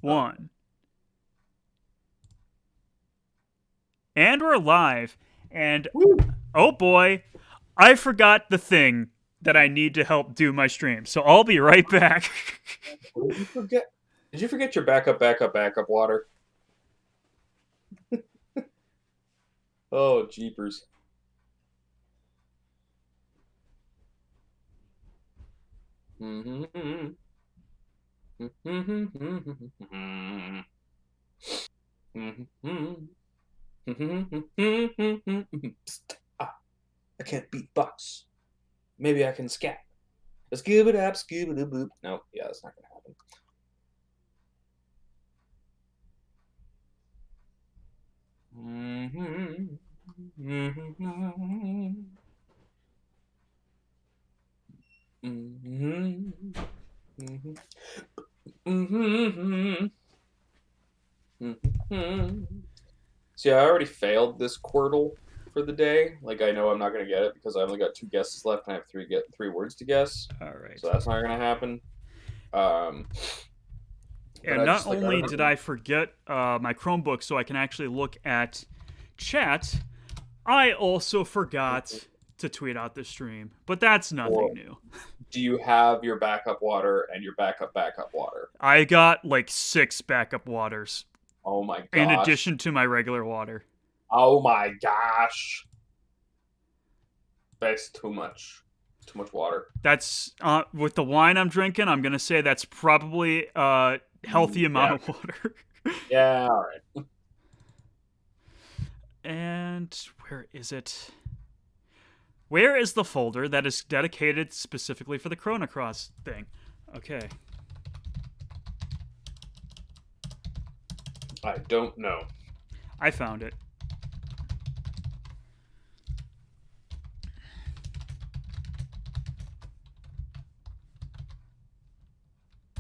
one. And we're live. And Woo. oh boy, I forgot the thing that I need to help do my stream. So I'll be right back. What did you forget? Did you forget your backup water? Oh, jeepers. Psst. Ah, I can't beatbox. Maybe I can scat. Skip it up, skip it boop. No, yeah, that's not gonna happen. See, I already failed this Quirtle for the day. Like, I know I'm not gonna get it because I only got two guesses left, and I have three words to guess. All right. So that's not gonna happen. But And I not just like I only don't did know. I forget my Chromebook so I can actually look at chat, I also forgot to tweet out the stream. But that's Or nothing new. do you have your backup water and your backup water? I got like 6 backup waters Oh my in gosh. addition to my regular water. Oh my gosh. That's too much. Too much water. That's with the wine I'm drinking. I'm gonna say that's probably a healthy amount Yeah. of water. Yeah. All right. And where is it? Where is the folder that is dedicated specifically for the Chrono Cross thing? Okay. I don't know. I found it.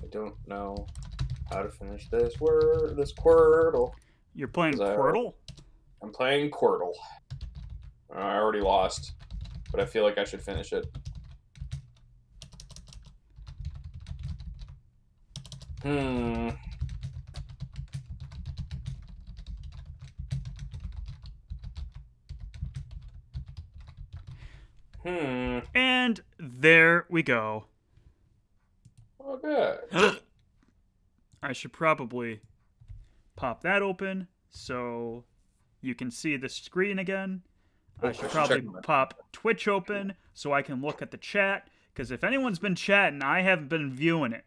I don't know how to finish this word. This Quirtle. You're playing 'Cause Quirtle? I'm playing Quirtle. I already lost, but I feel like I should finish it. Hmm. Hmm. And there we go. Okay. I should probably pop that open so you can see the screen again. I should probably check my- pop Twitch open so I can look at the chat. Because if anyone's been chatting, I haven't been viewing it.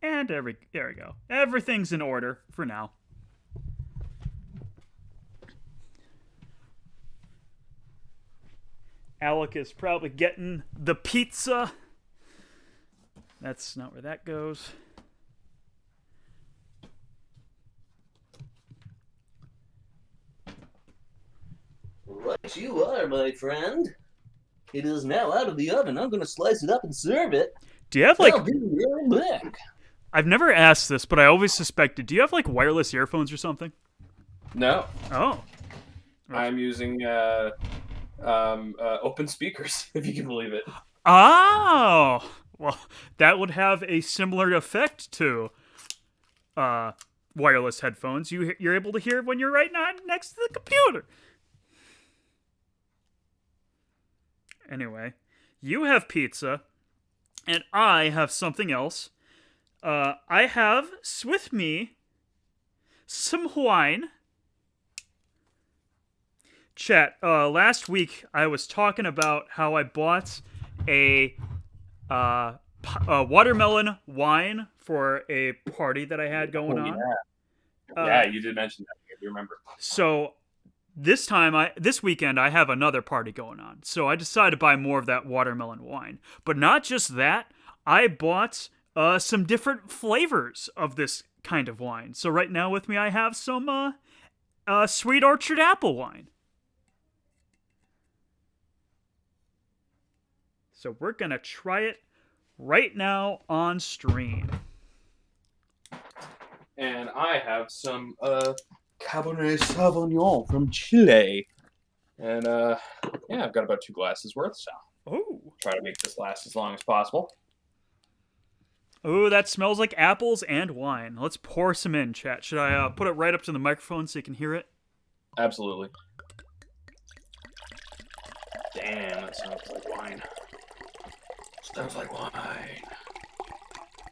And there we go. Everything's in order for now. Alec is probably getting the pizza. That's not where that goes. Right you are, my friend. It is now out of the oven. I'm going to slice it up and serve it. Do you have like... I'll be right back. I've never asked this, but I always suspected. Do you have like wireless earphones or something? No, Oh. I'm using open speakers, if you can believe it. Oh. Well, that would have a similar effect to wireless headphones. You're able to hear when you're right next to the computer. Anyway, you have pizza, and I have something else. I have with me some wine. Chat, last week I was talking about how I bought a watermelon wine for a party that I had going on. Yeah, you did mention that. I do remember. So this weekend I have another party going on. So I decided to buy more of that watermelon wine. But not just that, I bought some different flavors of this kind of wine. So right now with me I have some Sweet Orchard apple wine. So we're gonna try it right now on stream. And I have some Cabernet Sauvignon from Chile. And Yeah, I've got about 2 glasses worth, so Oh. try to make this last as long as possible. Oh, that smells like apples and wine. Let's pour some in, chat. Should I put it right up to the microphone so you can hear it? Absolutely. Damn, that sounds like wine. Sounds like wine.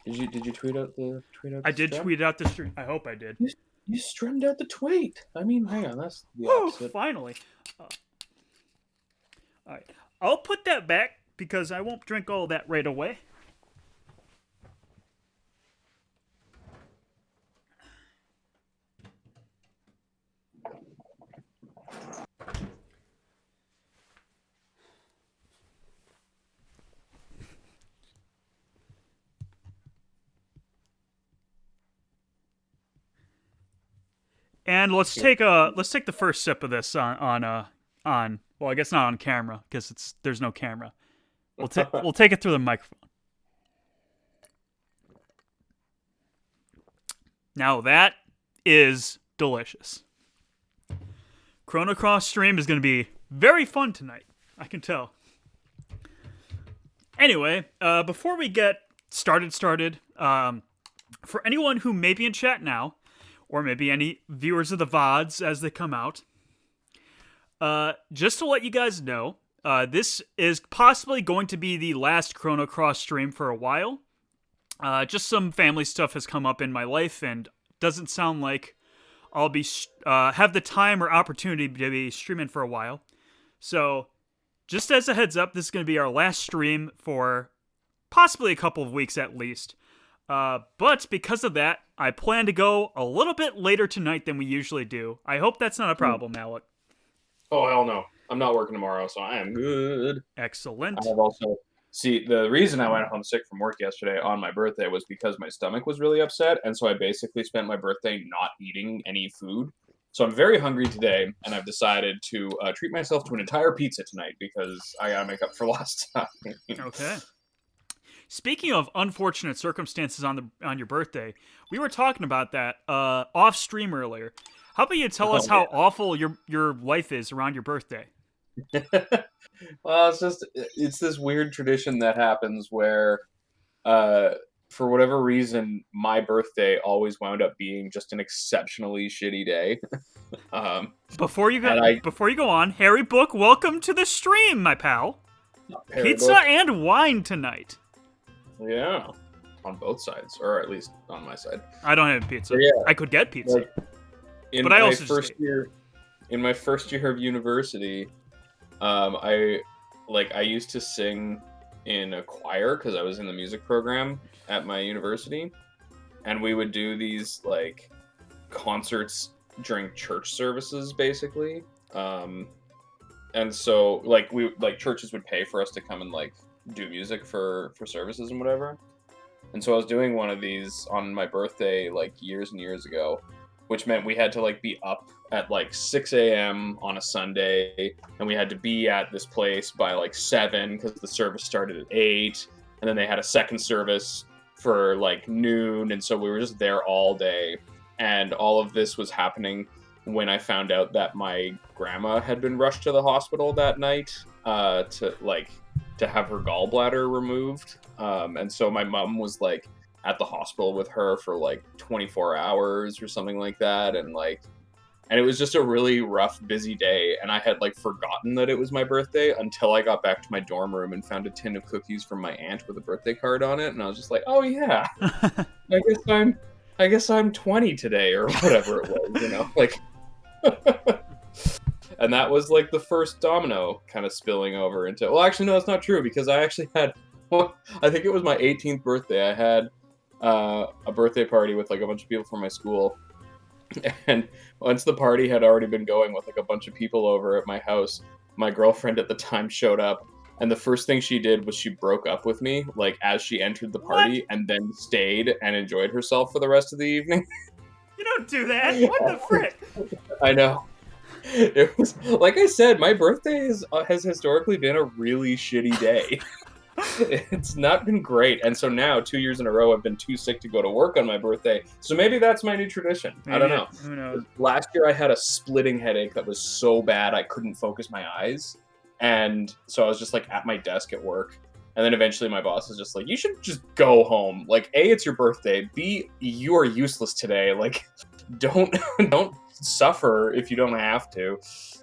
Did you tweet out the I did tweet out the stream. I hope I did. You strummed out the tweet. I mean, hang on, that's the Woo, opposite. finally. All right. I'll put that back because I won't drink all that right away. And let's take the first sip of this on well, I guess not on camera because there's no camera. We'll take it through the microphone. Now that is delicious. Chrono Cross stream is going to be very fun tonight. I can tell. Anyway, before we get started, for anyone who may be in chat now, or maybe any viewers of the VODs as they come out, just to let you guys know, this is possibly going to be the last Chrono Cross stream for a while. Just some family stuff has come up in my life, and doesn't sound like I'll be have the time or opportunity to be streaming for a while. So, just as a heads up, this is going to be our last stream for possibly a couple of weeks at least. But because of that, I plan to go a little bit later tonight than we usually do. I hope that's not a problem, Alec. Oh, hell no. I'm not working tomorrow, so I am good. Excellent. I have also... See, the reason I went home sick from work yesterday on my birthday was because my stomach was really upset, and so I basically spent my birthday not eating any food. So I'm very hungry today, and I've decided to treat myself to an entire pizza tonight because I gotta make up for lost time. Okay. Speaking of unfortunate circumstances on your birthday, we were talking about that off stream earlier. How about you tell us how awful your life is around your birthday? Well, it's this weird tradition that happens where, for whatever reason, my birthday always wound up being just an exceptionally shitty day. Before you go on, Harry Book, welcome to the stream, my pal. Pizza and wine tonight. Yeah, on both sides, or at least on my side. I don't have pizza. Yeah. I could get pizza, but I also in my first year of university, I used to sing in a choir because I was in the music program at my university, and we would do these like concerts during church services, basically. And so churches would pay for us to come and do music for services and whatever. And so I was doing one of these on my birthday years and years ago, which meant we had to be up at 6 a.m. on a Sunday, and we had to be at this place by 7 because the service started at 8, and then they had a second service for noon, and so we were just there all day. And all of this was happening when I found out that my grandma had been rushed to the hospital that night to have her gallbladder removed. And so my mom was at the hospital with her for 24 hours or something like that, and it was just a really rough, busy day, and I had forgotten that it was my birthday until I got back to my dorm room and found a tin of cookies from my aunt with a birthday card on it, and I was just oh yeah, I guess I'm 20 today or whatever it was, And that was the first domino kind of spilling over into, well, actually no, it's not true, because I actually had, I think it was my 18th birthday. I had a birthday party with a bunch of people from my school, and once the party had already been going with a bunch of people over at my house, my girlfriend at the time showed up, and the first thing she did was she broke up with me as she entered the party. What? And then stayed and enjoyed herself for the rest of the evening. You don't do that. What the frick? I know. It was, like I said, my birthday has historically been a really shitty day. It's not been great, and so now 2 years in a row I've been too sick to go to work on my birthday, so maybe that's my new tradition. I don't know. Who knows? Last year I had a splitting headache that was so bad I couldn't focus my eyes, And so I was just like at my desk at work. And then eventually my boss is just like, you should just go home. Like, A, it's your birthday. B, you are useless today. Like, don't suffer if you don't have to.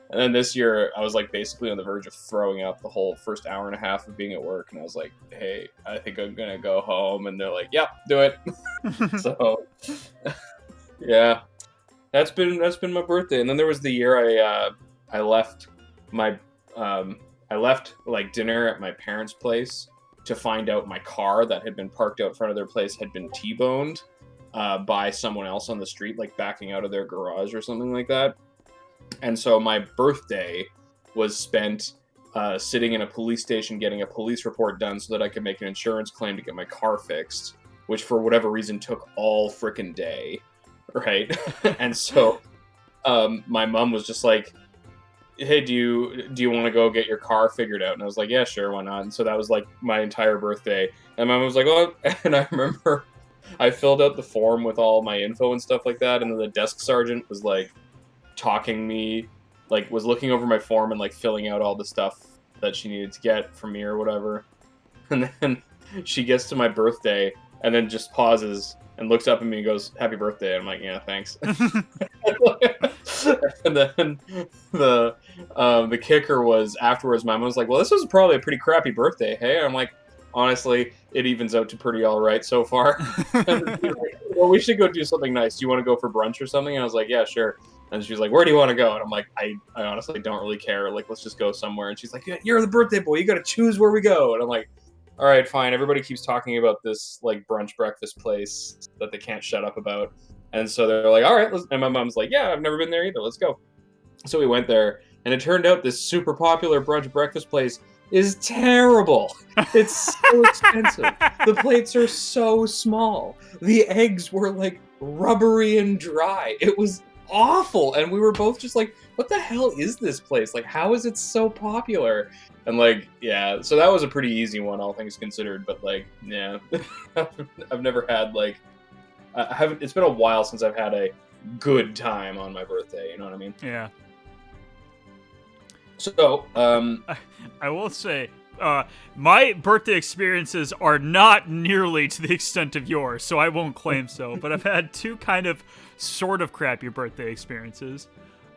And then this year, I was like basically on the verge of throwing up the whole first hour and a half of being at work. And I was like, hey, I think I'm going to go home. And they're like, yep, do it. So, yeah, that's been my birthday. And then there was the year I left my I left like dinner at my parents' place to find out my car that had been parked out front of their place had been T-boned by someone else on the street, like backing out of their garage or something like that. And so my birthday was spent sitting in a police station getting a police report done so that I could make an insurance claim to get my car fixed, which for whatever reason took all frickin' day, right? And so my mom was just like, hey, do you want to go get your car figured out? And I was like, yeah, sure, why not? And so that was like my entire birthday. And my mom was like, oh, and I remember I filled out the form with all my info and stuff like that. And then the desk sergeant was like talking me, like was looking over my form and like filling out all the stuff that she needed to get from me or whatever. And then she gets to my birthday and then just pauses and looks up at me and goes, happy birthday. And I'm like, yeah, thanks. And then the kicker was afterwards, my mom was like, well, this was probably a pretty crappy birthday, hey? And I'm like, honestly, it evens out to pretty all right so far. And she's like, well, we should go do something nice. Do you want to go for brunch or something? And I was like, yeah, sure. And she's like, where do you want to go? And I'm like, I honestly don't really care. Like, let's just go somewhere. And she's like, you're the birthday boy. You got to choose where we go. And I'm like, all right, fine. Everybody keeps talking about this like brunch breakfast place that they can't shut up about. And so they're like, all right. And my mom's like, yeah, I've never been there either. Let's go. So we went there, and it turned out this super popular brunch breakfast place is terrible. It's so expensive. The plates are so small. The eggs were like rubbery and dry. It was awful. And we were both just like, what the hell is this place? Like, how is it so popular? And like, yeah, so that was a pretty easy one, all things considered. But like, yeah, I've never had like, I haven't. It's been a while since I've had a good time on my birthday. You know what I mean? Yeah. So, I will say, my birthday experiences are not nearly to the extent of yours, so I won't claim so. But I've had two kind of, sort of crappy birthday experiences.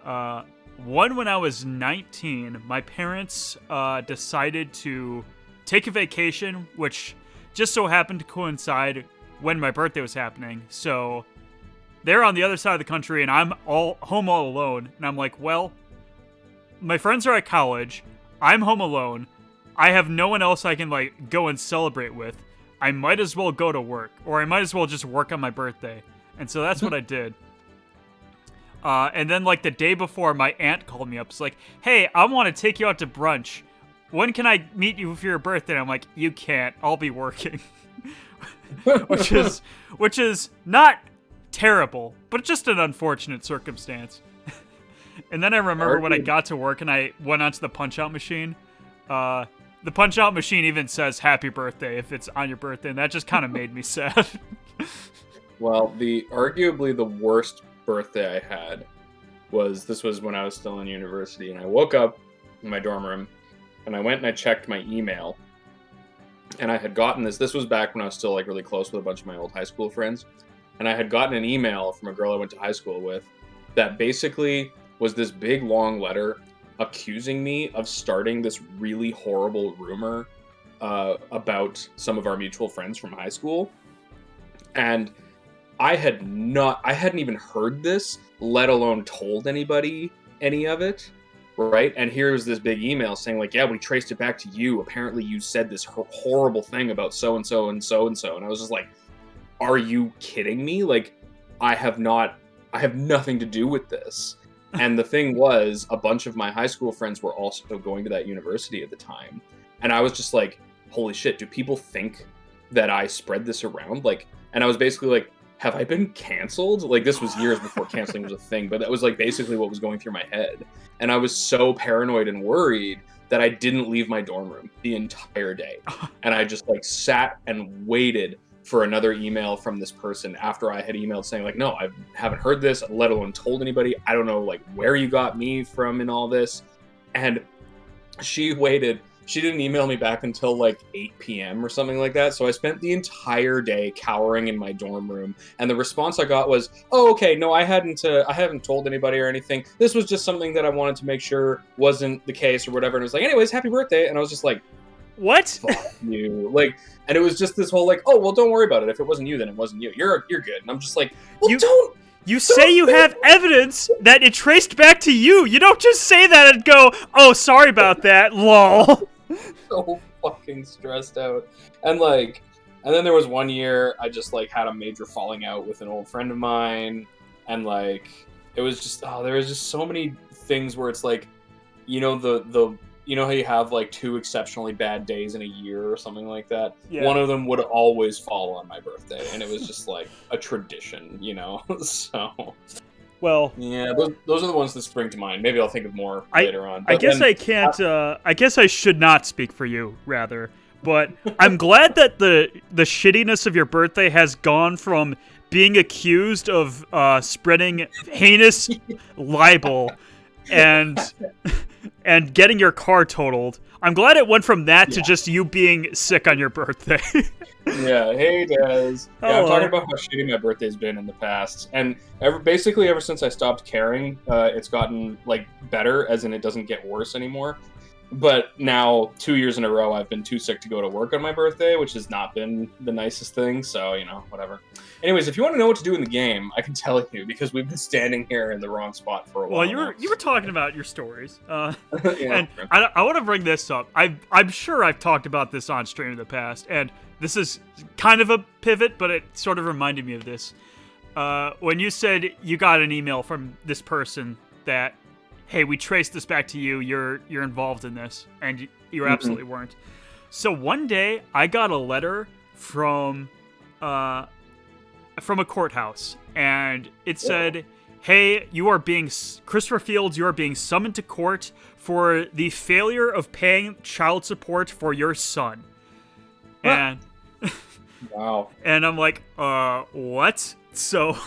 One when I was 19, my parents decided to take a vacation, which just so happened to coincide when my birthday was happening. So they're on the other side of the country, and I'm home all alone. And I'm like, well, my friends are at college. I'm home alone. I have no one else I can like go and celebrate with. I might as well go to work, or I might as well just work on my birthday. And so that's what I did. And then like the day before, my aunt called me up. It's like, hey, I want to take you out to brunch. When can I meet you for your birthday? And I'm like, you can't. I'll be working. which is not terrible, but just an unfortunate circumstance. And then I remember when I got to work and I went onto the punch-out machine. The punch-out machine even says happy birthday if it's on your birthday, and that just kind of made me sad. Well, arguably the worst birthday I had this was when I was still in university, and I woke up in my dorm room, and I went and I checked my email, and I had gotten this was back when I was still like really close with a bunch of my old high school friends, and I had gotten an email from a girl I went to high school with that basically was this big long letter accusing me of starting this really horrible rumor about some of our mutual friends from high school. And I hadn't even heard this, let alone told anybody any of it, right? And here was this big email saying like, yeah, we traced it back to you. Apparently you said this horrible thing about so-and-so and so-and-so. And I was just like, are you kidding me? Like, I have nothing to do with this. And the thing was, a bunch of my high school friends were also going to that university at the time. And I was just like, holy shit, do people think that I spread this around? Like, and I was basically like, have I been canceled? Like, this was years before canceling was a thing, but that was like basically what was going through my head. And I was so paranoid and worried that I didn't leave my dorm room the entire day. And I just like sat and waited for another email from this person after I had emailed saying like, no, I haven't heard this, let alone told anybody. I don't know like where you got me from in all this. And she waited. She didn't email me back until like 8 p.m. or something like that. So I spent the entire day cowering in my dorm room, and the response I got was, "Oh, okay, no, I haven't told anybody or anything. This was just something that I wanted to make sure wasn't the case or whatever." And it was like, "Anyways, happy birthday." And I was just like, "What? Fuck you!" Like, and it was just this whole like, "Oh, well, don't worry about it. If it wasn't you, then it wasn't you. You're good." And I'm just like, "Well, You say you have evidence that it traced back to you. You don't just say that and go, "Oh, sorry about that, lol." So fucking stressed out. And like, and then there was one year I just like had a major falling out with an old friend of mine, and like it was just there was just so many things where it's like, the you know how you have like 2 exceptionally bad days in a year or something like that? Yeah. One of them would always fall on my birthday, and it was just like a tradition, So, well, yeah, those are the ones that spring to mind. Maybe I'll think of more later on. I guess I can't. I guess I should not speak for you, rather. But I'm glad that the shittiness of your birthday has gone from being accused of spreading heinous libel and getting your car totaled. I'm glad it went from that to just you being sick on your birthday. Yeah, hey Des. Yeah, I'm talking about how shitty my birthday's been in the past, and basically ever since I stopped caring, it's gotten like better, as in it doesn't get worse anymore. But now 2 years in a row, I've been too sick to go to work on my birthday, which has not been the nicest thing. So whatever. Anyways, if you want to know what to do in the game, I can tell you because we've been standing here in the wrong spot for a while. Well, you were talking about your stories, Yeah, and I want to bring this up. I'm sure I've talked about this on stream in the past, and this is kind of a pivot, but it sort of reminded me of this. When you said you got an email from this person that, hey, we traced this back to you. You're involved in this, and you absolutely weren't. So one day, I got a letter from a courthouse, and it said, "Hey, Christopher Fields. You are being summoned to court for the failure of paying child support for your son." And wow. And I'm like, what? So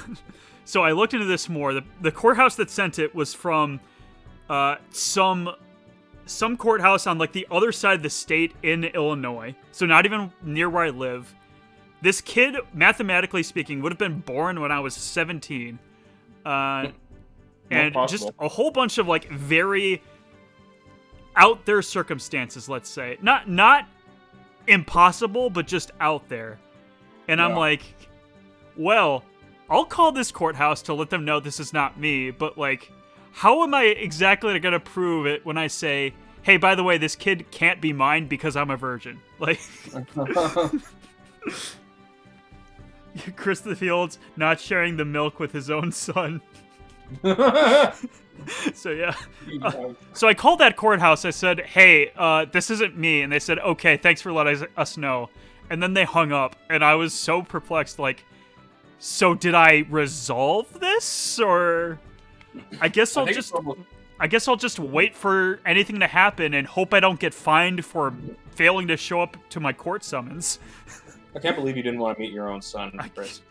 I looked into this more. The courthouse that sent it was from some courthouse on like the other side of the state in Illinois. So not even near where I live. This kid, mathematically speaking, would have been born when I was 17. And just a whole bunch of like very out there circumstances, let's say. Not impossible, but just out there. And I'm like, well, I'll call this courthouse to let them know this is not me, but like, how am I exactly going to prove it when I say, hey, by the way, this kid can't be mine because I'm a virgin? Like, Christopher Fields not sharing the milk with his own son. So yeah. So I called that courthouse. I said, hey, this isn't me. And they said, okay, thanks for letting us know. And then they hung up, and I was so perplexed, like, so did I resolve this? Or I guess I'll just wait for anything to happen and hope I don't get fined for failing to show up to my court summons. I can't believe you didn't want to meet your own son, Chris.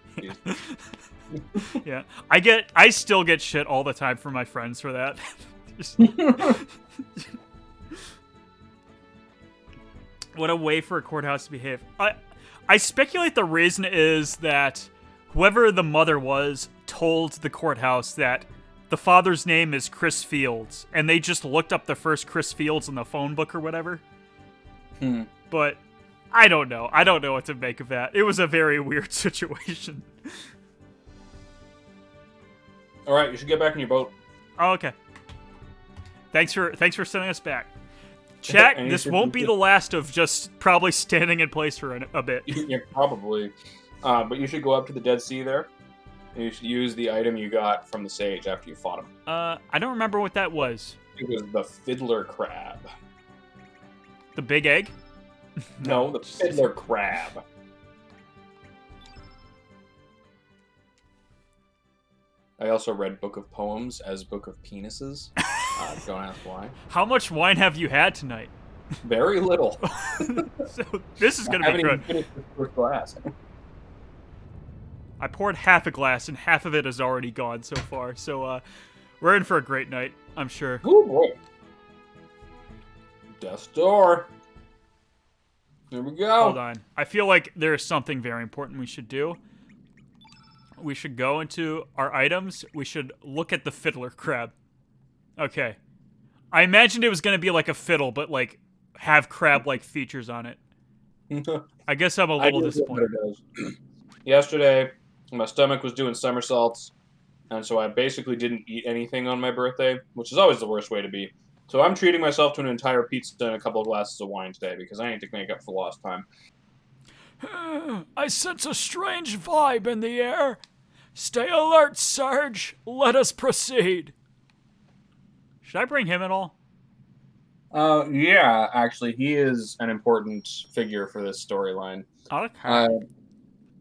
Yeah, I still get shit all the time from my friends for that. What a way for a courthouse to behave. I speculate the reason is that whoever the mother was told the courthouse that the father's name is Chris Fields, and they just looked up the first Chris Fields in the phone book or whatever. But I don't know. I don't know what to make of that. It was a very weird situation. All right, you should get back in your boat. Oh, okay. Thanks for sending us back. Chat, this won't be the last of just probably standing in place for a bit. Yeah, probably. But you should go up to the Dead Sea there, and you should use the item you got from the sage after you fought him. I don't remember what that was. It was the fiddler crab. The big egg? No, the fiddler crab. I also read Book of Poems as Book of Penises. Don't ask why. How much wine have you had tonight? Very little. So this is going to be good. I haven't even finished the first glass. I poured half a glass, and half of it is already gone so far. So we're in for a great night, I'm sure. Oh boy. Death's door. Here we go. Hold on. I feel like there's something very important we should do. We should go into our items. We should look at the fiddler crab. Okay. I imagined it was going to be like a fiddle, but like have crab-like features on it. I guess I'm a little disappointed. Yesterday, my stomach was doing somersaults, and so I basically didn't eat anything on my birthday, which is always the worst way to be. So I'm treating myself to an entire pizza and a couple of glasses of wine today because I need to make up for lost time. I sense a strange vibe in the air. Stay alert, Sarge. Let us proceed. Should I bring him at all? Yeah, actually, he is an important figure for this storyline. Okay.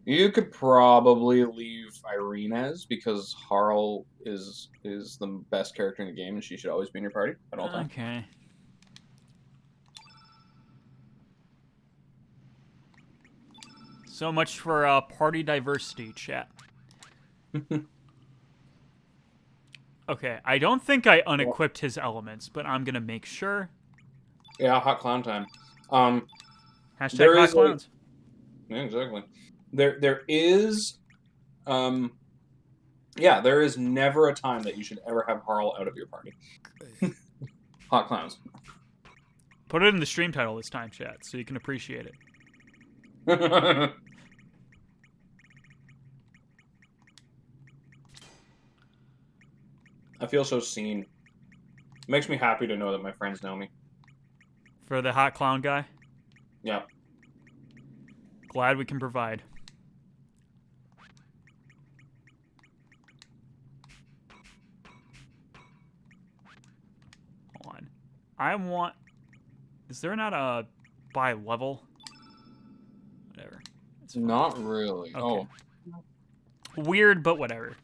You could probably leave Irene's because Harl is the best character in the game, and she should always be in your party at all times. Okay. So much for party diversity, chat. Okay, I don't think I unequipped his elements, but I'm gonna make sure. Yeah, hot clown time. Hashtag hot clowns. Yeah, exactly. There is, yeah, there is never a time that you should ever have Harl out of your party. Hot clowns. Put it in the stream title this time, chat, so you can appreciate it. I feel so seen. It makes me happy to know that my friends know me. For the hot clown guy? Yeah. Glad we can provide. Hold on. I want... Is there not a by level? Whatever. It's not really. Okay. Oh. Weird, but whatever.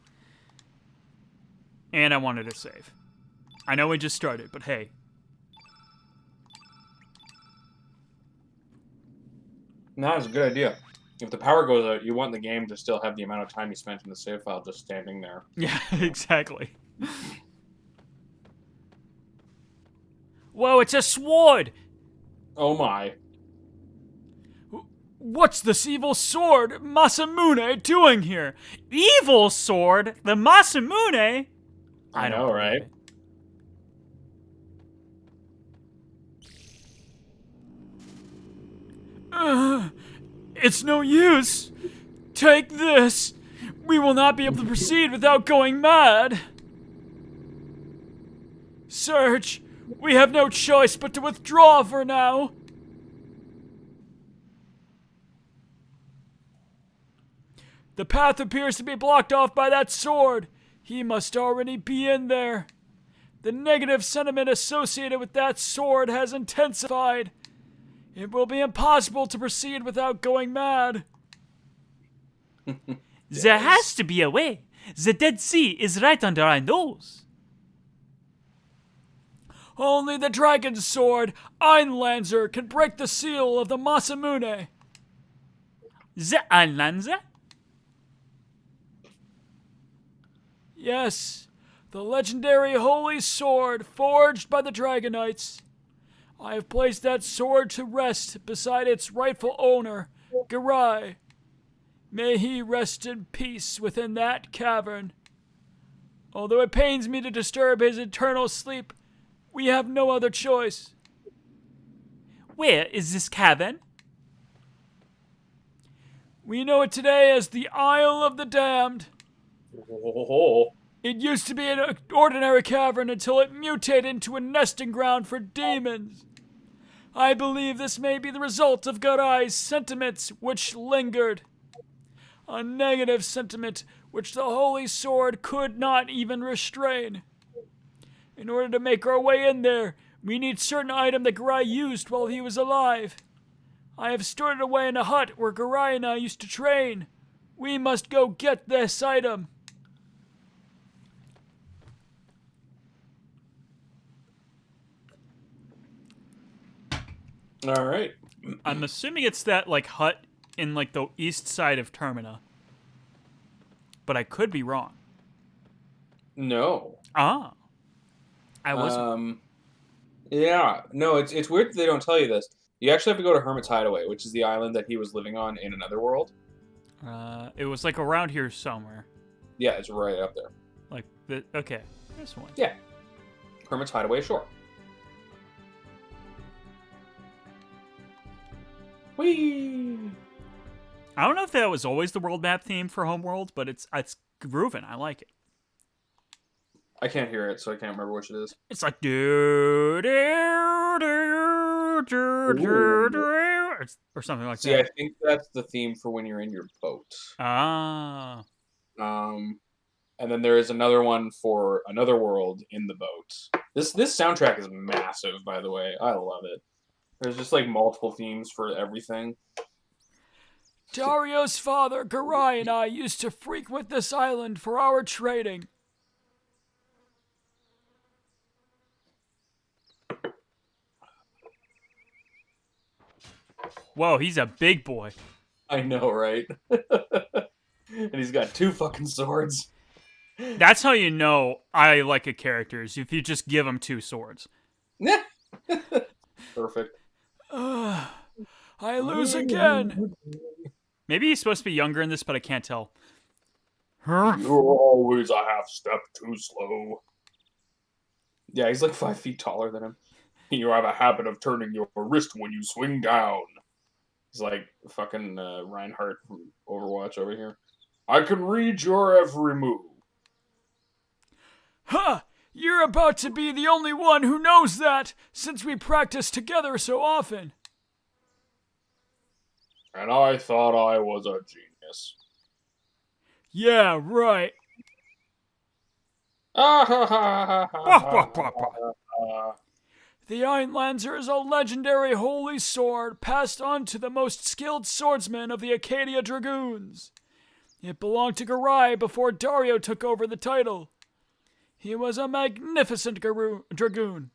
And I wanted to save. I know we just started, but hey. No, it's a good idea. If the power goes out, you want the game to still have the amount of time you spent in the save file just standing there. Yeah, exactly. Whoa, it's a sword! Oh my. What's this evil sword Masamune doing here? Evil sword? The Masamune? I know, right? It's no use. Take this. We will not be able to proceed without going mad. Serge, we have no choice but to withdraw for now. The path appears to be blocked off by that sword. He must already be in there. The negative sentiment associated with that sword has intensified. It will be impossible to proceed without going mad. There has to be a way. The Dead Sea is right under our nose. Only the dragon's sword, Einlanzer, can break the seal of the Masamune. The Einlanzer? Yes, the legendary holy sword forged by the Dragonites. I have placed that sword to rest beside its rightful owner, Garai. May he rest in peace within that cavern. Although it pains me to disturb his eternal sleep, we have no other choice. Where is this cavern? We know it today as the Isle of the Damned. It used to be an ordinary cavern until it mutated into a nesting ground for demons. I believe this may be the result of Garai's sentiments which lingered. A negative sentiment which the Holy Sword could not even restrain. In order to make our way in there, we need certain item that Garai used while he was alive. I have stored it away in a hut where Garai and I used to train. We must go get this item. All right. I'm assuming it's that like hut in like the east side of Termina. But I could be wrong. No. Ah. I wasn't. Yeah, no, it's weird that they don't tell you this. You actually have to go to Hermit's Hideaway, which is the island that he was living on in another world. It was like around here somewhere. Yeah, it's right up there. Like the okay, this one. Yeah, Hermit's Hideaway, sure. Whee! I don't know if that was always the world map theme for Homeworld, but it's grooving. I like it. I can't hear it, so I can't remember which it is. It's like do do do do do do or something like See, that. I think that's the theme for when you're in your boat. Ah. And then there is another one for another world in the boat. This soundtrack is massive, by the way. I love it. There's just like multiple themes for everything. Dario's father, Garai, and I used to frequent this island for our trading. Whoa, he's a big boy. I know, right? And he's got 2 fucking swords. That's how you know I like a character, is if you just give him 2 swords. Perfect. I lose again. Maybe he's supposed to be younger in this, but I can't tell. You're always a half step too slow. Yeah, he's like 5 feet taller than him. You have a habit of turning your wrist when you swing down. He's like fucking Reinhardt from Overwatch over here. I can read your every move. Huh! You're about to be the only one who knows that, since we practice together so often. And I thought I was a genius. Yeah, right. The Einlanzer is a legendary holy sword passed on to the most skilled swordsman of the Acadia Dragoons. It belonged to Garai before Dario took over the title. He was a magnificent dragoon.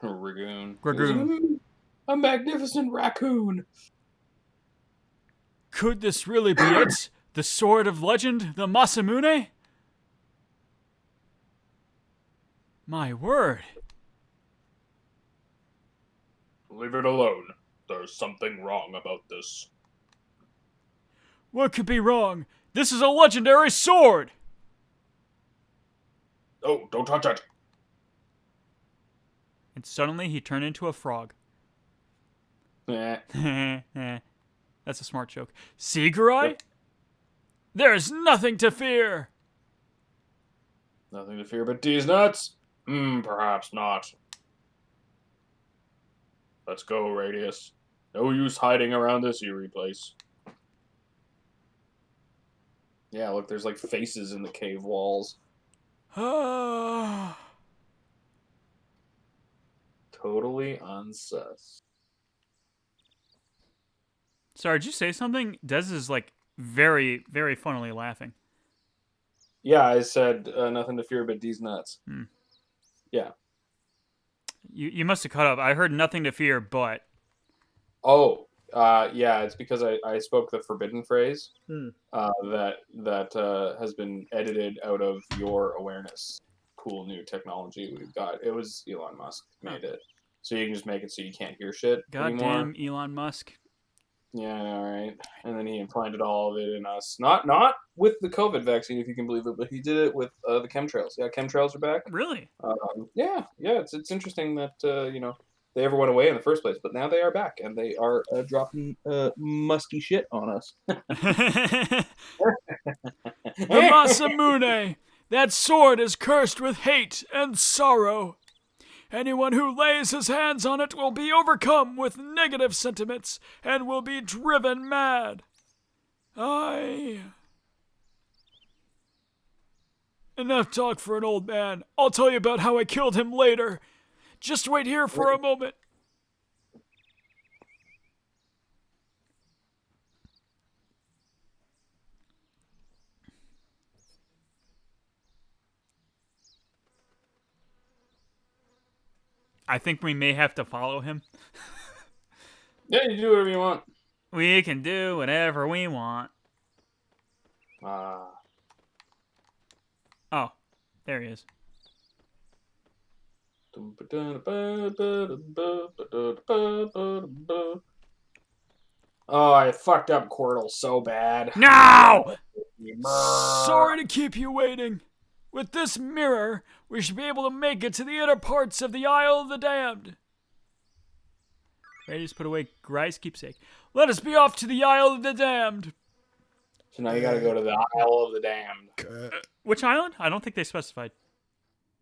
Ragoon. A magnificent raccoon. Could this really be it? The sword of legend, the Masamune? My word. Leave it alone. There's something wrong about this. What could be wrong? This is a legendary sword! Oh, don't touch it. And suddenly he turned into a frog. Eh. That's a smart joke. See, Garai? Yep. There's nothing to fear! Nothing to fear but these nuts? Perhaps not. Let's go, Radius. No use hiding around this eerie place. Yeah, look, there's like faces in the cave walls. Totally unsus. Sorry, did you say something? Dez is like very, very funnily laughing. Yeah, I said nothing to fear but these nuts. Yeah. You must have cut up. I heard nothing to fear but. Oh, yeah, it's because I spoke the forbidden phrase that has been edited out of your awareness. Cool new technology we've got. It was Elon Musk made it. So you can just make it so you can't hear shit anymore. Goddamn Elon Musk. Yeah, I know, right? And then he implanted all of it in us. Not with the COVID vaccine, if you can believe it, but he did it with the chemtrails. Yeah, chemtrails are back. Really? Yeah. It's interesting that they ever went away in the first place, but now they are back and they are dropping musky shit on us. The Masamune. That sword is cursed with hate and sorrow. Anyone who lays his hands on it will be overcome with negative sentiments and will be driven mad. Enough talk for an old man. I'll tell you about how I killed him later. Just wait here for a moment. I think we may have to follow him. Yeah, you do whatever you want. We can do whatever we want. Oh, there he is. Oh, I fucked up Quirtle so bad. No! Sorry to keep you waiting. With this mirror, we should be able to make it to the inner parts of the Isle of the Damned. Ready to put away Gry's keepsake. Let us be off to the Isle of the Damned. So now you gotta go to the Isle of the Damned. Which island? I don't think they specified.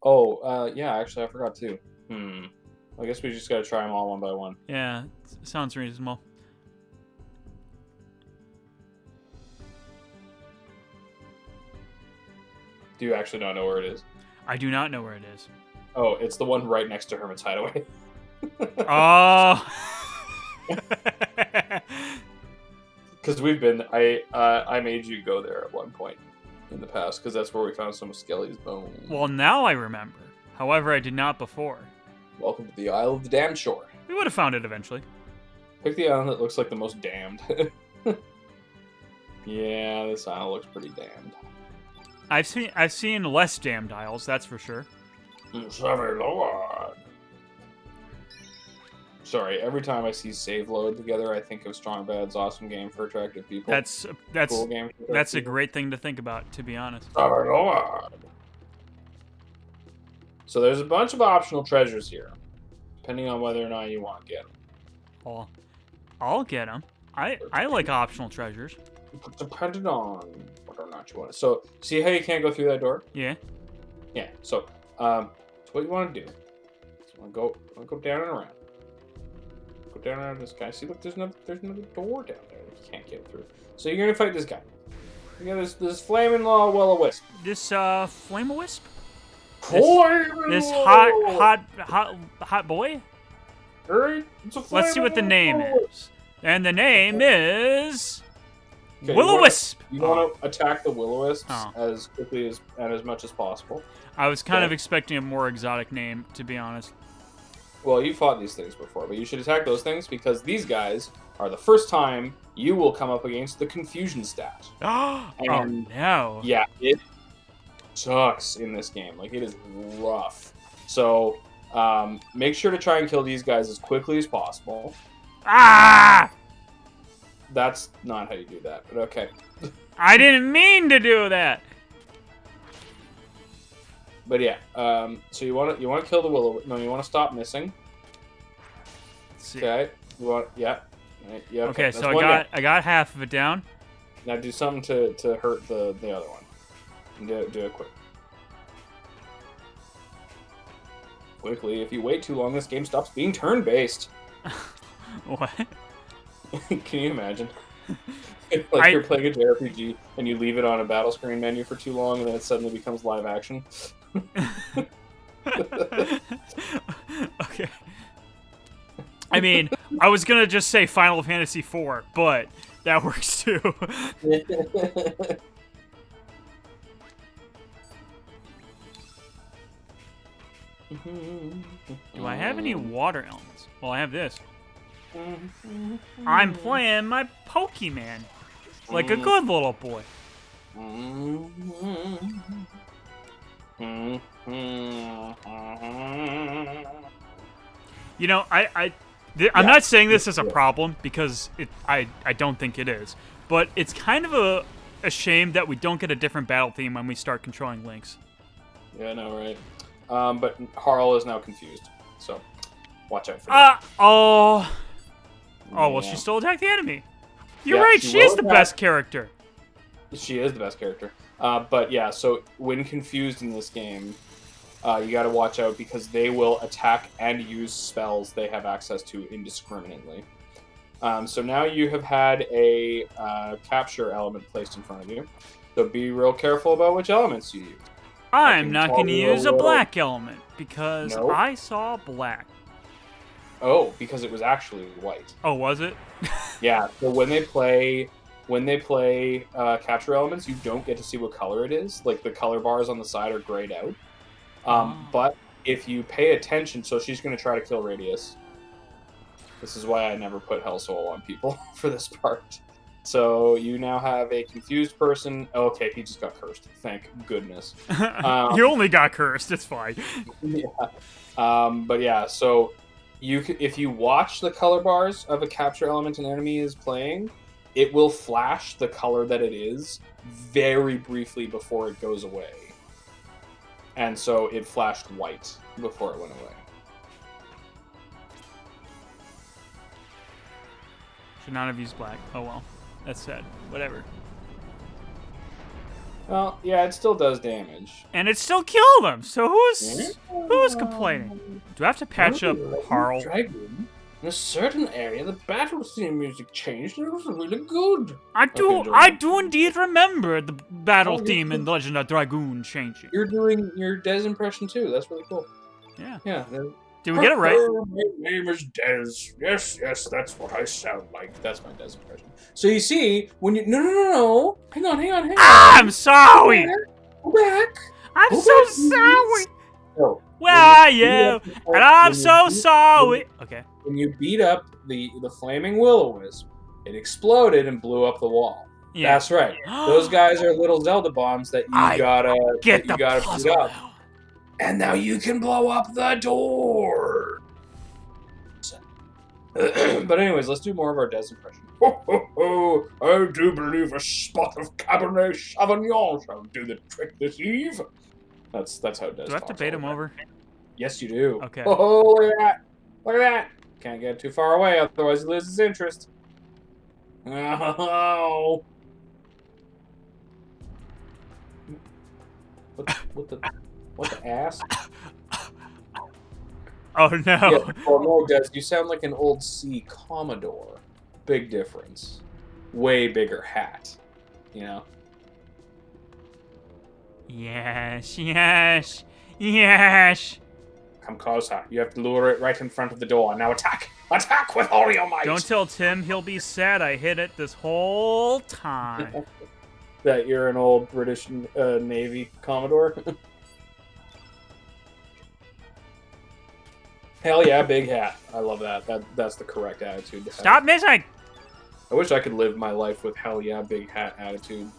Oh, yeah, actually, I forgot too. I guess we just gotta try them all one by one. Yeah, sounds reasonable. Do you actually not know where it is? I do not know where it is. Oh, it's the one right next to Hermit's Hideaway. Oh. Because I made you go there at one point in the past, because that's where we found some of Skelly's bones. Well, now I remember. However, I did not before. Welcome to the Isle of the Damned Shore. We would have found it eventually. Pick the island that looks like the most damned. Yeah, this island looks pretty damned. I've seen less damned isles, that's for sure. Sorry, Lord. Sorry, every time I see save load together, I think of Strong Bad's awesome game for attractive people. That's cool game for that's a people. great thing to think about, to be honest. Sorry, Lord. So there's a bunch of optional treasures here, depending on whether or not you want to get them. Well, I'll get them. I like optional treasures. Depending on whether or not you want it. So, see how you can't go through that door? Yeah. Yeah. So what you want to do? You want to go down and around. Go down around this guy. See, look, there's another door down there that you can't get through. So you're gonna fight this guy. You got this flaming law will-o-wisp. This flame-a-wisp? This hot boy? Alright, it's a Let's see what the name will-o-wisp. is. And the name is Okay, Will-o-wisp. You want to attack the will-o-wisps Oh. as quickly and as much as possible. I was kind of Okay. expecting a more exotic name, to be honest. Well, you fought these things before, but you should attack those things because these guys are the first time you will come up against the confusion stat. Oh And- no! Yeah, it sucks in this game. Like, it is rough. So, make sure to try and kill these guys as quickly as possible. Ah! That's not how you do that, but okay. I didn't mean to do that. But yeah, so you want to kill the willow. No, you want to stop missing. Let's see. Okay. You want yeah. Right, yeah. Okay, that's so one down. I got half of it down. Now do something to hurt the other one. And do it quick. Quickly. If you wait too long, this game stops being turn-based. What? Can you imagine? Like you're playing a JRPG and you leave it on a battle screen menu for too long and then it suddenly becomes live action. Okay. I mean, I was gonna just say Final Fantasy IV, but that works too. Do I have any water elements? Well, I have this. I'm playing my Pokemon like a good little boy. You know, I'm not saying this as a problem because I don't think it is, but it's kind of a shame that we don't get a different battle theme when we start controlling Lynx. Yeah, I know, right? But Harl is now confused, so watch out for that. Oh, well, Yeah. she still attacked the enemy. You're Yeah, right, she she is will the attack- best character. She is the best character. But yeah, so when confused in this game, you got to watch out because they will attack and use spells they have access to indiscriminately. So now you have had a capture element placed in front of you. So be real careful about which elements you use. I'm can not tell going to you use a little- black element because Nope. I saw black. Oh, because it was actually white. Oh, was it? Yeah. So when they play capture elements, you don't get to see what color it is. Like the color bars on the side are grayed out. But if you pay attention, so she's going to try to kill Radius. This is why I never put Hell Soul on people for this part. So you now have a confused person. Oh, okay, he just got cursed. Thank goodness. He only got cursed. It's fine. Yeah. But yeah, so if you watch the color bars of a capture element an enemy is playing, it will flash the color that it is very briefly before it goes away. And so it flashed white before it went away. Should not have used black. Oh well. That's sad. Whatever. Well, yeah, it still does damage. And it still killed him. So who's complaining? Do I have to patch up Harl? Dragon. In a certain area, the battle theme music changed, and it was really good. I do indeed remember the battle theme in Legend of Dragoon changing. You're doing your Dez impression too. That's really cool. Yeah. Yeah. Did we get it right? My name is Dez. Yes, that's what I sound like. That's my Dez impression. So you see, when you no. Hang on. I'm sorry. Go back. I'm Go so back, please. sorry. No. Where are you? And I'm so sorry. Okay. When you beat up the flaming will-o-wisp, it exploded and blew up the wall. Yeah. That's right. Those guys are little Zelda bombs that you gotta beat up. And now you can blow up the door. But anyways, let's do more of our Des impression. Ho, ho, ho. I do believe a spot of Cabernet Sauvignon shall do the trick this eve. That's how Des. Do I have to bait him over? Yes, you do. Okay. Oh, look at that! Look at that! Can't get too far away, otherwise he loses interest. Oh. What the ass? Oh no! Yeah, well, no, Des, you sound like an old sea Commodore. Big difference. Way bigger hat. You know? Yes. Come closer. You have to lure it right in front of the door. Now attack! Attack with all your might! Don't tell Tim, he'll be sad I hit it this whole time. That you're an old British Navy Commodore? Hell yeah, big hat. I love that. That's the correct attitude to have. Stop missing! I wish I could live my life with hell yeah, big hat attitude.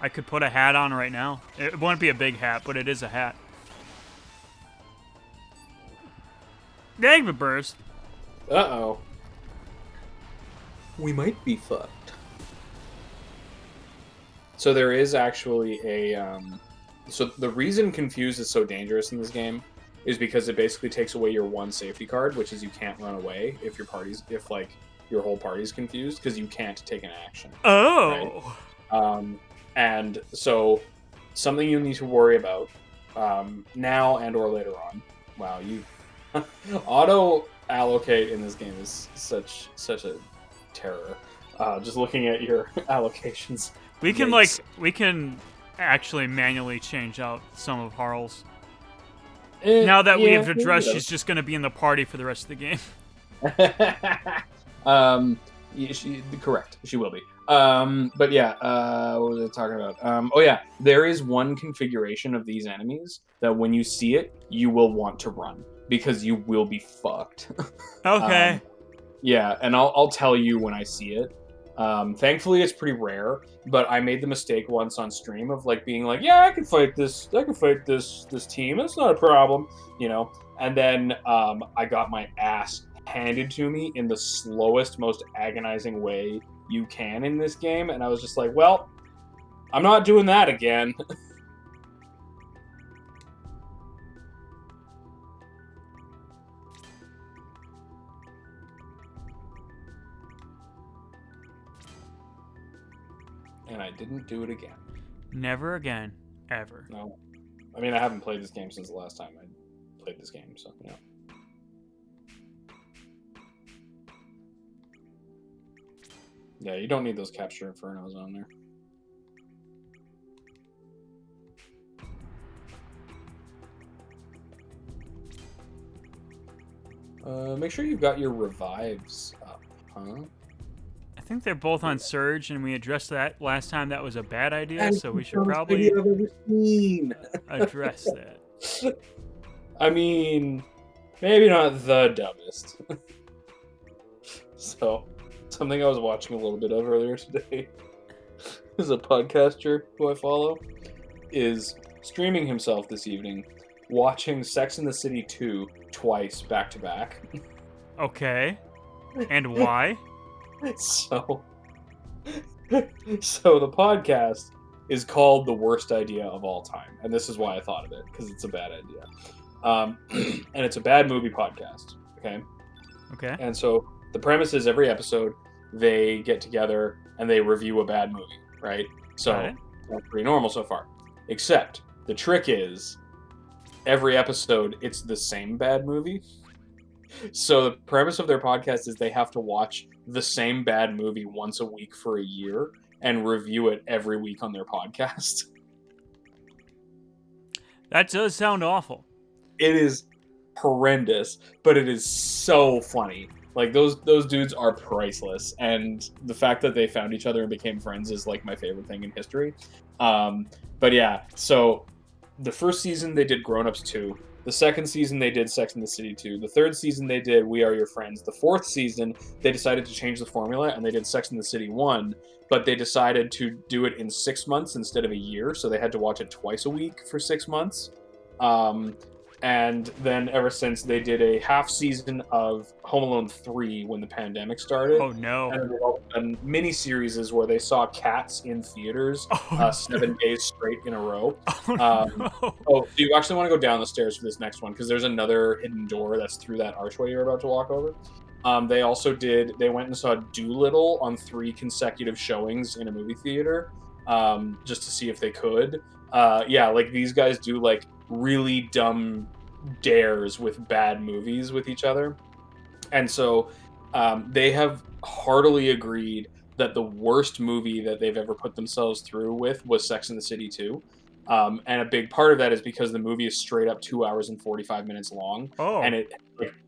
I could put a hat on right now. It wouldn't be a big hat, but it is a hat. Dang the burst. Uh-oh. We might be fucked. So there is actually a... So the reason Confuse is so dangerous in this game is because it basically takes away your one safety card, which is you can't run away if your whole party's confused, because you can't take an action. Oh! Right? And so something you need to worry about now and or later on. Wow, you auto allocate in this game is such a terror. Just looking at your allocations. We can actually manually change out some of Harl's. Now that we have addressed she's just going to be in the party for the rest of the game. Correct. She will be. But yeah, what was I talking about? Oh yeah, there is one configuration of these enemies that when you see it, you will want to run because you will be fucked. Okay. Yeah, and I'll tell you when I see it. Thankfully, it's pretty rare, but I made the mistake once on stream of being like, yeah, I can fight this team. It's not a problem, you know. And then I got my ass handed to me in the slowest, most agonizing way you can in this game, and I was just like, well, I'm not doing that again. And I didn't do it again. Never again. Ever. No. I mean, I haven't played this game since the last time I played this game, so, you know. Yeah, you don't need those Capture Infernos on there. Make sure you've got your revives up, huh? I think they're both on Surge, and we addressed that last time. That was a bad idea, so we should probably address that. I mean, maybe not the dumbest. So something I was watching a little bit of earlier today is a podcaster who I follow is streaming himself this evening, watching Sex and the City 2 twice back to back. Okay. And why? So the podcast is called The Worst Idea of All Time, and this is why I thought of it, because it's a bad idea. And it's a bad movie podcast, okay? Okay. And so the premise is every episode they get together and they review a bad movie, right? So that's pretty normal so far. Except the trick is every episode it's the same bad movie. So the premise of their podcast is they have to watch the same bad movie once a week for a year and review it every week on their podcast. That does sound awful. It is horrendous, but it is so funny. Like those dudes are priceless, and the fact that they found each other and became friends is like my favorite thing in history. But yeah, so the first season they did Grown Ups 2. The second season they did Sex and the City 2. The third season they did We Are Your Friends. The fourth season they decided to change the formula and they did Sex and the City 1, but they decided to do it in 6 months instead of a year, so they had to watch it twice a week for 6 months. And then ever since they did a half season of Home Alone 3 when the pandemic started. Oh no. And mini series where they saw Cats in theaters 7 days straight in a row. No. Oh, do you actually want to go down the stairs for this next one? Because there's another hidden door that's through that archway you're about to walk over. They went and saw Dolittle on 3 consecutive showings in a movie theater, just to see if they could. Yeah, like these guys do like really dumb dares with bad movies with each other. And so they have heartily agreed that the worst movie that they've ever put themselves through with was Sex and the City 2. And a big part of that is because the movie is straight up 2 hours and 45 minutes long. Oh. And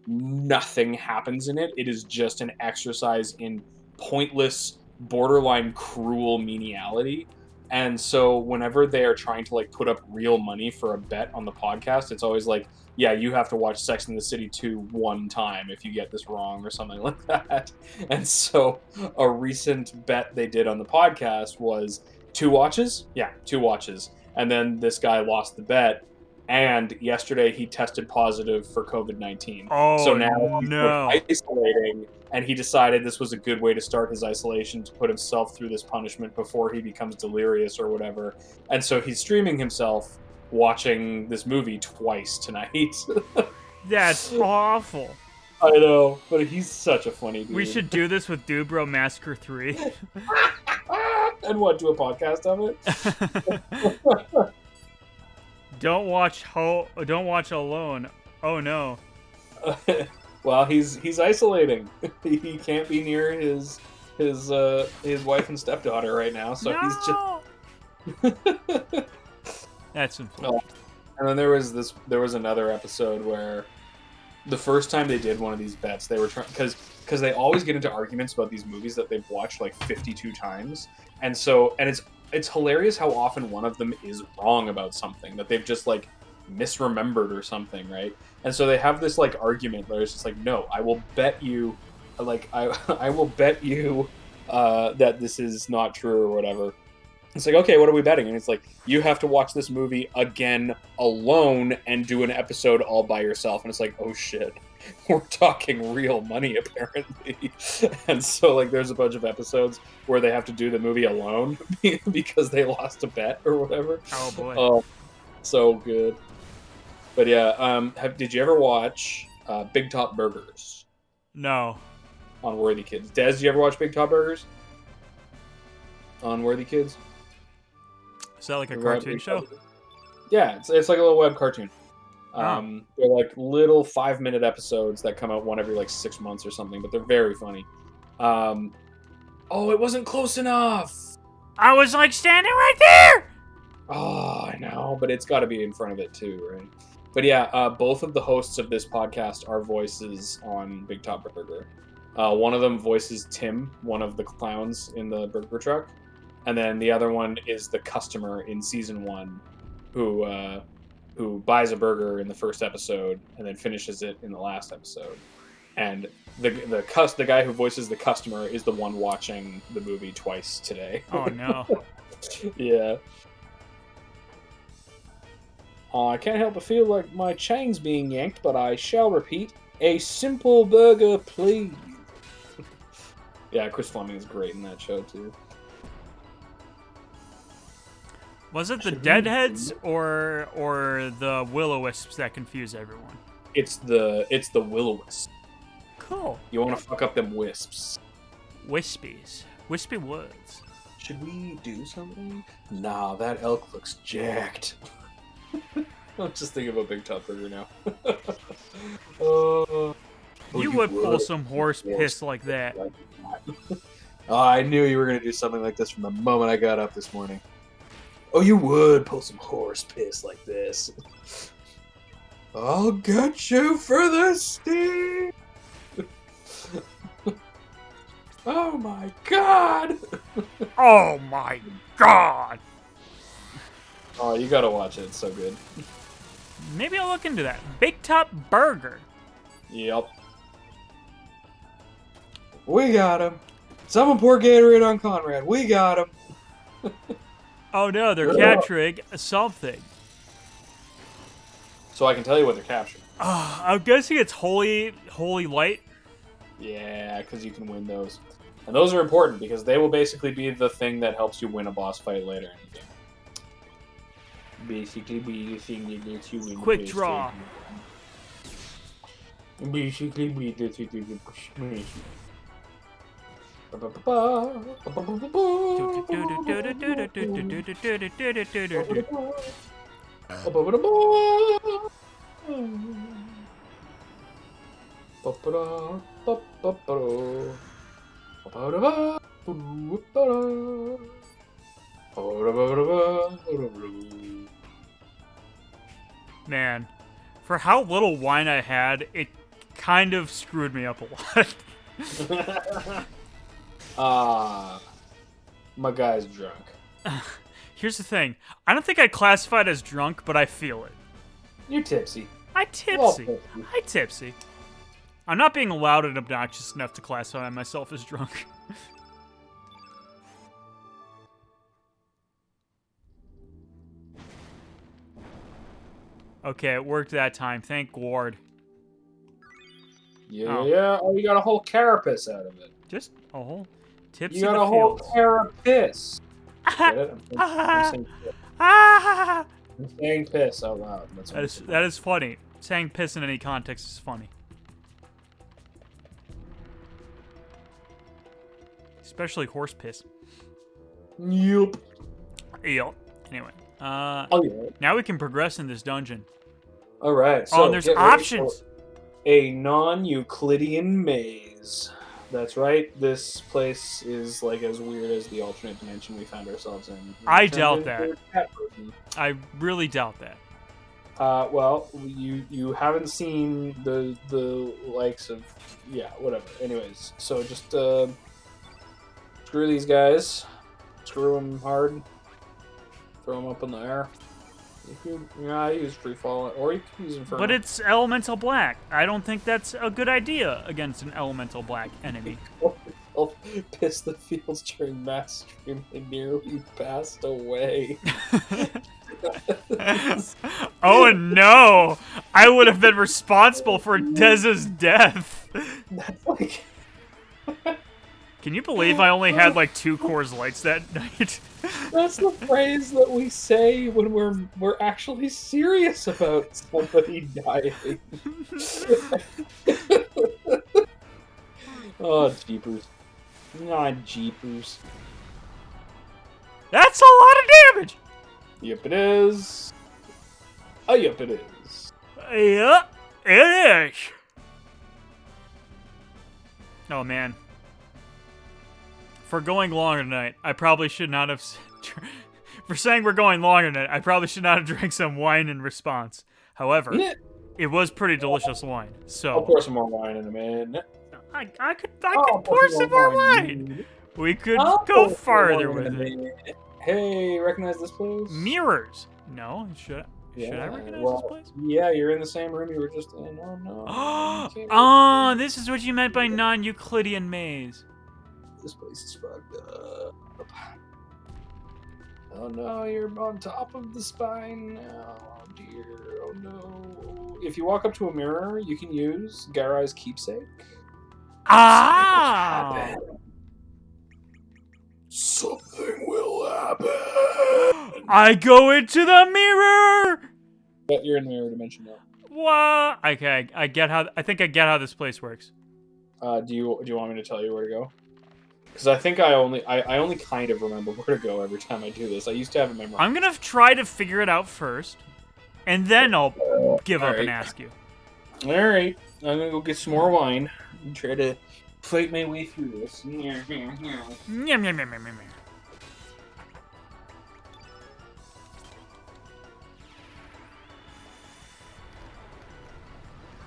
nothing happens in it. It is just an exercise in pointless, borderline cruel meniality. And so whenever they are trying to like put up real money for a bet on the podcast, it's always like, yeah, you have to watch Sex and the City 2 one time if you get this wrong or something like that. And so a recent bet they did on the podcast was 2 watches. Yeah, 2 watches. And then this guy lost the bet. And yesterday he tested positive for COVID-19. Oh, so now he's no. isolating, and he decided this was a good way to start his isolation to put himself through this punishment before he becomes delirious or whatever. And so he's streaming himself watching this movie twice tonight. That's awful. I know, but he's such a funny dude. We should do this with Dude Bro Massacre 3. And what, do a podcast of it? Don't watch Alone. Oh no. Well, he's isolating. He can't be near his wife and stepdaughter right now, so no! he's just. That's unfortunate. And then there was another episode where the first time they did one of these bets, they were trying because they always get into arguments about these movies that they've watched like 52 times, and it's hilarious how often one of them is wrong about something that they've just like misremembered or something, right? And so they have this like argument where it's just like, no, I will bet you, like I will bet you that this is not true or whatever. It's like, okay, what are we betting? And it's like, you have to watch this movie again alone and do an episode all by yourself. And it's like, oh shit, we're talking real money apparently. And so like there's a bunch of episodes where they have to do the movie alone because they lost a bet or whatever. Oh boy. Oh, so good. But yeah, did you ever watch Big Top Burgers No. on Worthy Kids? Des, did you ever watch Big Top Burgers on Worthy Kids? Is that like a cartoon show? Yeah, it's like a little web cartoon. Oh. They're like little 5-minute episodes that come out one every like 6 months or something, but they're very funny. Oh, it wasn't close enough. I was like standing right there. Oh, I know, but it's got to be in front of it too, right? But yeah, both of the hosts of this podcast are voices on Big Top Burger. One of them voices Tim, one of the clowns in the burger truck. And then the other one is the customer in season 1 who buys a burger in the first episode and then finishes it in the last episode. And the guy who voices the customer is the one watching the movie twice today. Oh no. Yeah. I can't help but feel like my chain's being yanked, but I shall repeat: a simple burger, please. Yeah, Chris Fleming is great in that show too. Was it the Deadheads or the Will-O-Wisps that confuse everyone? It's the Will-O-Wisp. Cool. You want to fuck up them wisps? Wispies. Wispy woods. Should we do something? Nah, that elk looks jacked. I'm just thinking about Big Top Burger now. You would pull some horse piss like that. Oh, I knew you were going to do something like this from the moment I got up this morning. Oh, you would pull some horse piss like this. I'll get you for the steam. Oh my god! Oh my god! Oh, you gotta watch it. It's so good. Maybe I'll look into that. Big Top Burger. Yep. We got him. Someone pour Gatorade on Conrad. We got him. Oh no, they're capturing something. So I can tell you what they're capturing. I'm guessing it's holy light. Yeah, because you can win those. And those are important because they will basically be the thing that helps you win a boss fight later in the game. Basically be the thing that lets you win. Quick draw. Basically be the thing that pushes Man, for how little wine I had, it kind of screwed me up a lot. My guy's drunk. Here's the thing. I don't think I'd classify it as drunk, but I feel it. You're tipsy. I tipsy. I'm not being loud and obnoxious enough to classify myself as drunk. Okay, it worked that time. Thank Gord. Yeah, yeah. Oh, you got a whole carapace out of it. Just a whole tips. You got a whole carapace. Get it? I'm saying piss out loud. That is funny. Saying piss in any context is funny. Especially horse piss. Yup. Yep. Anyway. Yeah. Now we can progress in this dungeon. All right. So oh, and there's options. A non-Euclidean maze. That's right. This place is like as weird as the alternate dimension we found ourselves in. I doubt that. I really doubt that. Well, you haven't seen the likes of whatever. Anyways, so just screw these guys. Screw them hard. Throw them up in the air. I use free fall, or you can use Inferno. But it's elemental black. I don't think that's a good idea against an elemental black enemy. I'll piss the fields during mass stream and nearly passed away. Oh no! I would have been responsible for Dez's death. That's like... Can you believe I only had like 2 Coors Lights that night? That's the phrase that we say when we're actually serious about somebody dying. Oh, jeepers. Not jeepers. That's a lot of damage! Yep, it is. Oh, yep, it is. Yep, it is. Oh, man. For going longer tonight, I probably should not have... For saying we're going longer tonight, I probably should not have drank some wine in response. However, it was pretty delicious wine, so... I'll pour some more wine in a minute. I could pour some more wine. We could go farther with it. Hey, recognize this place? Mirrors. No, Yeah. Should I recognize this place? Yeah, you're in the same room you were just in. Oh no. You can't Oh, this is what you meant by non-Euclidean maze. This place is fucked up. Oh no, you're on top of the spine. Oh dear. Oh no. If you walk up to a mirror, you can use Garai's keepsake. Ah! Something will happen. I go into the mirror. But you're in the mirror dimension now. What? Okay, I get how. I think I get how this place works. Do you want me to tell you where to go? Because I think I only kind of remember where to go every time I do this. I used to have it memorized. I'm gonna try to figure it out first, and then I'll give up and ask you. All right, I'm gonna go get some more wine and try to fight my way through this. Yum, yum, yum, yum, yum.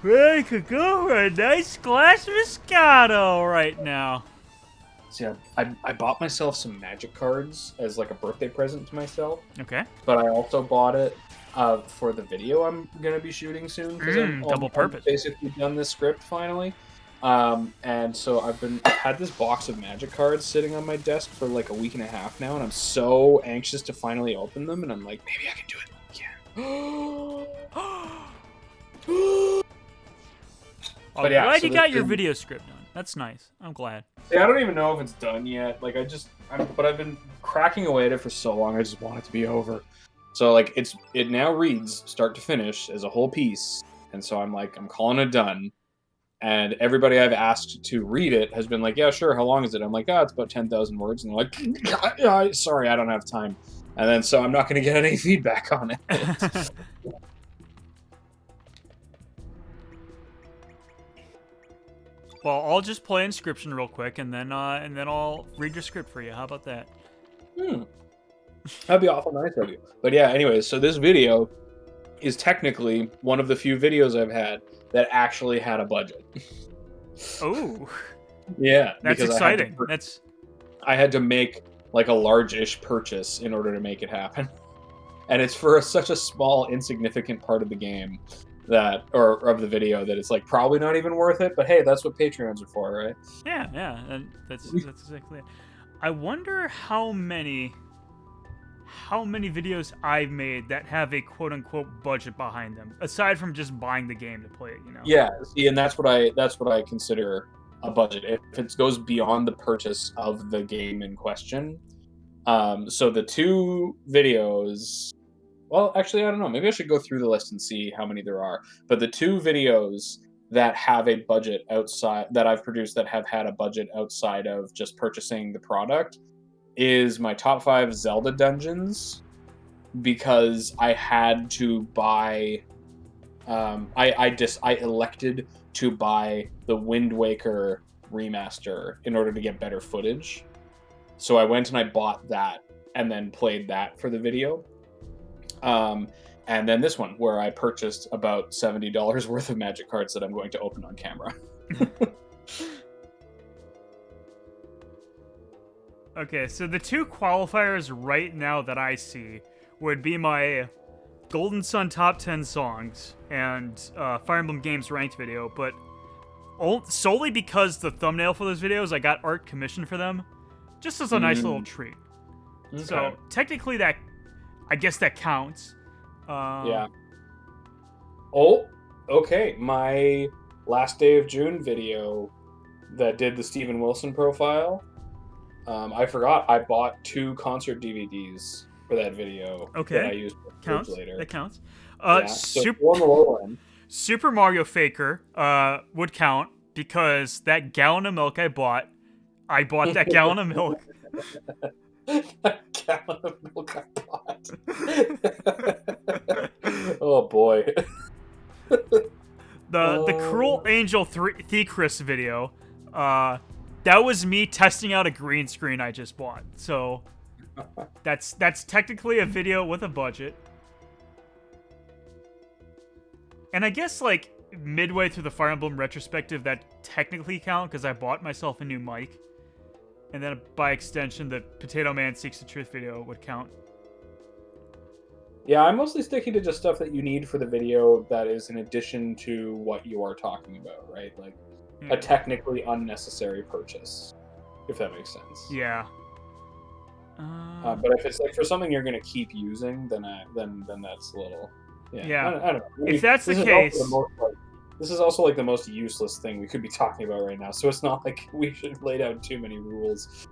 I could go for a nice glass of Moscato right now. See, I bought myself some magic cards as like a birthday present to myself. Okay. But I also bought it for the video I'm gonna be shooting soon because double purpose. I've basically done this script finally. And so I've had this box of magic cards sitting on my desk for like a week and a half now, and I'm so anxious to finally open them. And I'm like, maybe I can do it. Yeah. I'm glad you got your video script done. That's nice. I'm glad. Yeah, I don't even know if it's done yet. Like but I've been cracking away at it for so long. I just want it to be over. So like it now reads start to finish as a whole piece, and so I'm calling it done. And everybody I've asked to read it has been like, yeah, sure. How long is it? I'm like, it's about 10,000 words. And they're like, sorry, I don't have time. And then so I'm not going to get any feedback on it. Well, I'll just play Inscription real quick, and then I'll read your script for you. How about that? That'd be awful nice of you. But yeah, anyways, so this video is technically one of the few videos I've had that actually had a budget. Oh. Yeah. That's exciting. I had to make like a large-ish purchase in order to make it happen. And it's for such a small, insignificant part of the game or of the video that it's like probably not even worth it, but hey, that's what Patreons are for, right? Yeah, and that's exactly it. I wonder how many videos I've made that have a quote-unquote budget behind them, aside from just buying the game to play it, you know? Yeah, see, and that's what I consider a budget. If it goes beyond the purchase of the game in question. So the two videos, well, actually, I don't know. Maybe I should go through the list and see how many there are. But the two videos that have a budget outside that I've produced that have had a budget outside of just purchasing the product is my top 5 Zelda dungeons, because I had to buy. I elected to buy the Wind Waker remaster in order to get better footage. So I went and I bought that and then played that for the video. And then this one, where I purchased about $70 worth of magic cards that I'm going to open on camera. Okay, so the two qualifiers right now that I see would be my Golden Sun Top 10 songs and Fire Emblem Games ranked video, but solely because the thumbnail for those videos, I got art commissioned for them, just as a nice little treat. Okay. So technically I guess that counts. Yeah. Oh, okay. My last day of June video that did the Steven Wilson profile. I forgot I bought 2 concert DVDs for that video. Okay. That I used counts. Later. That counts. So on the low end. Super Mario Faker would count because that gallon of milk I bought that gallon of milk. That gallon of milk I bought. Oh boy. The Cruel Angel Thecris video, that was me testing out a green screen I just bought. So that's technically a video with a budget. And I guess like midway through the Fire Emblem retrospective that technically count because I bought myself a new mic. And then by extension, the Potato Man Seeks the Truth video would count. Yeah, I'm mostly sticking to just stuff that you need for the video that is in addition to what you are talking about, right? Like a technically unnecessary purchase, if that makes sense. Yeah. But if it's like for something you're gonna keep using, then that's a little. Yeah. I don't know. If that's the This is case, also the most, like, this is also like the most useless thing we could be talking about right now. So it's not like we should lay down too many rules.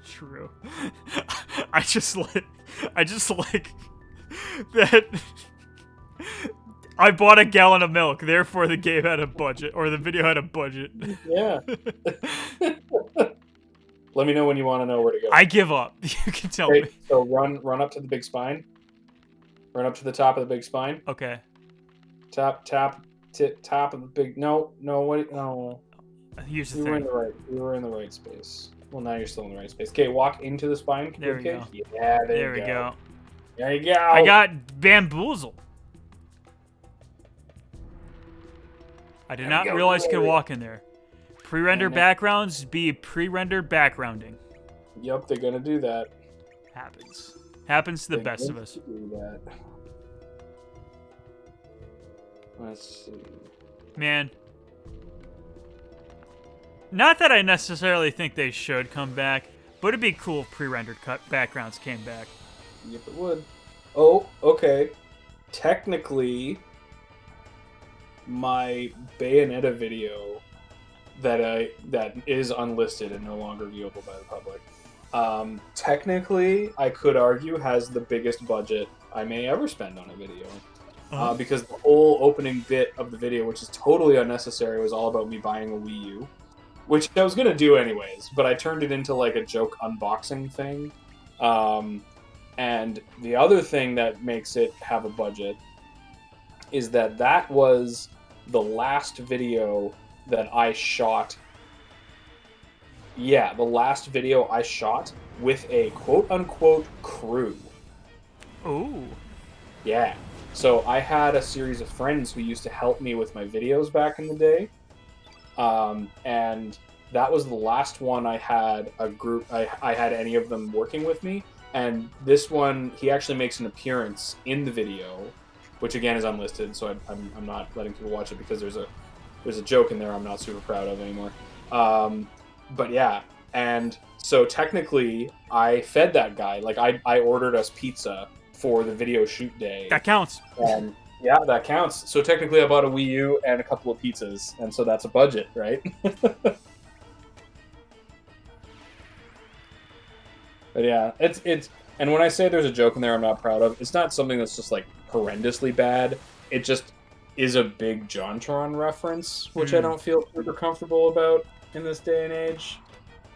True. I just like that. I bought a gallon of milk, therefore the game had a budget, or the video had a budget. Yeah. Let me know when you want to know where to go. I give up. You can tell me. So run up to the big spine. Run up to the top of the big spine. Okay. Top of the big. No. What? No. Here's the You thing. were in the right space. Well, now you're still in the right space. Okay, walk into the spine. There we go. Yeah, there we go. There you go. I got bamboozled. I did not realize you could walk in there. Pre-render backgrounds be pre-rendered backgrounding. Yep, they're gonna do that. Happens to the best of us. Do that. Let's see. Man. Not that I necessarily think they should come back, but it'd be cool if pre-rendered backgrounds came back. Yep, it would. Oh, okay. Technically, my Bayonetta video that is unlisted and no longer viewable by the public, technically, I could argue has the biggest budget I may ever spend on a video. Because the whole opening bit of the video, which is totally unnecessary, was all about me buying a Wii U. Which I was going to do anyways, but I turned it into like a joke unboxing thing. And the other thing that makes it have a budget is that was the last video that I shot. Yeah, the last video I shot with a quote-unquote crew. Ooh. Yeah. So I had a series of friends who used to help me with my videos back in the day. And that was the last one I had a group. I had any of them working with me. And this one, he actually makes an appearance in the video, which again is unlisted. So I'm not letting people watch it because there's a joke in there I'm not super proud of anymore. But yeah, and so technically I fed that guy. Like I ordered us pizza for the video shoot day. That counts. And yeah, that counts. So technically I bought a Wii U and a couple of pizzas, and so that's a budget, right? But yeah, it's and when I say there's a joke in there I'm not proud of, it's not something that's just like horrendously bad. It just is a big JonTron reference, which I don't feel super comfortable about in this day and age.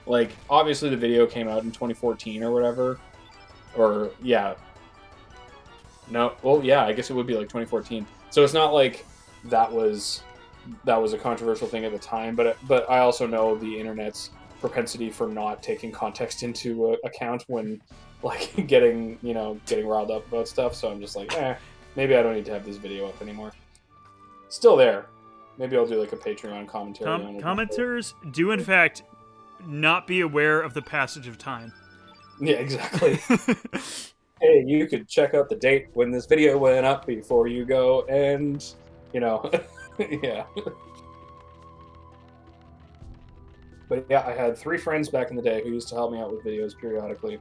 Like, obviously the video came out in 2014 or whatever. Or, yeah. No, well, yeah, I guess it would be like 2014. So it's not like that was a controversial thing at the time, but I also know the internet's propensity for not taking context into account when like getting riled up about stuff. So I'm just like, maybe I don't need to have this video up anymore. Still there. Maybe I'll do like a Patreon commentary. Commenters do in fact not be aware of the passage of time. Yeah, exactly. Hey, you could check out the date when this video went up before you go and, yeah. But yeah, I had 3 friends back in the day who used to help me out with videos periodically.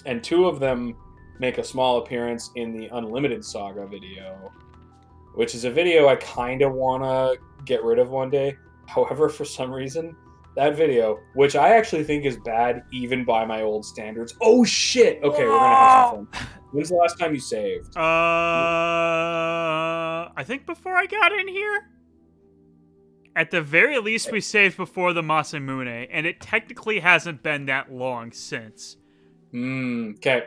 And 2 of them make a small appearance in the Unlimited Saga video, which is a video I kind of want to get rid of one day. However, for some reason, that video, which I actually think is bad even by my old standards. Oh, shit! Okay, we're going to have some fun. When's the last time you saved? I think before I got in here. At the very least, we saved before the Masamune, and it technically hasn't been that long since. Okay.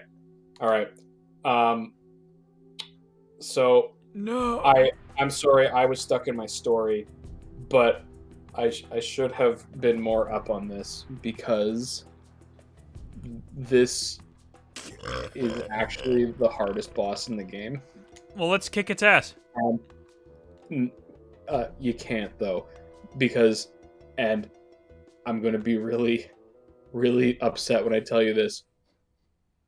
All right. So no, I'm sorry, I was stuck in my story, but I should have been more up on this because this is actually the hardest boss in the game. Well, let's kick its ass. You can't though, because, and I'm going to be really, really upset when I tell you this.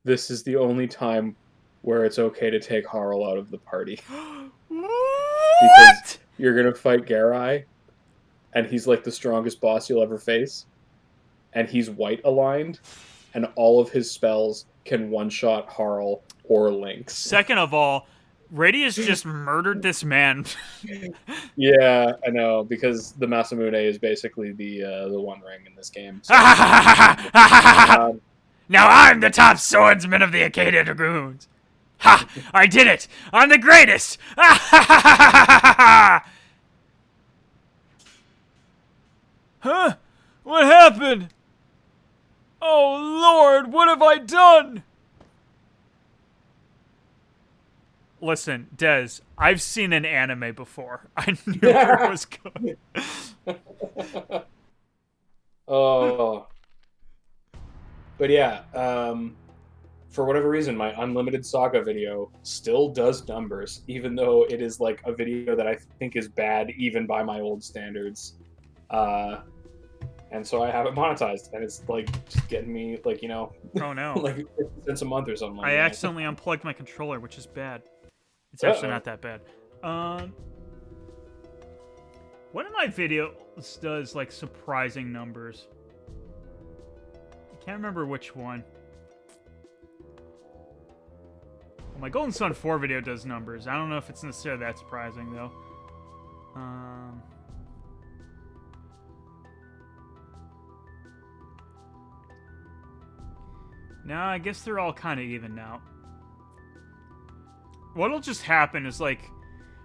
This is the only time where it's okay to take Harl out of the party. Because What? you're gonna fight Garai, and he's like the strongest boss you'll ever face, and he's white aligned, and all of his spells can one-shot Harl or Lynx. Second of all, Radius just murdered this man. Yeah, I know, because the Masamune is basically the One Ring in this game. So. Now I'm the top swordsman of the Acadia Dragoons. Ha! I did it! I'm the greatest! Huh? What happened? Oh Lord, what have I done? Listen, Dez, I've seen an anime before. I knew where it was going. Oh. But yeah, for whatever reason, my Unlimited Saga video still does numbers, even though it is like a video that I think is bad even by my old standards. And so I have it monetized, and it's like just getting me like, you know, Oh no. like 50 cents a month or something like I that. accidentally unplugged my controller, which is bad. It's actually not that bad. One of my videos does like surprising numbers. I can't remember which one. Well, my Golden Sun 4 video does numbers. I don't know if it's necessarily that surprising though. No, I guess they're all kind of even now. What'll just happen is like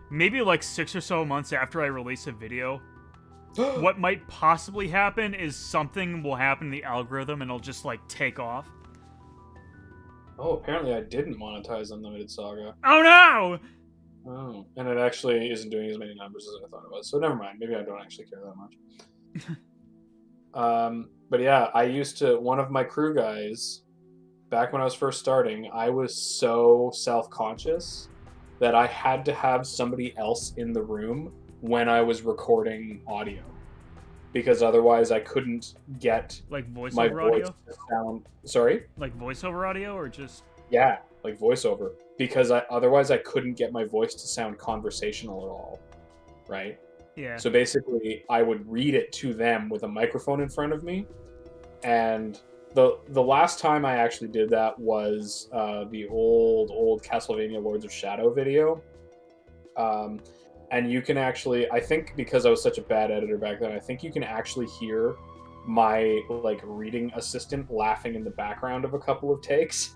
maybe like 6 or so months after I release a video, what might possibly happen is something will happen in the algorithm and it'll just like take off. Oh, apparently I didn't monetize Unlimited Saga. Oh no! Oh, and it actually isn't doing as many numbers as I thought it was. So never mind. Maybe I don't actually care that much. But yeah, I used to, one of my crew guys, back when I was first starting, I was so self-conscious that I had to have somebody else in the room when I was recording audio, because otherwise I couldn't get Like my voiceover voice audio? to sound. Sorry? Like voiceover audio or just... Yeah, like voiceover, because otherwise I couldn't get my voice to sound conversational at all, right? Yeah. So basically, I would read it to them with a microphone in front of me, and the last time I actually did that was the old Castlevania Lords of Shadow video. And you can actually, I think because I was such a bad editor back then, I think you can actually hear my like reading assistant laughing in the background of a couple of takes.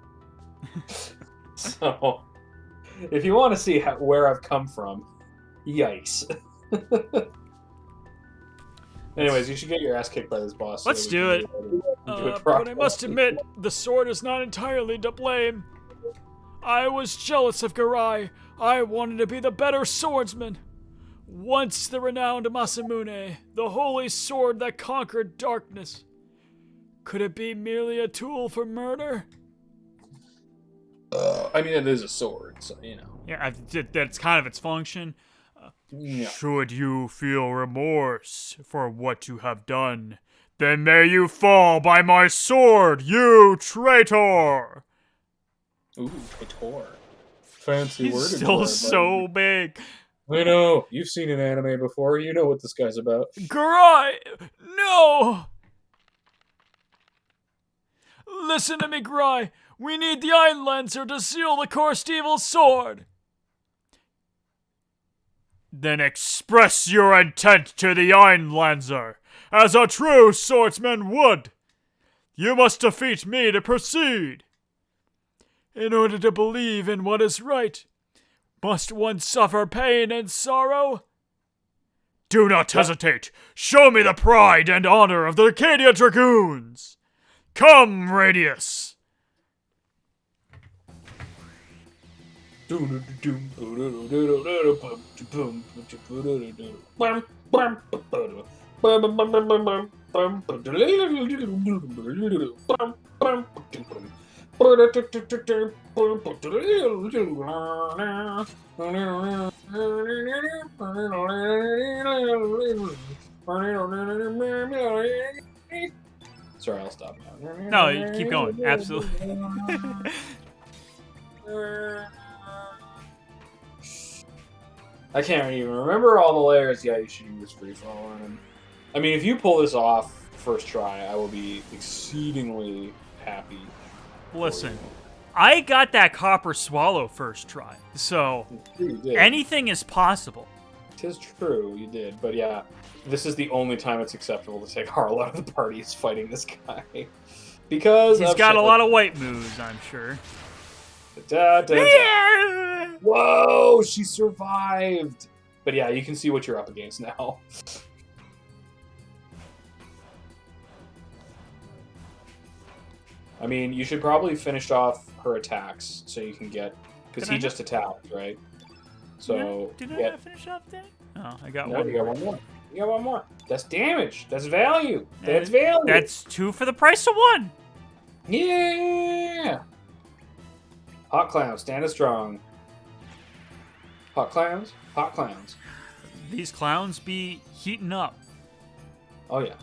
So if you want to see where I've come from, yikes. Anyways, you should get your ass kicked by this boss. Let's do it. But I must admit, the sword is not entirely to blame. I was jealous of Garai. I wanted to be the better swordsman. Once the renowned Masamune, the holy sword that conquered darkness. Could it be merely a tool for murder? I mean, it is a sword, so, you know. Yeah, that's kind of its function. Yeah. Should you feel remorse for what you have done, then may you fall by my sword, you traitor! Ooh, traitor. Fancy He's word. still so big. I know. You've seen an anime before. You know what this guy's about. Garai! No! Listen to me, Garai. We need the Iron Lancer to seal the cursed evil sword. Then express your intent to the Iron Lancer, as a true swordsman would. You must defeat me to proceed. In order to believe in what is right, must one suffer pain and sorrow? Do not hesitate. Show me the pride and honor of the Acadia Dragoons. Come, Radius. Sorry, I'll stop now. No, you keep going. Absolutely. I can't even remember all the layers. Yeah, you should use free fall on him. I mean, if you pull this off first try, I will be exceedingly happy. Listen, I got that copper swallow first try, so anything is possible. 'Tis true, you did, but yeah, this is the only time it's acceptable to take Harl out of the party is fighting this guy. Because he's got a lot of white moves, I'm sure. Whoa, she survived! But yeah, you can see what you're up against now. I mean, you should probably finish off her attacks so you can get... Because he just attacked, right? So... Did I not finish off that? Oh, I got no, one. You got one more. You got one more. That's damage. That's value. That's value. That's 2 for the price of 1. Yeah! Hot clowns, stand as strong. Hot clowns, hot clowns. These clowns be heating up. Oh, yeah.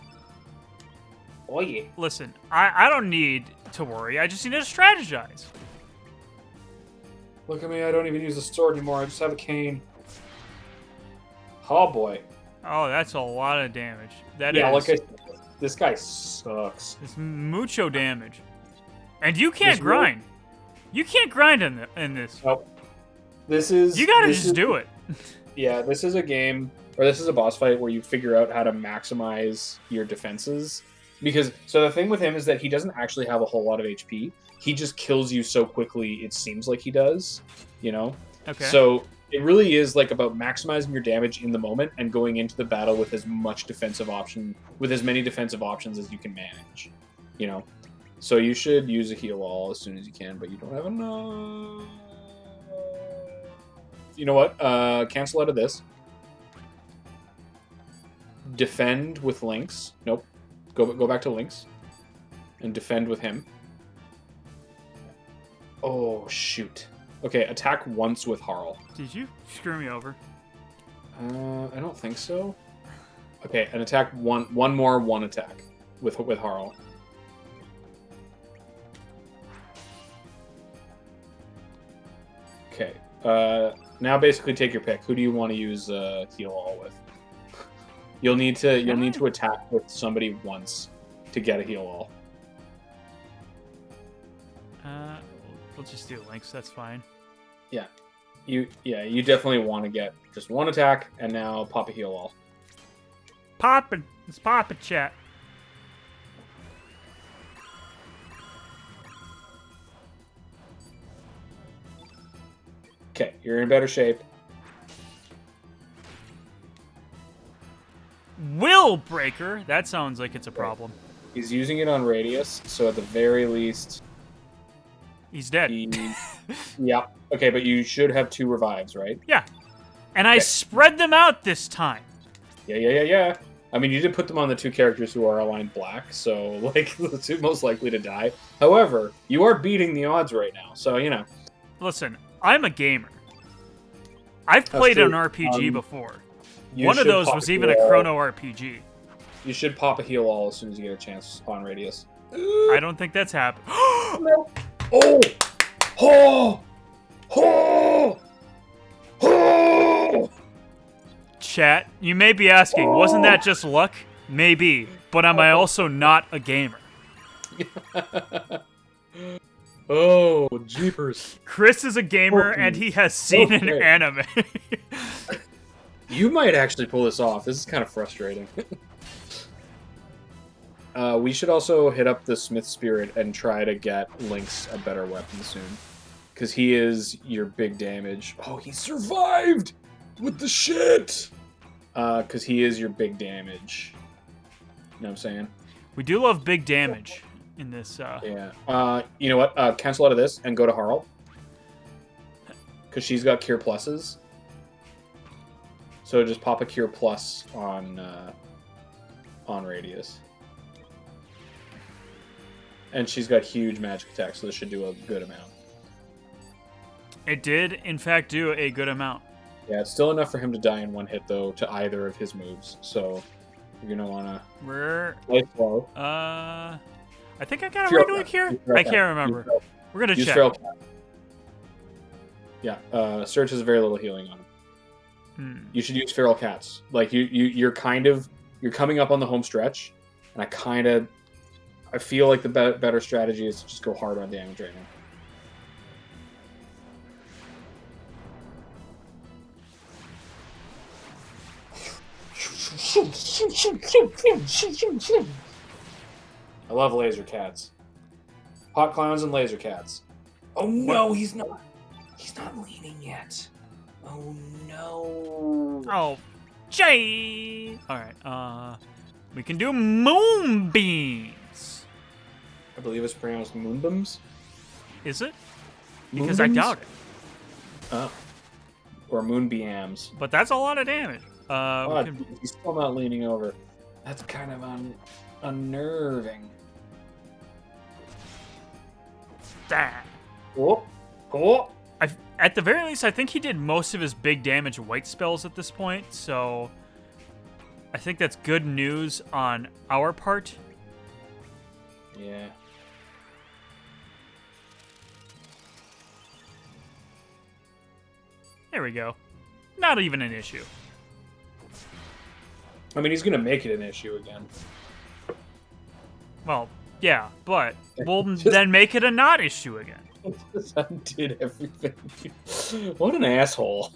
Oh, yeah. Listen, I don't need to worry. I just need to strategize. Look at me. I don't even use a sword anymore. I just have a cane. Oh, boy. Oh, that's a lot of damage. Yeah, look at this guy sucks. It's mucho damage. And you can't grind. You can't grind in this. Nope. This is... You gotta just do it. Yeah, this is a game, or this is a boss fight where you figure out how to maximize your defenses. Because, so the thing with him is that he doesn't actually have a whole lot of HP. He just kills you so quickly, it seems like he does, you know? Okay. So it really is like about maximizing your damage in the moment and going into the battle with as many defensive options as you can manage, you know? So you should use a heal all as soon as you can, but you don't have enough. You know what? Cancel out of this. Defend with Lynx. Nope. Go back to Lynx. And defend with him. Oh, shoot. Okay, attack once with Harl. Did you screw me over? I don't think so. Okay, and attack one attack with Harl. Okay. Now basically take your pick. Who do you want to use heal all with? You'll need to attack with somebody once to get a heal all. We'll just do Lynx. That's fine. Yeah. You definitely want to get just one attack and now pop a heal all. Poppin'. It's poppin', chat. Okay, you're in better shape. Will Breaker? That sounds like it's a problem. He's using it on Radius, so at the very least... He's dead. Yeah. Okay, but you should have 2 revives, right? Yeah. And I spread them out this time. Yeah. I mean, you did put them on the 2 characters who are aligned black, so, like, the 2 most likely to die. However, you are beating the odds right now, so, you know. Listen, I'm a gamer. I've played an RPG before. One of those was even a Chrono RPG. You should pop a heal all as soon as you get a chance on Radius. I don't think that's happened. No. Oh! Oh! Oh! Oh! Chat, you may be asking, wasn't that just luck? Maybe, but am I also not a gamer? Oh, jeepers. Chris is a gamer, and he has seen an anime. You might actually pull this off. This is kind of frustrating. We should also hit up the Smith Spirit and try to get Lynx a better weapon soon. Because he is your big damage. Oh, he survived! With the shit! Because he is your big damage. You know what I'm saying? We do love big damage in this. Yeah. You know what? Cancel out of this and go to Harl. Because she's got Cure Pluses. So just pop a Cure Plus on Radius. And she's got huge magic attack, so this should do a good amount. It did, in fact, do a good amount. Yeah, it's still enough for him to die in one hit, though, to either of his moves. So you're going to want to... play slow. I think I got a regular cure? I can't remember. We're going to check. Yeah, Surge has very little healing on him. Hmm. You should use feral cats. Like you're coming up on the home stretch, and I feel like the better strategy is to just go hard on damage right now. I love laser cats. Hot clowns and laser cats. Oh no, he's not leaning yet. Oh no. Oh, Jay. All right. We can do moonbeams. I believe it's pronounced moonbeams. Is it? Because I doubt it. Oh. Or moonbeams. But that's a lot of damage. He's still not leaning over. That's kind of unnerving. Oh. At the very least, I think he did most of his big damage white spells at this point, so I think that's good news on our part. Yeah. There we go. Not even an issue. I mean, he's going to make it an issue again. Well, yeah, but we'll then make it a not issue again. Just undid everything. What an asshole.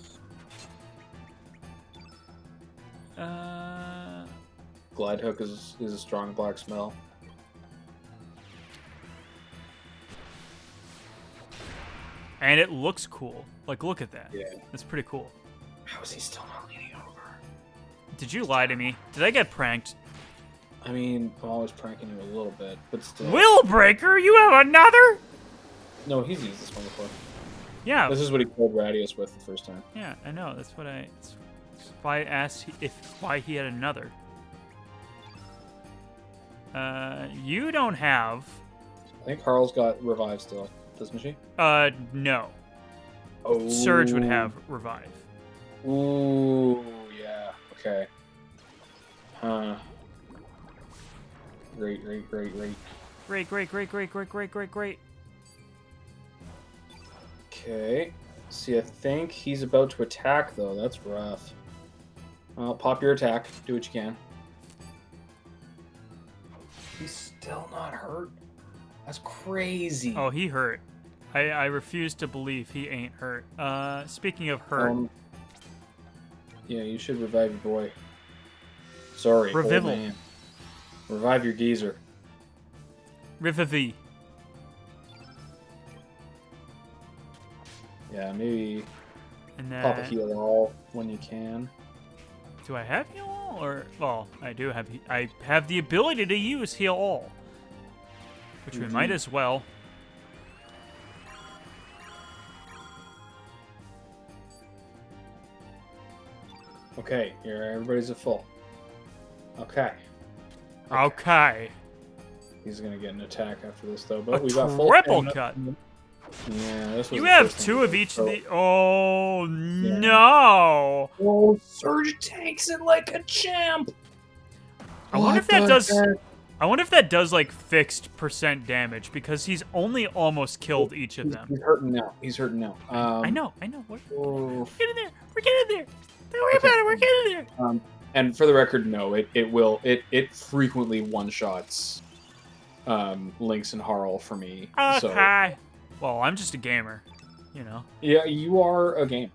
Glide Hook is a strong black smell. And it looks cool. Like, look at that. Yeah. It's pretty cool. How is he still not leaning over? Did you lie to me? Did I get pranked? I mean, I'm always pranking you a little bit, but still. Willbreaker, you have another? No, he's used this one before. Yeah. This is what he killed Radius with the first time. Yeah, I know. That's why I asked why he had another. You don't have. I think Carl's got Revive still, doesn't she? No. Oh. Surge would have Revive. Ooh, yeah. Okay. Huh. Great. Great. Okay. See, I think he's about to attack, though. That's rough. Well, pop your attack. Do what you can. He's still not hurt? That's crazy. Oh, he hurt. I refuse to believe he ain't hurt. Speaking of hurt. Yeah, you should revive your boy. Sorry, old Revival. man. Revive your geezer. Rivavi. Yeah, maybe And pop a heal all when you can. Do I have heal all? Or well, I do have. I have the ability to use heal all, which we might as well. Okay, here everybody's at full. Okay. Okay. He's gonna get an attack after this though, but A we got full triple stamina. cut. Yeah, this was You the have first two time of we each got of the. Oh no! Oh, Surge tanks it like a champ. I wonder if that does. I wonder if that does like fixed percent damage because he's only almost killed each of them. He's hurting now. He's hurting now. I know. We're Oh. getting there. We're getting there. Don't worry about it. We're getting there. And for the record, no, it frequently one shots Lynx and Harl for me. Okay. So Well, I'm just a gamer, you know. yeah, you are a gamer.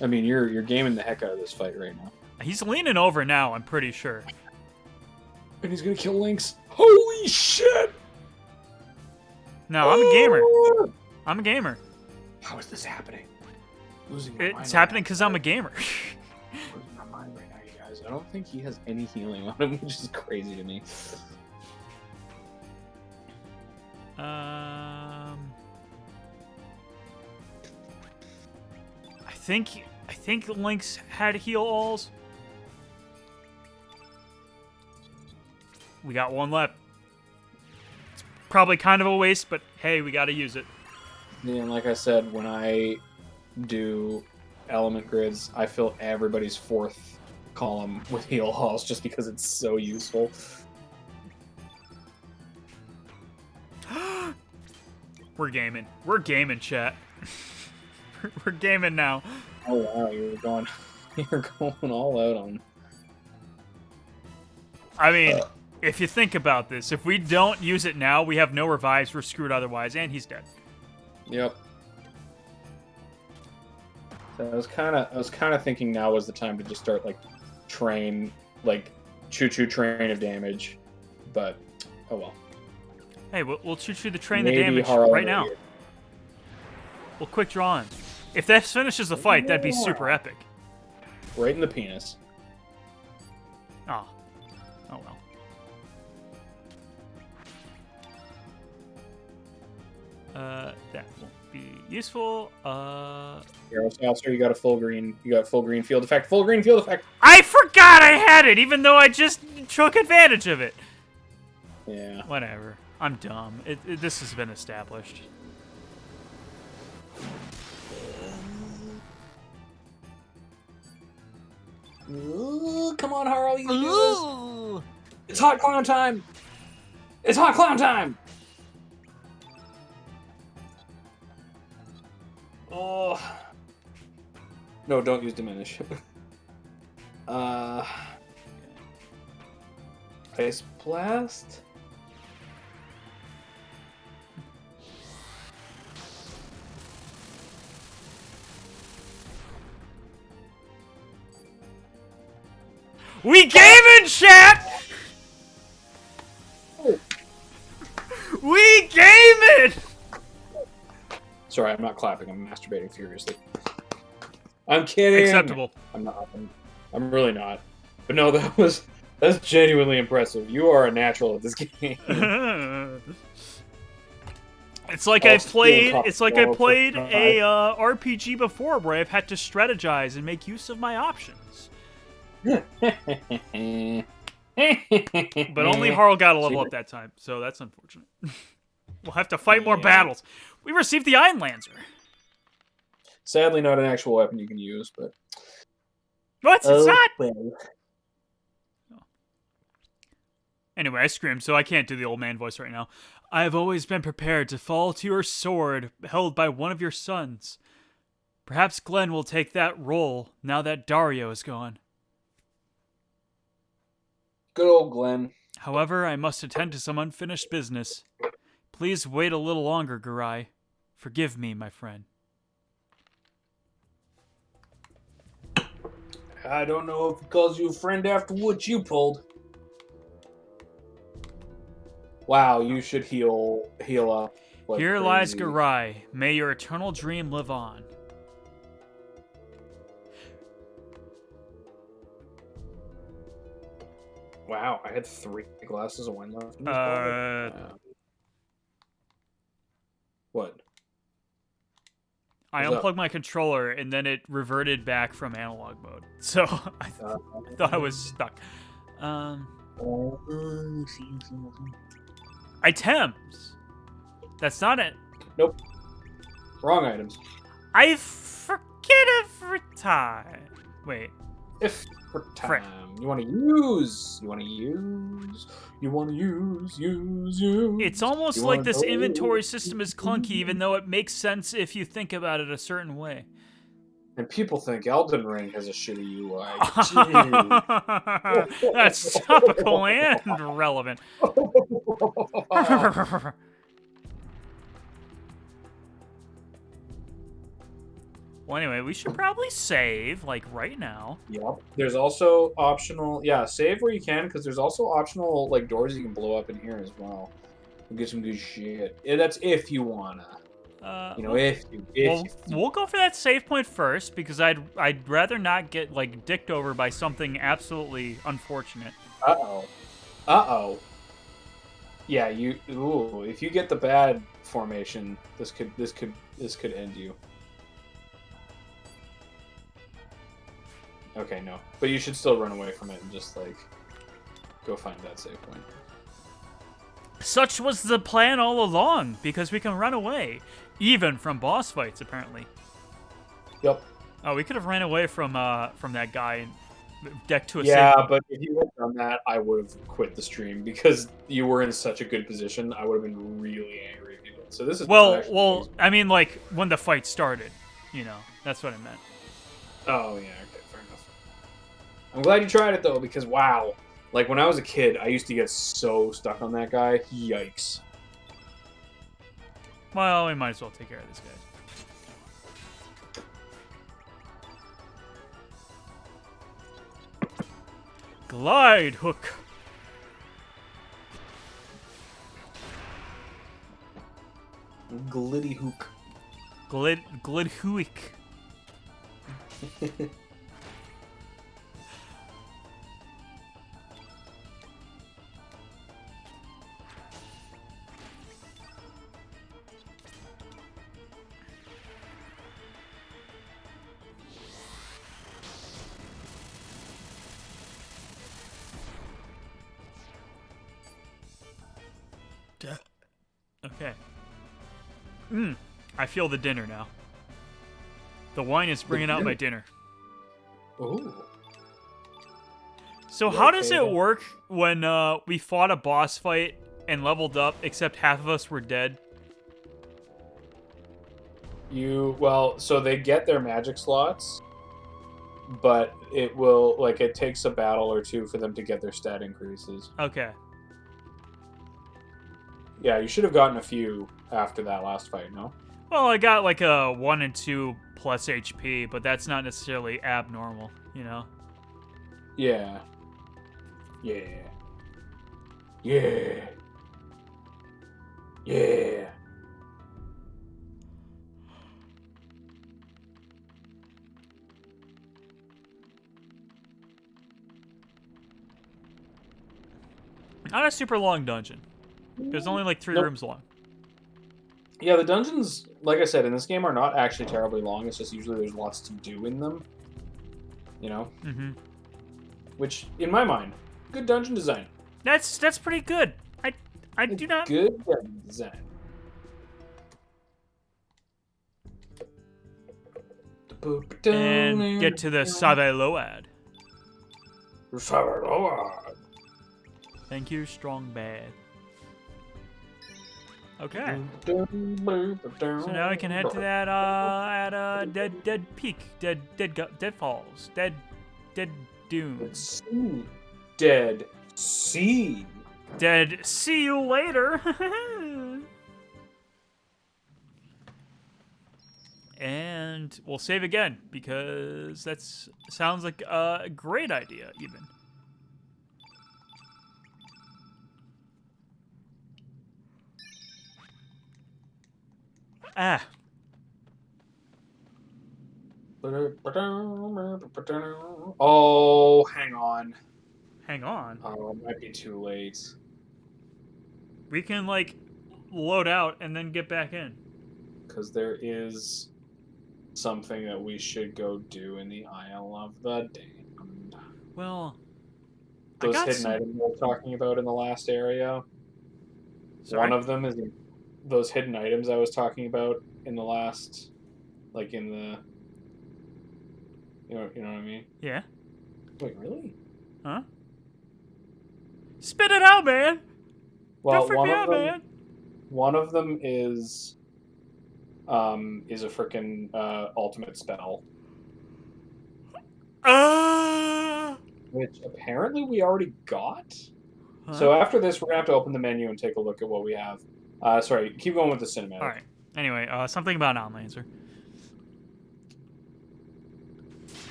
I mean, you're gaming the heck out of this fight right now. He's leaning over now, I'm pretty sure. And he's gonna kill Lynx. Holy shit! No, I'm a gamer. I'm a gamer. How is this happening? Losing my mind It's right happening now. because I'm a gamer. Losing my mind right now, you guys. I don't think he has any healing on him, which is crazy to me. I think Lynx had heal alls. We got one left. It's probably kind of a waste, but hey, we got to use it. And like I said, when I do element grids, I fill everybody's fourth column with heal halls just because it's so useful. We're gaming. We're gaming, chat. We're gaming now. Oh wow, you're going all out on. I mean, if you think about this, if we don't use it now, we have no revives. We're screwed otherwise, and he's dead. Yep. So I was kind of thinking now was the time to just start like train, like choo-choo train of damage, but oh well. Hey, we'll choo-choo the train Maybe the damage Harl right now. here. We'll quick draw in. If that finishes the fight, that'd be super epic. Right in the penis. Oh. Oh well. That won't be useful. Here, also, you got a full green. You got full green field effect. Full green field effect. I forgot I had it, even though I just took advantage of it. Yeah. Whatever. I'm dumb. This has been established. Ooh, come on, Harl, you can do this. It's hot clown time. It's hot clown time. Oh. No, don't use diminish. Ice blast. We gaming, chat! We gaming! Sorry, I'm not clapping. I'm masturbating furiously. I'm kidding. Acceptable. I'm not. I'm really not. But no, that's genuinely impressive. You are a natural at this game. It's like I played a RPG before where I've had to strategize and make use of my options. But only Harl got a level up that time, so that's unfortunate. We'll have to fight more battles. We received the Iron Lancer. Sadly, not an actual weapon you can use, but... What? It's not? Well. Anyway, I screamed, so I can't do the old man voice right now. I have always been prepared to fall to your sword held by one of your sons. Perhaps Glenn will take that role now that Dario is gone. Good old Glenn. However, I must attend to some unfinished business. Please wait a little longer, Garai. Forgive me, my friend. I don't know if he calls you a friend after what you pulled. Wow, you should heal up. Like Here crazy. lies Garai. May your eternal dream live on. Wow, I had 3 glasses of wine left in this bottle. What? I What's unplugged my controller and then it reverted back from analog mode. So I thought I was stuck. Items. That's not it. Nope. Wrong items. I forget every time. Wait. If for time. Frick. You want to use. It's almost You like wanna this know? inventory system is clunky, even though it makes sense if you think about it a certain way. And people think Elden Ring has a shitty UI. That's topical and relevant. Well, anyway, we should probably save, like, right now. Yep. There's also optional, save where you can, because there's also optional, like, doors you can blow up in here as well. We'll get some good shit. Yeah, that's if you wanna. We'll go for that save point first, because I'd rather not get, like, dicked over by something absolutely unfortunate. Uh-oh. Yeah, if you get the bad formation, this could end you. Okay, no. But you should still run away from it and just, like, go find that save point. Such was the plan all along, because we can run away, even from boss fights, apparently. Yep. Oh, we could have ran away from that guy and decked to a Yeah, save point. but if you had done that, I would have quit the stream, because you were in such a good position, I would have been really angry if you did. So this is Well, I mean, like, when the fight started. You know, that's what I meant. Oh, yeah, okay, fair enough. I'm glad you tried it, though, because, wow. Like, when I was a kid, I used to get so stuck on that guy. Yikes. Well, we might as well take care of this guy. Glide hook. Glitty hook. Glid hook. Okay. I feel the dinner now. The wine is bringing out my dinner. Ooh. So how does it work when we fought a boss fight and leveled up, except half of us were dead? So they get their magic slots, but it takes a battle or two for them to get their stat increases. Okay. Yeah, you should have gotten a few after that last fight, no? Well, I got like a 1 and 2 plus HP, but that's not necessarily abnormal, you know? Yeah. Yeah. Yeah. Yeah. Not a super long dungeon. It was only like 3 rooms long. Yeah, the dungeons, like I said, in this game are not actually terribly long. It's just usually there's lots to do in them. You know? Mm-hmm. Which, in my mind, good dungeon design. That's pretty good. I do not... Good dungeon design. And get to the Saveload. Thank you, strong bad. Okay. So now we can head to that dead peak, dead falls, dead dune, dead sea. Dead. See you later. And we'll save again because that sounds like a great idea, even. Ah. Oh, hang on. Hang on. Oh, it might be too late. We can, like, load out and then get back in. Because there is something that we should go do in the Isle of the Damned. Well, those hidden items we were talking about in the last area. Sorry? One of them is those hidden items I was talking about in the last, like in the, you know what I mean? Yeah. Wait, really? Huh? Spit it out, man. Well, don't freak me out, man. One of them is a freaking ultimate spell. Which apparently we already got. Huh? So after this, we're gonna have to open the menu and take a look at what we have. Sorry, keep going with the cinematic. All right. Anyway, something about an answer.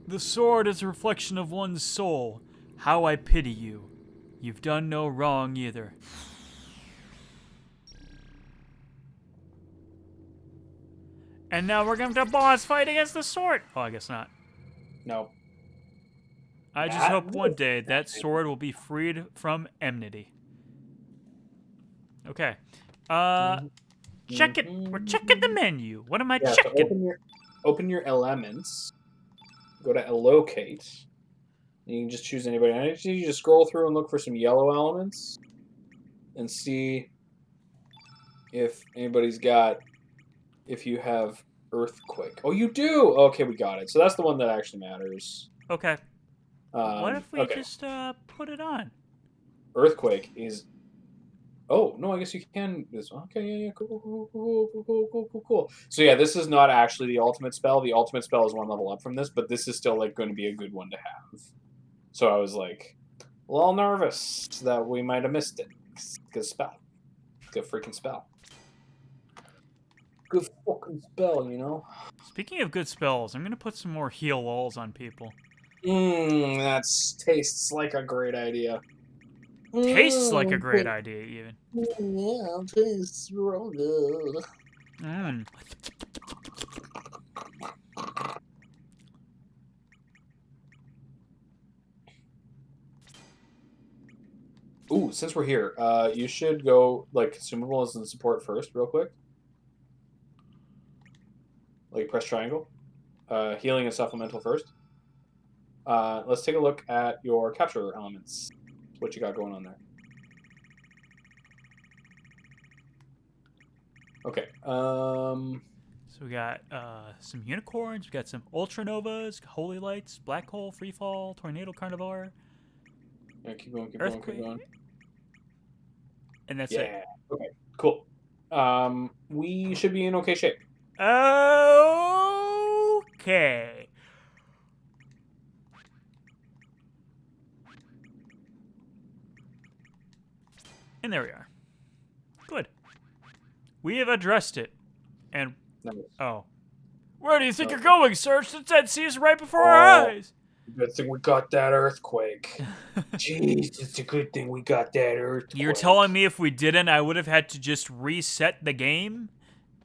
The sword is a reflection of one's soul. How I pity you. You've done no wrong either. And now we're going to boss fight against the sword. Oh, I guess not. No. I just hope one day that sword will be freed from enmity. Okay. Check it. We're checking the menu. What am I checking? So open your elements. Go to allocate. And you can just choose anybody. I need you to scroll through and look for some yellow elements. And see if anybody's got... If you have Earthquake. Oh, you do! Okay, we got it. So that's the one that actually matters. Okay. What if we just put it on? Earthquake is Oh, no, I guess you can do this one. Okay, yeah, cool. So yeah, this is not actually the ultimate spell. The ultimate spell is one level up from this, but this is still like going to be a good one to have. So I was like a little nervous that we might have missed it. Good spell. Good freaking spell. Good fucking spell, you know? Speaking of good spells, I'm gonna put some more heal walls on people. That tastes like a great idea. Tastes like a great idea, even. Yeah, tastes real good. Mmm. Ooh, since we're here, you should go like consumables and support first, real quick. Like press triangle. Healing and supplemental first. Let's take a look at your capture elements. What you got going on there? Okay. So we got some unicorns, we got some ultranovas, holy lights, black hole, free fall, tornado carnivore. Yeah, keep going. Earthquake. And that's it. Okay. Cool. We should be in okay shape. Okay. And there we are. Good. We have addressed it. And Nice. oh. Where do you think you're going, Serge? The Dead Sea is right before our eyes. Good thing we got that earthquake. Jeez, it's a good thing we got that earthquake. You're telling me if we didn't, I would have had to just reset the game?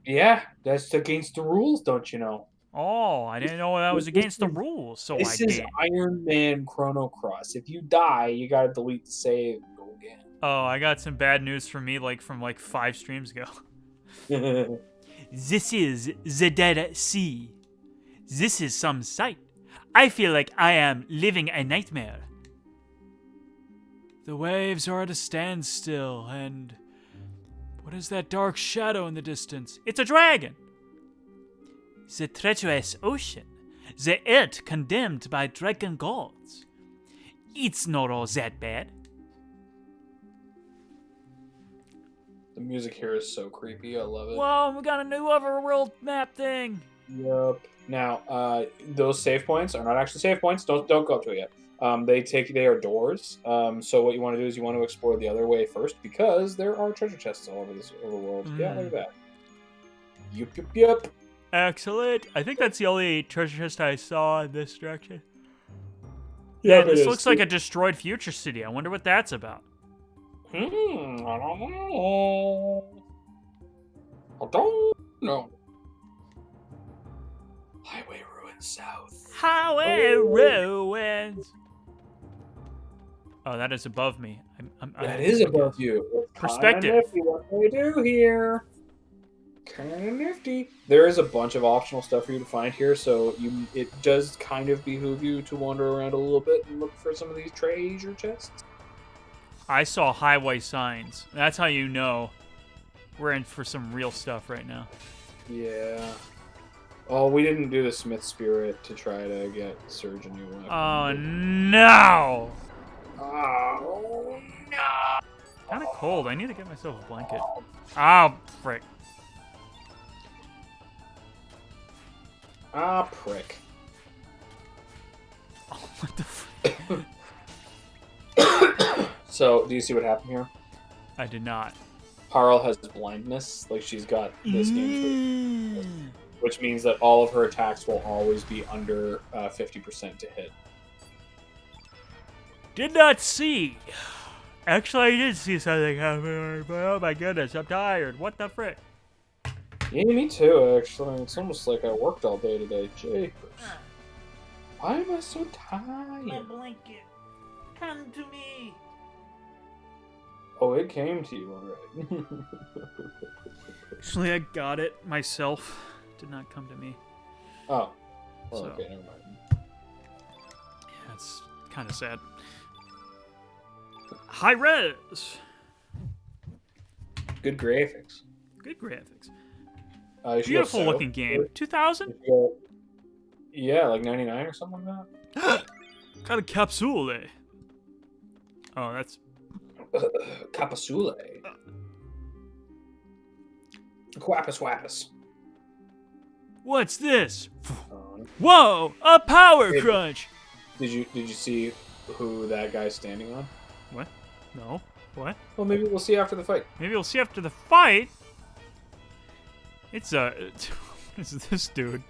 Yeah, that's against the rules, don't you know? Oh, I didn't know that was against the rules, so I This is did. Iron Man Chrono Cross. If you die, you gotta delete the save and go again. Oh, I got some bad news for me, from 5 streams ago. This is the Dead Sea. This is some sight. I feel like I am living a nightmare. The waves are at a standstill, and what is that dark shadow in the distance? It's a dragon. The treacherous ocean. The earth condemned by dragon gods. It's not all that bad. The music here is so creepy. I love it. Whoa, we got a new overworld map thing. Yep. Now, those save points are not actually save points. Don't go up to it yet. They are doors. So what you want to do is you want to explore the other way first because there are treasure chests all over this overworld. Yeah, look at that. Yup. Excellent. I think that's the only treasure chest I saw in this direction. Yeah, this looks like a destroyed future city. I wonder what that's about. I don't know. Highway ruins south. Highway ruins. Oh, that is above me. That is above you. Perspective. What do we do here? Kind of nifty. There is a bunch of optional stuff for you to find here, so it does kind of behoove you to wander around a little bit and look for some of these treasure chests. I saw highway signs. That's how you know we're in for some real stuff right now. Yeah. Oh, we didn't do the Smith Spirit to try to get Surge a new weapon. Oh, no! Oh, no! Kind of cold. I need to get myself a blanket. Oh, frick. Ah, prick. Oh, what the frick? So, do you see what happened here? I did not. Harl has blindness, like she's got this game, which means that all of her attacks will always be under 50% to hit. Did not see. Actually, I did see something happen, but oh my goodness, I'm tired. What the frick? Yeah, me too, actually. It's almost like I worked all day today. Jeepers. Why am I so tired? My blanket. Come to me. Oh, it came to you, alright. Actually, I got it myself. It did not come to me. Oh. Well, So. okay, never mind. Yeah, it's kind of sad. High res. Good graphics. Good graphics. You should go Beautiful south. looking game. 2000? Yeah, like 99 or something like that. Got a capsule. Oh, that's Capasule. Quappus Wappus. What's this? Um, Whoa! A power Hey. crunch! Did you see who that guy's standing on? What? No. What? Well, maybe we'll see after the fight. Maybe we'll see after the fight. It's what is this dude?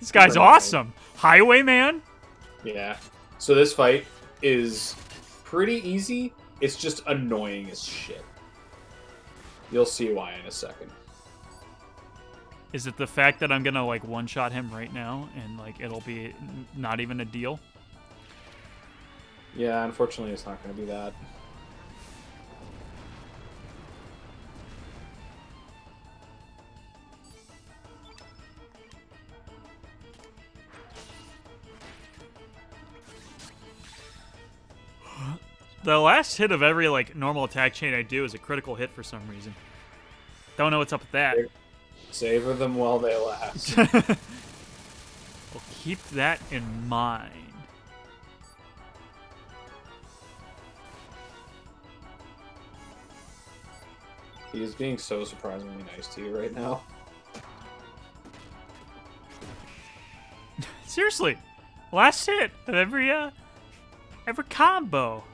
This guy's awesome. Highwayman? Yeah. So this fight is pretty easy. It's just annoying as shit. You'll see why in a second. Is it the fact that I'm gonna like one-shot him right now and like it'll be not even a deal? Yeah, unfortunately, it's not going to be that. The last hit of every like normal attack chain I do is a critical hit for some reason. Don't know what's up with that. Savor them while they last. Well, keep that in mind. He is being so surprisingly nice to you right now. Seriously, last hit of every combo.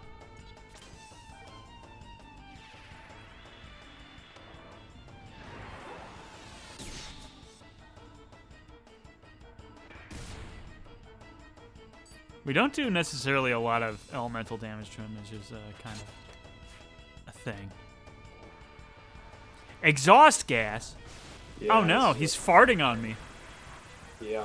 We don't do necessarily a lot of elemental damage to him, it's just kind of a thing. Exhaust gas? Yeah, Oh no, he's farting on me. Yeah.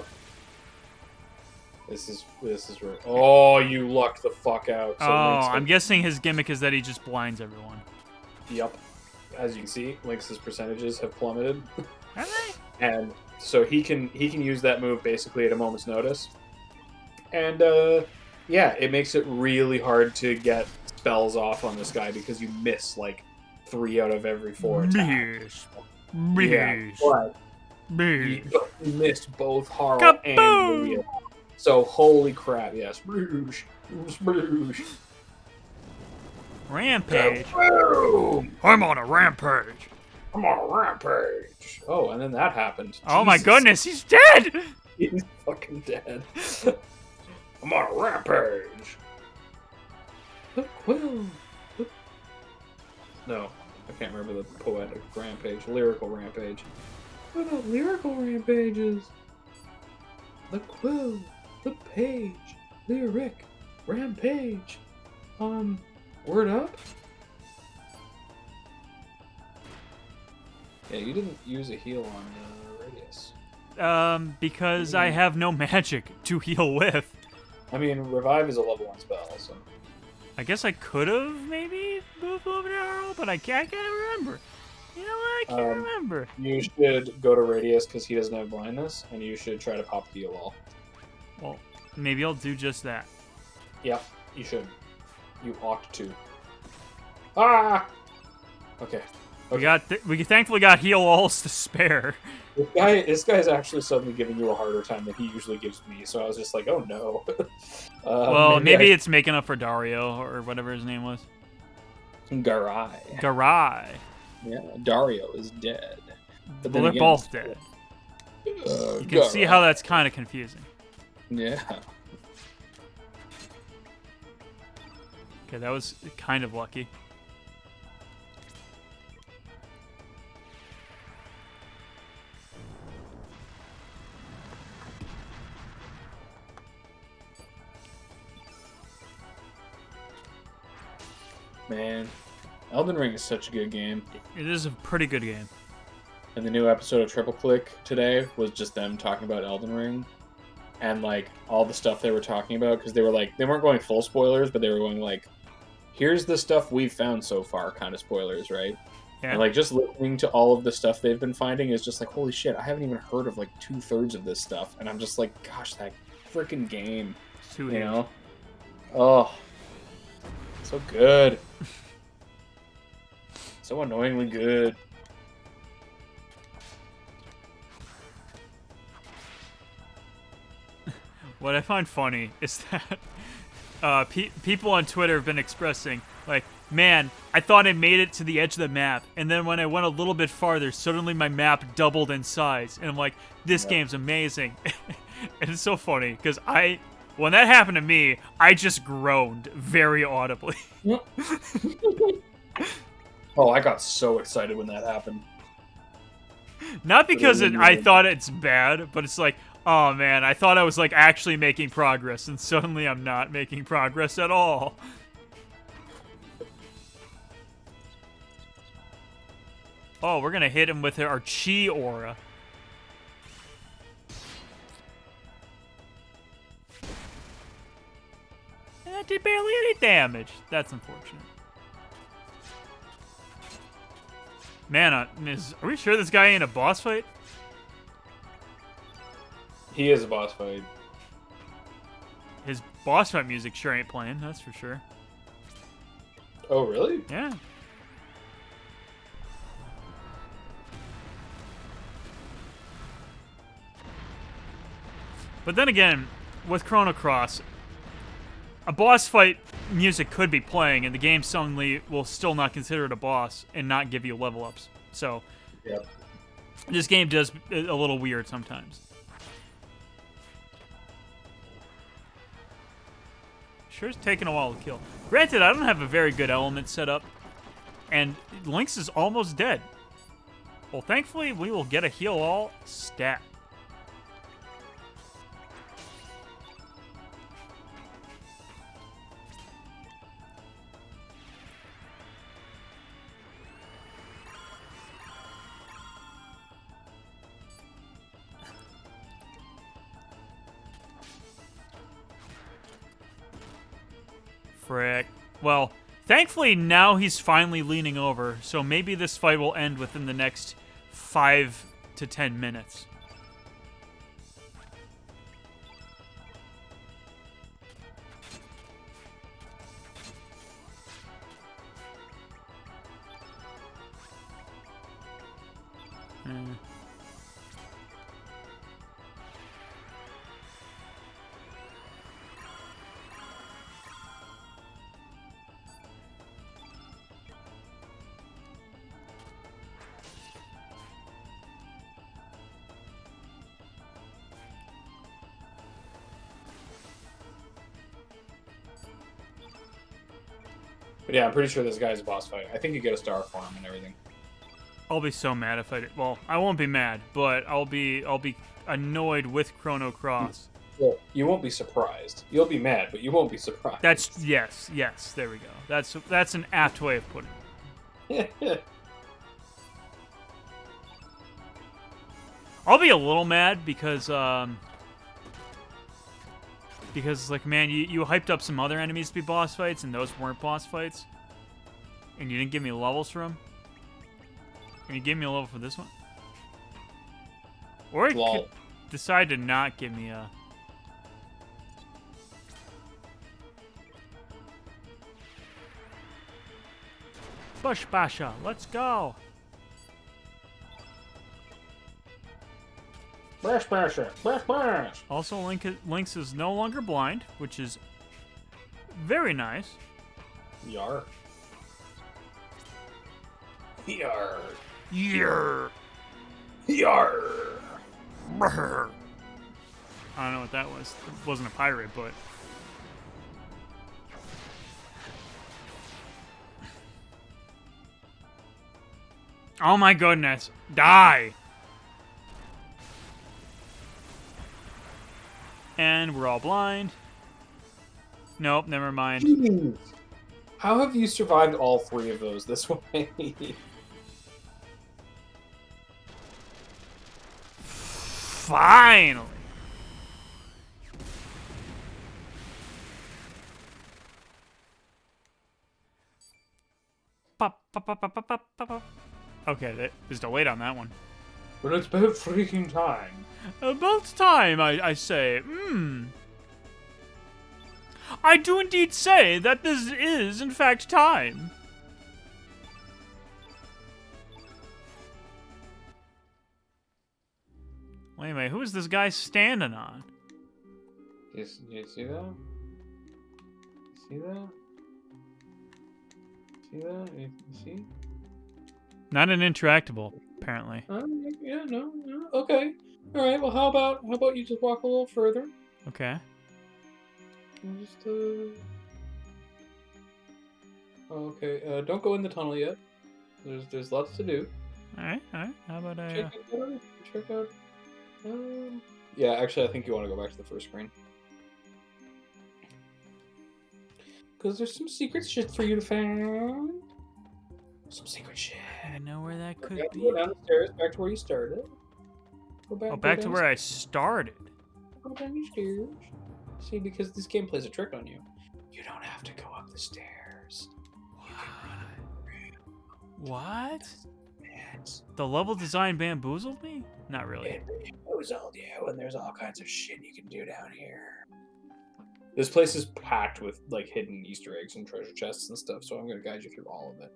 This is where. Oh, you lucked the fuck out. So Oh, Link's I'm guessing his gimmick is that he just blinds everyone. Yep. As you can see, Lynx's percentages have plummeted, Are they? and so he can use that move basically at a moment's notice. And yeah, it makes it really hard to get spells off on this guy because you miss like 3 out of every 4 attacks. Miss. Yeah, Miss. but Miss. you missed both Harl and Kaboom! Maria. So holy crap, yes. Spruge. Spruge. Rampage. Kaboom! I'm on a rampage. I'm on a rampage. Oh, and then that happened. Oh my Jesus. goodness, he's dead! He's fucking dead. I'm on a rampage. The quill. No, I can't remember the poetic rampage. Lyrical rampage. What about lyrical rampages? The quill. The page. Lyric. Rampage. Word up? Yeah, you didn't use a heal on Radius. Because I have no magic to heal with. I mean, Revive is a level 1 spell, so... I guess I could have maybe moved over to Arrow, but I can't remember. You know what? I can't remember. You should go to Radius because he doesn't have blindness, and you should try to pop the heal wall. Well, maybe I'll do just that. Yep, you should. You ought to. Ah! Okay. We thankfully got heal alls to spare. This guy's actually suddenly giving you a harder time than he usually gives me, so I was just like, oh no. Well, maybe it's making up for Dario or whatever his name was. Garai. Garai. Yeah, Dario is dead. But Well, then they're again, both dead. You can see how that's kind of confusing. Yeah. Okay, that was kind of lucky. Man, Elden Ring is such a good game. It is a pretty good game. And the new episode of Triple Click today was just them talking about Elden Ring and like all the stuff they were talking about, because they weren't going full spoilers, but they were going like, here's the stuff we've found so far, kind of spoilers, right? Yeah. And like just listening to all of the stuff they've been finding is just like, holy shit, I haven't even heard of like 2/3 of this stuff, and I'm just like, gosh, that freaking game, Too you know? Oh, so good. So annoyingly good. What I find funny is that people on Twitter have been expressing, like, man, I thought I made it to the edge of the map, and then when I went a little bit farther, suddenly my map doubled in size, and I'm like, this game's amazing. And it's so funny, because when that happened to me, I just groaned very audibly. Oh, I got so excited when that happened. Not because I thought it's bad, but it's like, oh man, I thought I was like actually making progress, and suddenly I'm not making progress at all. Oh, we're gonna hit him with our chi aura. And that did barely any damage. That's unfortunate. Man, are we sure this guy ain't a boss fight? He is a boss fight. His boss fight music sure ain't playing, that's for sure. Oh, really? Yeah. But then again, with Chrono Cross, a boss fight music could be playing, and the game suddenly will still not consider it a boss and not give you level ups. So, Yep. This game does a little weird sometimes. Sure, it's taking a while to kill. Granted, I don't have a very good element set up, and Lynx is almost dead. Well, thankfully, we will get a heal all stat. Frick. Well, thankfully now he's finally leaning over, so maybe this fight will end within the next 5 to 10 minutes. But yeah, I'm pretty sure this guy's a boss fight. I think you get a star for him and everything. I'll be so mad if I did. Well, I won't be mad, but I'll be annoyed with Chrono Cross. Well, you won't be surprised. You'll be mad, but you won't be surprised. Yes, there we go. That's an apt way of putting it. I'll be a little mad because like, man, you hyped up some other enemies to be boss fights, and those weren't boss fights, and you didn't give me levels for them, and you gave me a level for this one, or you could decide to not give me a. Bush Basha, let's go. Bash, bash, bash, bash. Also, Lynx is no longer blind, which is very nice. Yar. Yar. Yar. Yar. Brr. I don't know what that was. It wasn't a pirate, but. Oh my goodness. Die! And we're all blind. Nope, never mind. Jeez. How have you survived all 3 of those this way? Finally! Pop, pop, pop, pop, pop, pop, pop. Okay, there's delayed on that one. But it's about freaking time. About time, I say. I do indeed say that this is, in fact, time. Well, anyway, who is this guy standing on? You see that? See that? See that? You see? Not an interactable, apparently. Yeah, no, okay. All right. Well, how about you just walk a little further? Okay. And just Okay. Don't go in the tunnel yet. There's lots to do. All right. How about I? Check it out. Check out. Yeah, actually, I think you want to go back to the first screen. Because there's some secret shit for you to find. Some secret shit. I know where that could Okay, be. go down the stairs, back to where you started. Oh, back to where I started. Go down the stairs. See, because this game plays a trick on you. You don't have to go up the stairs. What? Yes. The level design bamboozled me? Not really. It bamboozled you, and there's all kinds of shit you can do down here. This place is packed with like hidden Easter eggs and treasure chests and stuff, so I'm gonna guide you through all of it.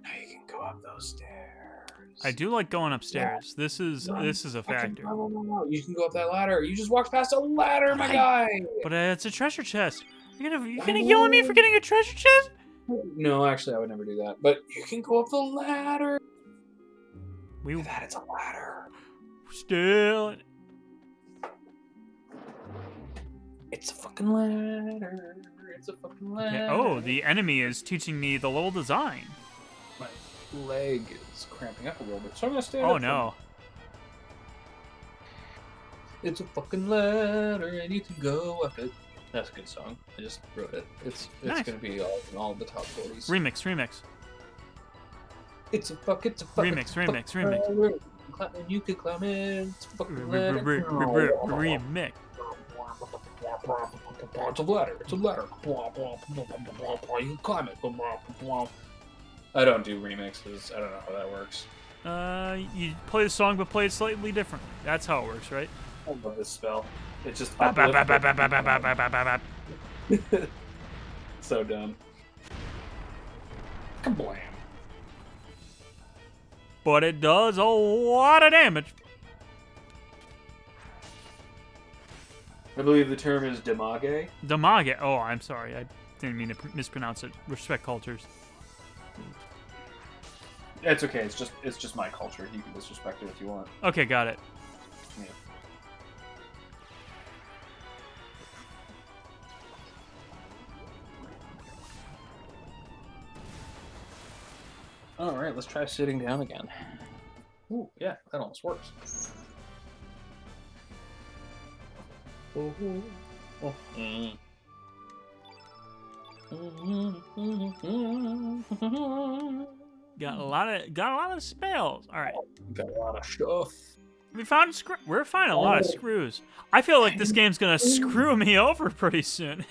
Now you can go up those stairs. I do like going upstairs. This is a factor. No. You can go up that ladder. You just walked past a ladder, my guy. But it's a treasure chest. You're gonna yell at me for getting a treasure chest? No, actually, I would never do that. But you can go up the ladder. We That it's a ladder. still. It's a fucking ladder. It's a fucking ladder. Okay. Oh, the enemy is teaching me the level design. My leg is cramping up a little bit, so I'm gonna stand Oh up. no. It's a fucking ladder, and you can go up it. That's a good song. I just wrote it. It's Nice. gonna be in all the top 40s. Remix. It's a Remix. ladder. You can climb it. It's a fucking ladder. Remix. It's a ladder. It's a ladder. You can climb it. I don't do remixes. I don't know how that works. You play the song but play it slightly differently. That's how it works, right? I love this spell. It's just Bap, bap, bap, bap, bap, bap, bap, bap, bap, bap. so dumb. Kablam. But it does a lot of damage. I believe the term is damage. Damage. Oh, I'm sorry. I didn't mean to mispronounce it. Respect cultures. It's okay. It's just my culture. You can disrespect it if you want. Okay, got it. Yeah. All right, let's try sitting down again. Ooh, yeah, that almost works. Got a lot of spells. All right. Got a lot of stuff. We're finding a lot of screws. I feel like this game's gonna screw me over pretty soon.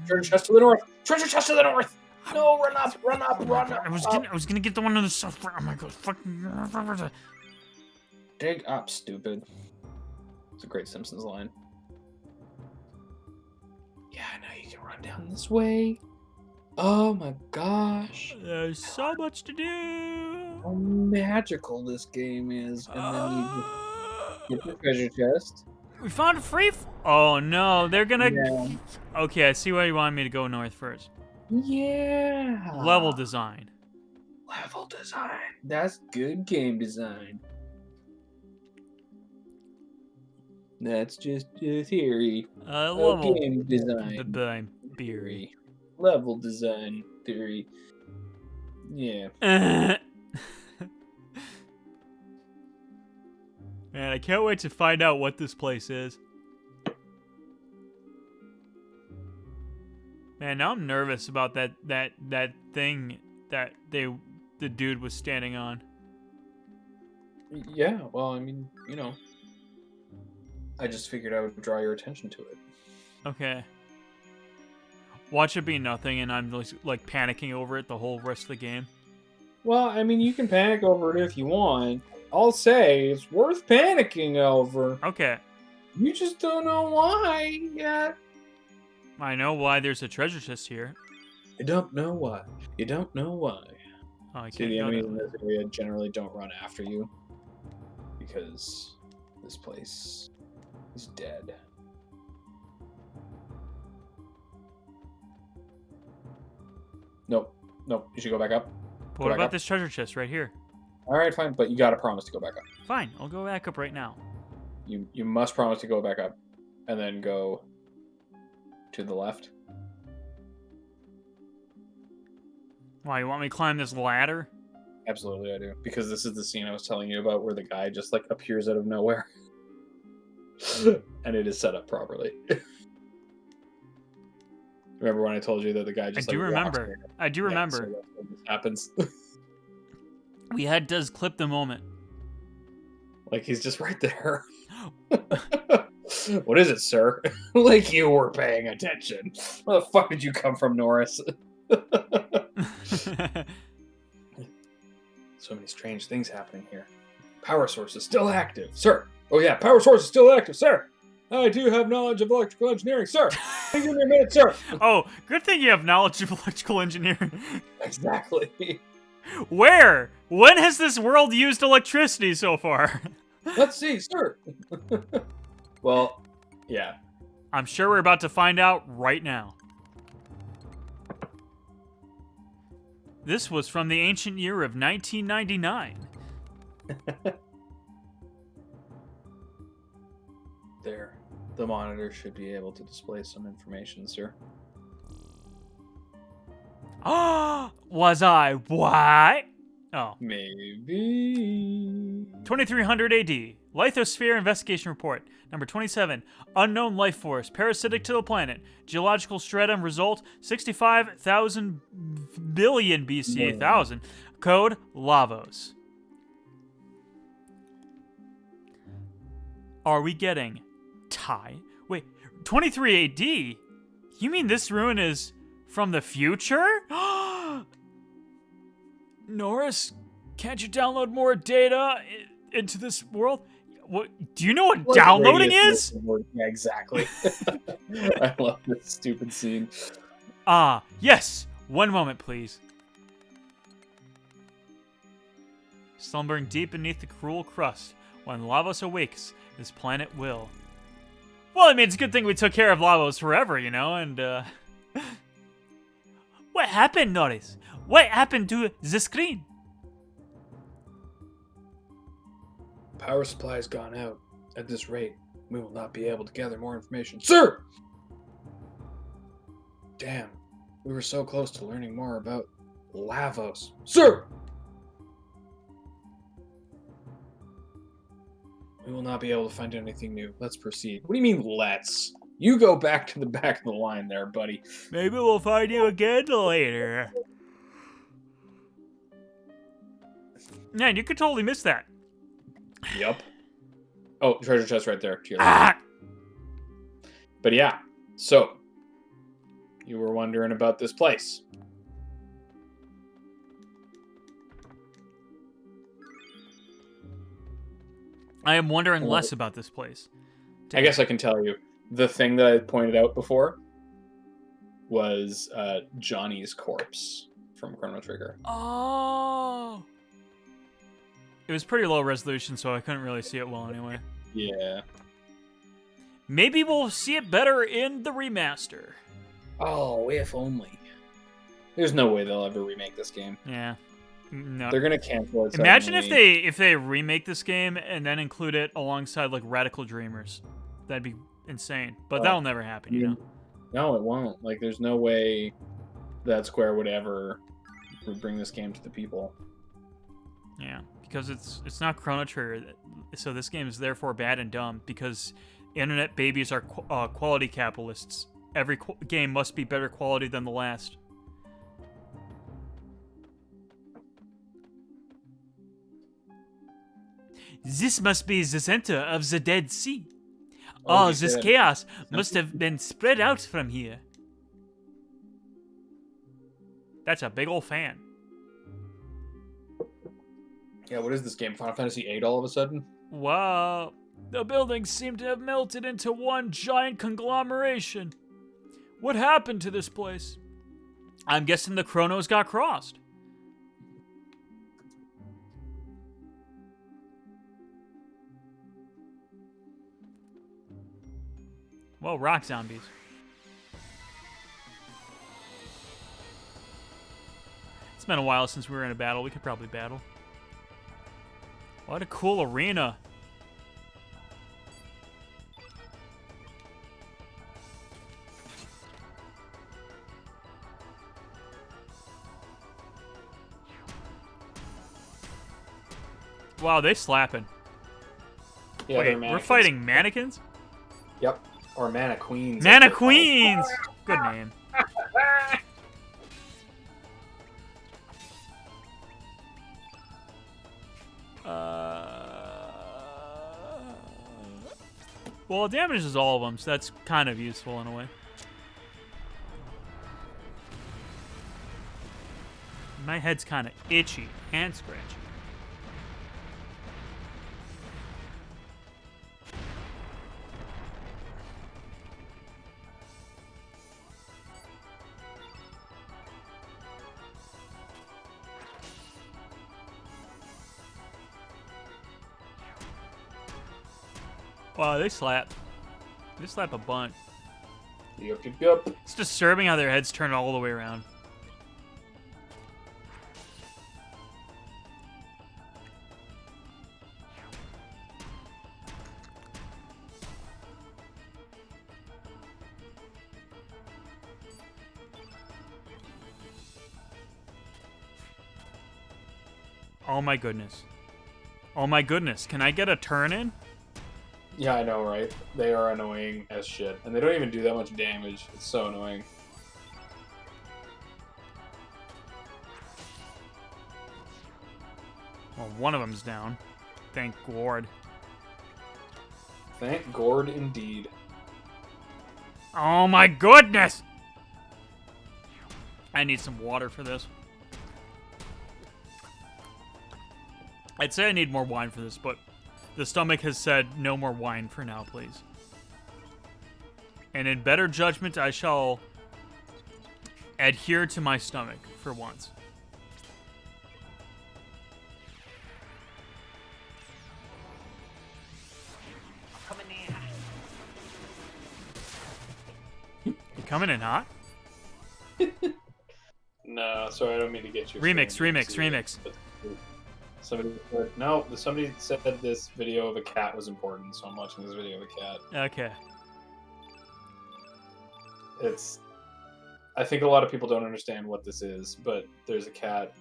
Treasure chest to the north. Treasure chest to the north. No, run up, run up, run up. I was gonna get the one on the south. Oh my god! Fucking. Dig up, stupid. It's a great Simpsons line. Yeah, I know you can run down this way. Oh my gosh. There's so much to do. How magical this game is. And then you get the treasure chest. We found a free. Oh no, they're gonna. Yeah. Okay, I see why you wanted me to go north first. Yeah. Level design. Level design. That's good game design. That's just a theory. Level Game design theory. Level design theory. Yeah. Man, I can't wait to find out what this place is. Man, now I'm nervous about that thing that the dude was standing on. Yeah, well, I mean, you know. I just figured I would draw your attention to it. Okay. Watch it be nothing, and I'm like panicking over it the whole rest of the game. Well, I mean, you can panic over it if you want. I'll say it's worth panicking over. Okay. You just don't know why yet. I know why there's a treasure chest here. You don't know why. You don't know why. Oh, I See, can't the go enemies that in way. this area generally don't run after you. Because this place is dead. Nope. You should go back up. But what about this treasure chest right here? All right, fine, but you gotta promise to go back up. Fine, I'll go back up right now. You must promise to go back up, and then go to the left. Why, you want me to climb this ladder? Absolutely, I do. Because this is the scene I was telling you about where the guy just, like, appears out of nowhere. And it is set up properly. Remember when I told you that the guy just, I do walks remember. there? I do remember. So that's when this happens. We had does clip the moment. Like, he's just right there. What is it, sir? Like you were paying attention. Where the fuck did you come from, Norris? So many strange things happening here. Power source is still active, sir. Oh yeah, power source is still active, sir. I do have knowledge of electrical engineering, sir. Give me a minute, sir. Oh, good thing you have knowledge of electrical engineering. Exactly. Where? When has this world used electricity so far? Let's see, sir. Well, yeah. I'm sure we're about to find out right now. This was from the ancient year of 1999. There. The monitor should be able to display some information, sir. Ah, was I what? Oh. Maybe. 2300 AD. Lithosphere Investigation Report. Number 27. Unknown life force. Parasitic to the planet. Geological stratum result 65,000 billion BC 1000. Code Lavos. Are we getting Thai? Wait, 23 AD? You mean this ruin is from the future? Norris, can't you download more data into this world? What? Do you know what downloading is? Yeah, exactly. I love this stupid scene. Ah, yes. One moment, please. Slumbering deep beneath the cruel crust, when Lavos awakes, this planet will. Well, I mean, it's a good thing we took care of Lavos forever, you know, and, What happened, Norris? What happened to the screen? Power supply has gone out. At this rate, we will not be able to gather more information. Sir! Damn, we were so close to learning more about Lavos. Sir! We will not be able to find anything new. Let's proceed. What do you mean, let's? You go back to the back of the line there, buddy. Maybe we'll find you again later. Man, you could totally miss that. Yep. Oh, treasure chest right there. To your Ah! left. But yeah, so you were wondering about this place. I am wondering less about this place. I guess I can tell you. The thing that I pointed out before was Johnny's corpse from Chrono Trigger. Oh. It was pretty low resolution, so I couldn't really see it well anyway. Yeah. Maybe we'll see it better in the remaster. Oh, if only. There's no way they'll ever remake this game. Yeah. No. They're gonna cancel it. Imagine suddenly. if they remake this game and then include it alongside like Radical Dreamers. That'd be insane. But that'll never happen, you know. No, it won't. Like, there's no way that Square would bring this game to the people. Yeah, because it's not Chrono Trigger, so this game is therefore bad and dumb because internet babies are quality capitalists. Every game must be better quality than the last. This must be the center of the Dead Sea. All this chaos must have been spread out from here. That's a big old fan. Yeah, what is this game? Final Fantasy VIII all of a sudden? Wow. The buildings seem to have melted into one giant conglomeration. What happened to this place? I'm guessing the Chronos got crossed. Well, rock zombies. been a while since we were in a battle. We could probably battle. What a cool arena. Wow, they slapping. Yeah, Wait, they're we're mannequins. fighting mannequins? Yep. Or Mana Queens. Mana Queens! Good name. Well, it damages all of them, so that's kind of useful in a way. My head's kind of itchy and scratchy. Wow, they slap. They slap a bunch. Yep. It's disturbing how their heads turn all the way around. Oh my goodness. Oh my goodness. Can I get a turn in? Yeah, I know, right? They are annoying as shit. And they don't even do that much damage. It's so annoying. Well, one of them's down. Thank Gord. Thank Gord indeed. Oh my goodness! I need some water for this. I'd say I need more wine for this, but the stomach has said no more wine for now, please. And in better judgment, I shall adhere to my stomach for once. You coming in hot? No, sorry, I don't mean to get you. Remix. Somebody said this video of a cat was important, so I'm watching this video of a cat. Okay. I think a lot of people don't understand what this is, but there's a cat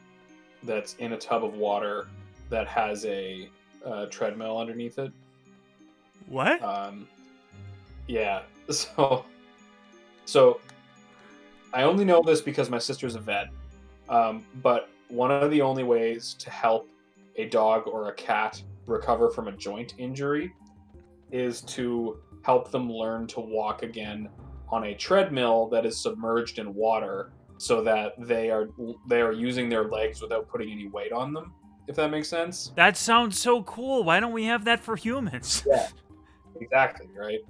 that's in a tub of water that has a treadmill underneath it. What? Yeah. So I only know this because my sister's a vet. But one of the only ways to help a dog or a cat recover from a joint injury is to help them learn to walk again on a treadmill that is submerged in water, so that they are using their legs without putting any weight on them, if that makes sense. That sounds so cool. Why don't we have that for humans? Yeah, exactly, right?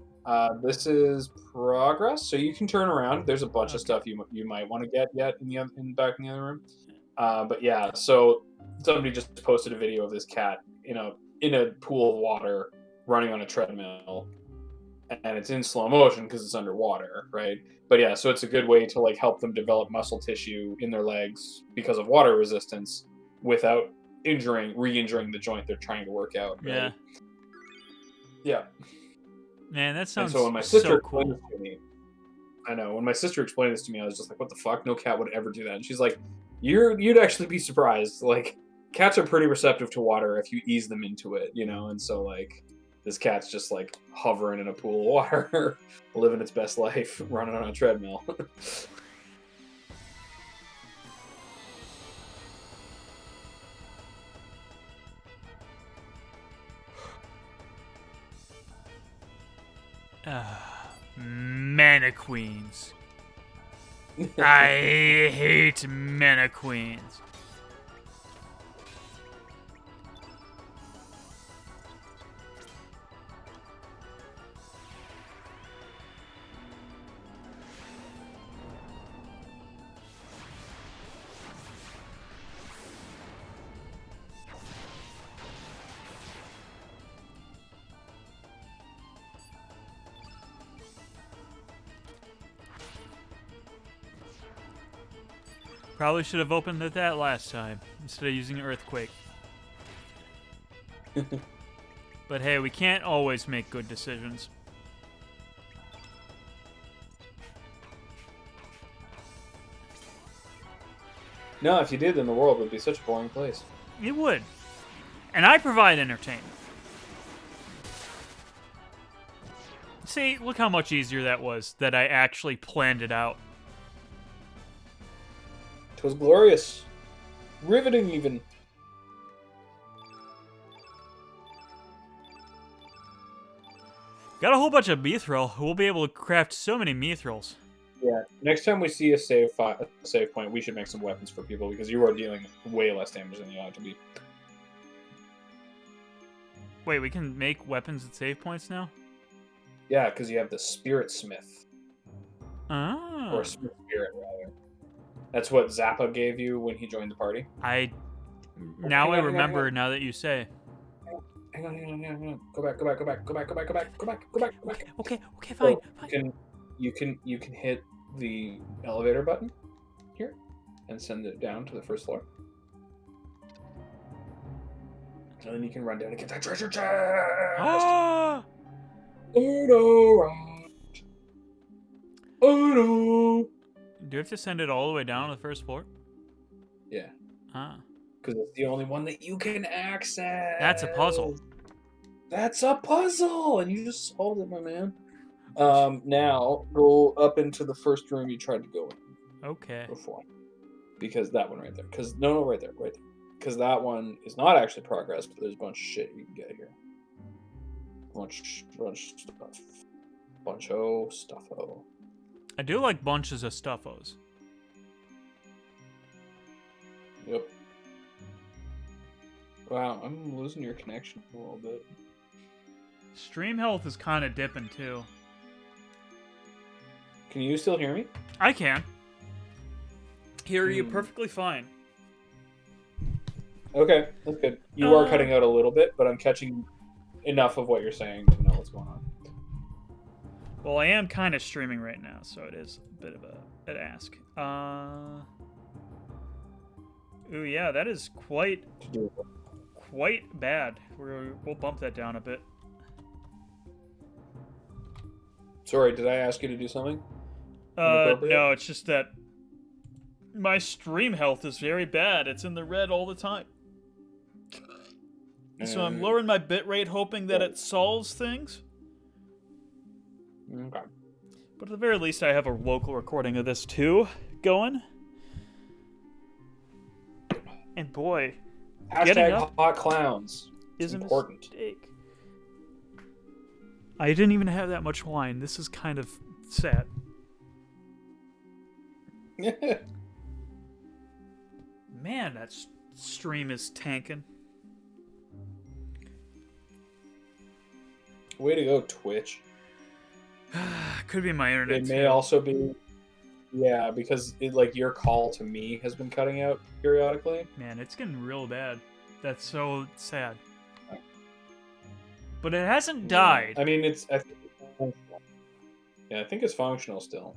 This is progress, so you can turn around. There's a bunch of stuff you might want to get yet in back in the other room. But yeah, so somebody just posted a video of this cat in a pool of water running on a treadmill, and it's in slow motion because it's underwater, right? But yeah, so it's a good way to like help them develop muscle tissue in their legs because of water resistance without re-injuring the joint they're trying to work out. Right? Yeah. Man, that sounds so when my sister so explained cool. this to me, I know when my sister explained this to me, I was just like, "What the fuck? No cat would ever do that." And she's like, "You'd actually be surprised. Like, cats are pretty receptive to water if you ease them into it, you know." And so like, this cat's just like hovering in a pool of water, living its best life, running on a treadmill. Mana Queens. I hate Mana Queens. Probably should have opened it that last time instead of using Earthquake. But hey, we can't always make good decisions. No, if you did, then the world would be such a boring place. It would. And I provide entertainment. See, look how much easier that was that I actually planned it out. 'Twas glorious. Riveting, even. Got a whole bunch of mithril. We'll be able to craft so many mithrils. Yeah. Next time we see a save point, we should make some weapons for people because you are dealing way less damage than you ought to be. Wait, we can make weapons at save points now? Yeah, because you have the Spirit Smith. Oh. Or Smith Spirit, rather. That's what Zappa gave you when he joined the party. Now I remember, now that you say. Hang on. Go back. Okay, fine. You can hit the elevator button here and send it down to the first floor. And then you can run down and get that treasure chest. Ah! Oh no! Do you have to send it all the way down to the first floor? Yeah. Ah. Because it's the only one that you can access. That's a puzzle. That's a puzzle! And you just solved it, my man. Now, go up into the first room you tried to go in. Okay. Before. Because that one right there. Right there. Because that one is not actually progress, but there's a bunch of shit you can get here. Bunch of stuff. Bunch-o stuffo. I do like bunches of stuffos. Yep. Wow, I'm losing your connection a little bit. Stream health is kind of dipping too. Can you still hear me? I can. Hear you perfectly fine. Okay, that's good. You are cutting out a little bit, but I'm catching enough of what you're saying to know what's going on. Well, I am kind of streaming right now, so it is a bit of an ask. Ooh, yeah, that is quite bad. We'll bump that down a bit. Sorry, did I ask you to do something? No, it's just that my stream health is very bad. It's in the red all the time. So I'm lowering my bitrate, hoping that it solves things. Okay. But at the very least, I have a local recording of this too going. And boy, getting up hot clowns. is important. a mistake. I didn't even have that much wine. This is kind of sad. Man, that stream is tanking. Way to go, Twitch. Could be my internet. It may also be, yeah, because your call to me has been cutting out periodically. Man, it's getting real bad. That's so sad. But it hasn't died. I mean, I think it's functional still.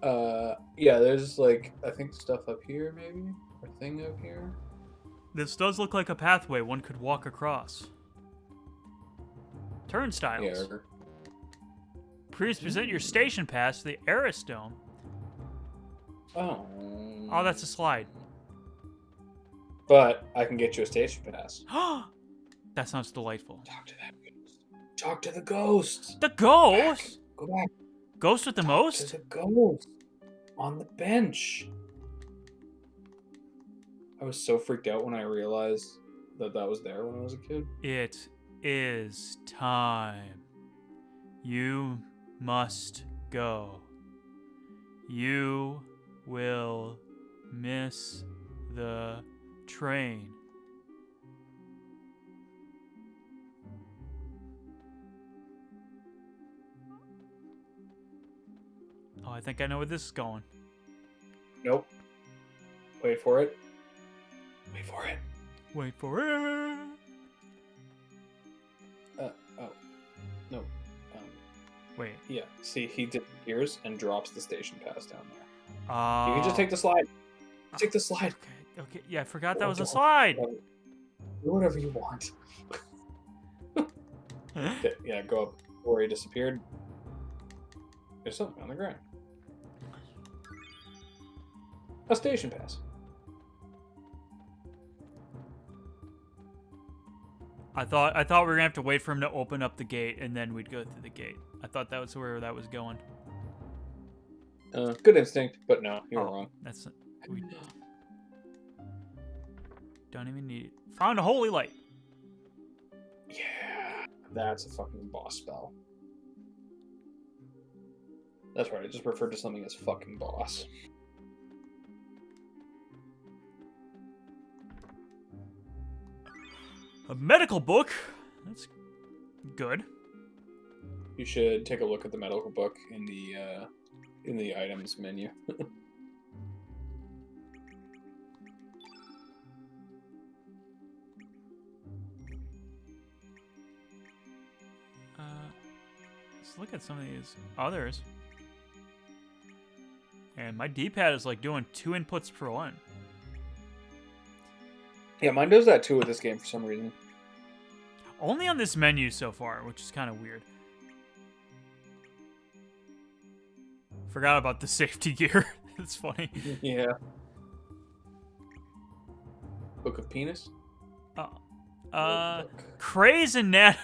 Yeah, there's I think stuff up here maybe, or thing up here. This does look like a pathway one could walk across. Turnstiles. Yeah. Please present your station pass to the Eris Dome. Oh, that's a slide. But I can get you a station pass. That sounds delightful. Talk to that ghost. Talk to the ghost. The ghost? Go back. Ghost with the most? To the ghost. On the bench. I was so freaked out when I realized that was there when I was a kid. It is time. You must go. You will miss the train. Oh, I think I know where this is going. Nope. Wait for it. Wait for it. Wait for it. Oh. No. Wait. Yeah. See, he disappears and drops the station pass down there. You can just take the slide. Take the slide. Okay. Yeah, I forgot that was a slide. Do whatever you want. Okay, yeah, go up where he disappeared. There's something on the ground. A station pass. I thought we were gonna have to wait for him to open up the gate and then we'd go through the gate. I thought that was where that was going. Good instinct, but no, you were wrong. We don't even need it. Found a holy light. Yeah, that's a fucking boss spell. That's right, I just referred to something as fucking boss. A medical book. That's good. You should take a look at the medical book in the items menu. Let's look at some of these others. And my D-pad is like doing 2 inputs per one. Yeah, mine does that too with this game for some reason. Only on this menu so far, which is kind of weird. Forgot about the safety gear. It's funny. Yeah. Book of Penis? Craze Anatomy.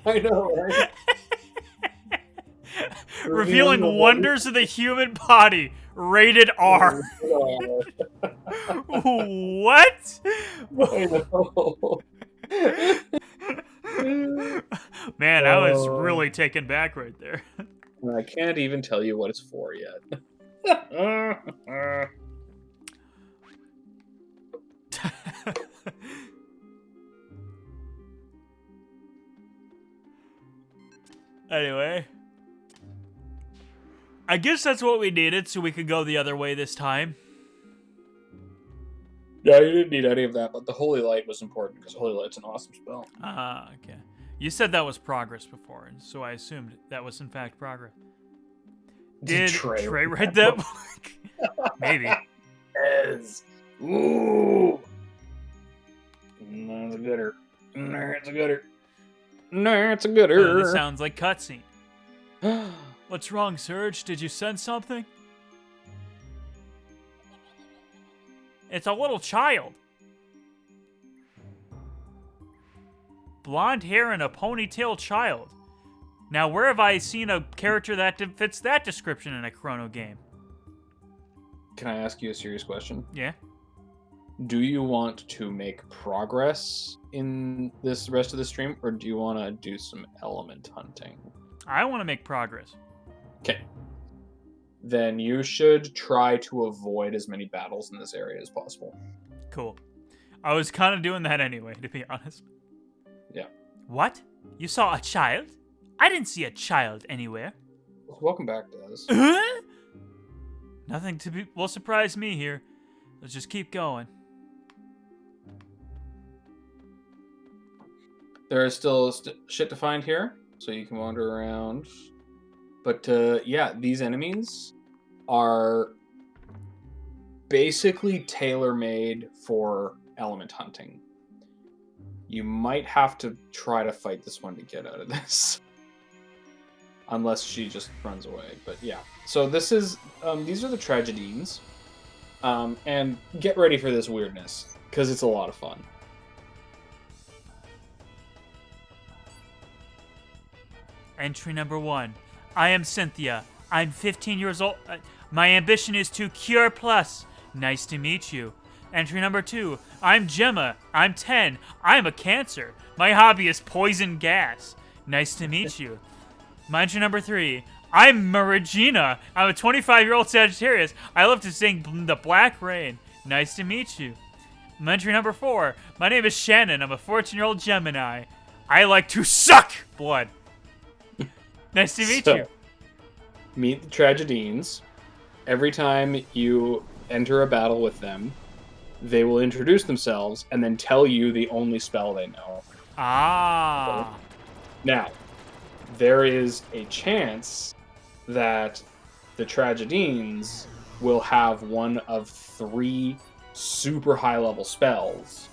I know, right? Revealing wonders of the human body. Rated R. What? I know. Man, I was really taken back right there. I can't even tell you what it's for yet. Anyway. I guess that's what we needed so we could go the other way this time. Yeah, you didn't need any of that, but the Holy Light was important because Holy Light's an awesome spell. Okay. You said that was progress before, and so I assumed that was in fact progress. Did Trey write that book? Maybe. Yes. Ooh. That's a gooder. That's a gooder. That's a gooder. This sounds like cutscene. What's wrong, Serge? Did you sense something? It's a little child. Blonde hair and a ponytail child. Now, where have I seen a character that fits that description in a Chrono game? Can I ask you a serious question? Yeah. Do you want to make progress in this rest of the stream, or do you want to do some element hunting? I want to make progress. Okay. Then you should try to avoid as many battles in this area as possible. Cool. I was kind of doing that anyway, to be honest. Yeah. What? You saw a child? I didn't see a child anywhere. Welcome back, Dez. Nothing will surprise me here. Let's just keep going. There is still shit to find here, so you can wander around. But yeah, these enemies are basically tailor-made for element hunting. You might have to try to fight this one to get out of this. Unless she just runs away. But yeah. So this is, these are the Tragedines. And get ready for this weirdness, because it's a lot of fun. Entry number 1. I am Cynthia. I'm 15 years old. My ambition is to cure plus. Nice to meet you. Entry number 2. I'm Gemma. I'm 10. I'm a Cancer. My hobby is poison gas. Nice to meet you. My entry number 3. I'm Marigina. I'm a 25-year-old Sagittarius. I love to sing the Black Rain. Nice to meet you. My entry number 4. My name is Shannon. I'm a 14-year-old Gemini. I like to suck blood. Nice to meet you. Meet the Tragedines. Every time you enter a battle with them, they will introduce themselves and then tell you the only spell they know. Ah. Now, there is a chance that the Tragedians will have one of 3 super high level spells.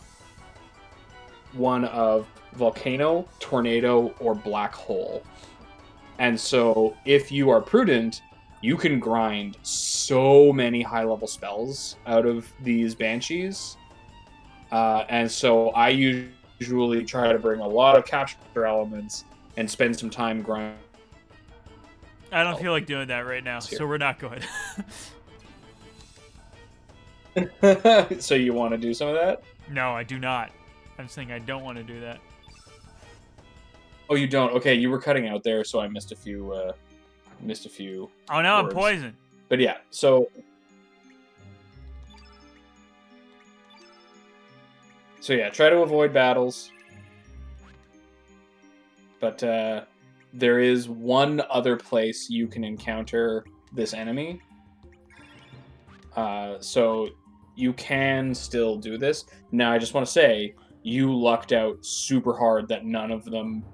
One of Volcano, Tornado, or Black Hole. And so if you are prudent, you can grind so many high level spells out of these Banshees. And so I usually try to bring a lot of capture elements and spend some time grinding. I don't feel like doing that right now, so we're not going. So you want to do some of that? No, I do not. I'm saying I don't want to do that. Oh, you don't? Okay, you were cutting out there, so I missed a few. Oh, no, words. I'm poisoned. But yeah, so yeah, try to avoid battles. But there is one other place you can encounter this enemy. So you can still do this. Now, I just want to say, you lucked out super hard that none of them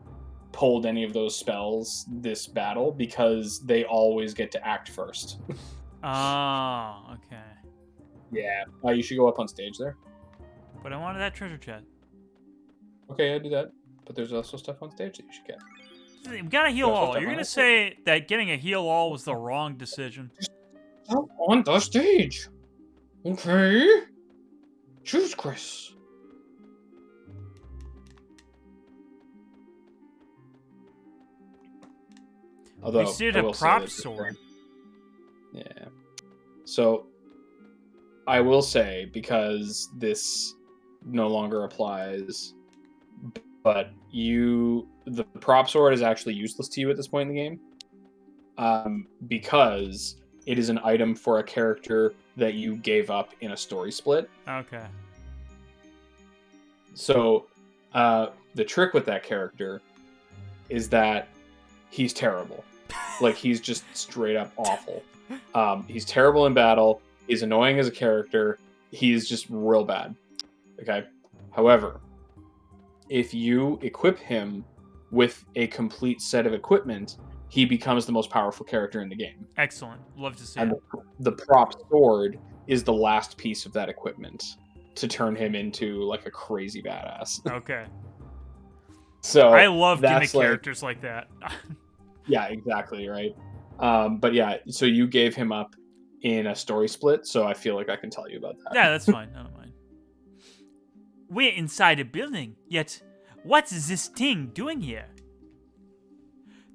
pulled any of those spells this battle, because they always get to act first. Oh, okay. Yeah. You should go up on stage there. But I wanted that treasure chest. Okay, I do that. But there's also stuff on stage that you should get. We got a heal That's what all. that You're going to one is. say that getting a heal all was the wrong decision? Up on the stage. Okay. Choose Chris. Although, We see I a will say prop this sword. Yeah. So, I will say, because this no longer applies, but the prop sword is actually useless to you at this point in the game, because it is an item for a character that you gave up in a story split. Okay. So, the trick with that character is that he's terrible. Like, he's just straight up awful. He's terrible in battle. He's annoying as a character. He's just real bad. Okay? However, if you equip him with a complete set of equipment, he becomes the most powerful character in the game. Excellent. Love to see And it. the prop sword is the last piece of that equipment to turn him into, like, a crazy badass. Okay. So I love gimmick that's, like, characters like that. yeah, exactly, right? But yeah, so you gave him up in a story split, so I feel like I can tell you about that. Yeah, that's fine. I don't mind. We're inside a building, yet what is this thing doing here?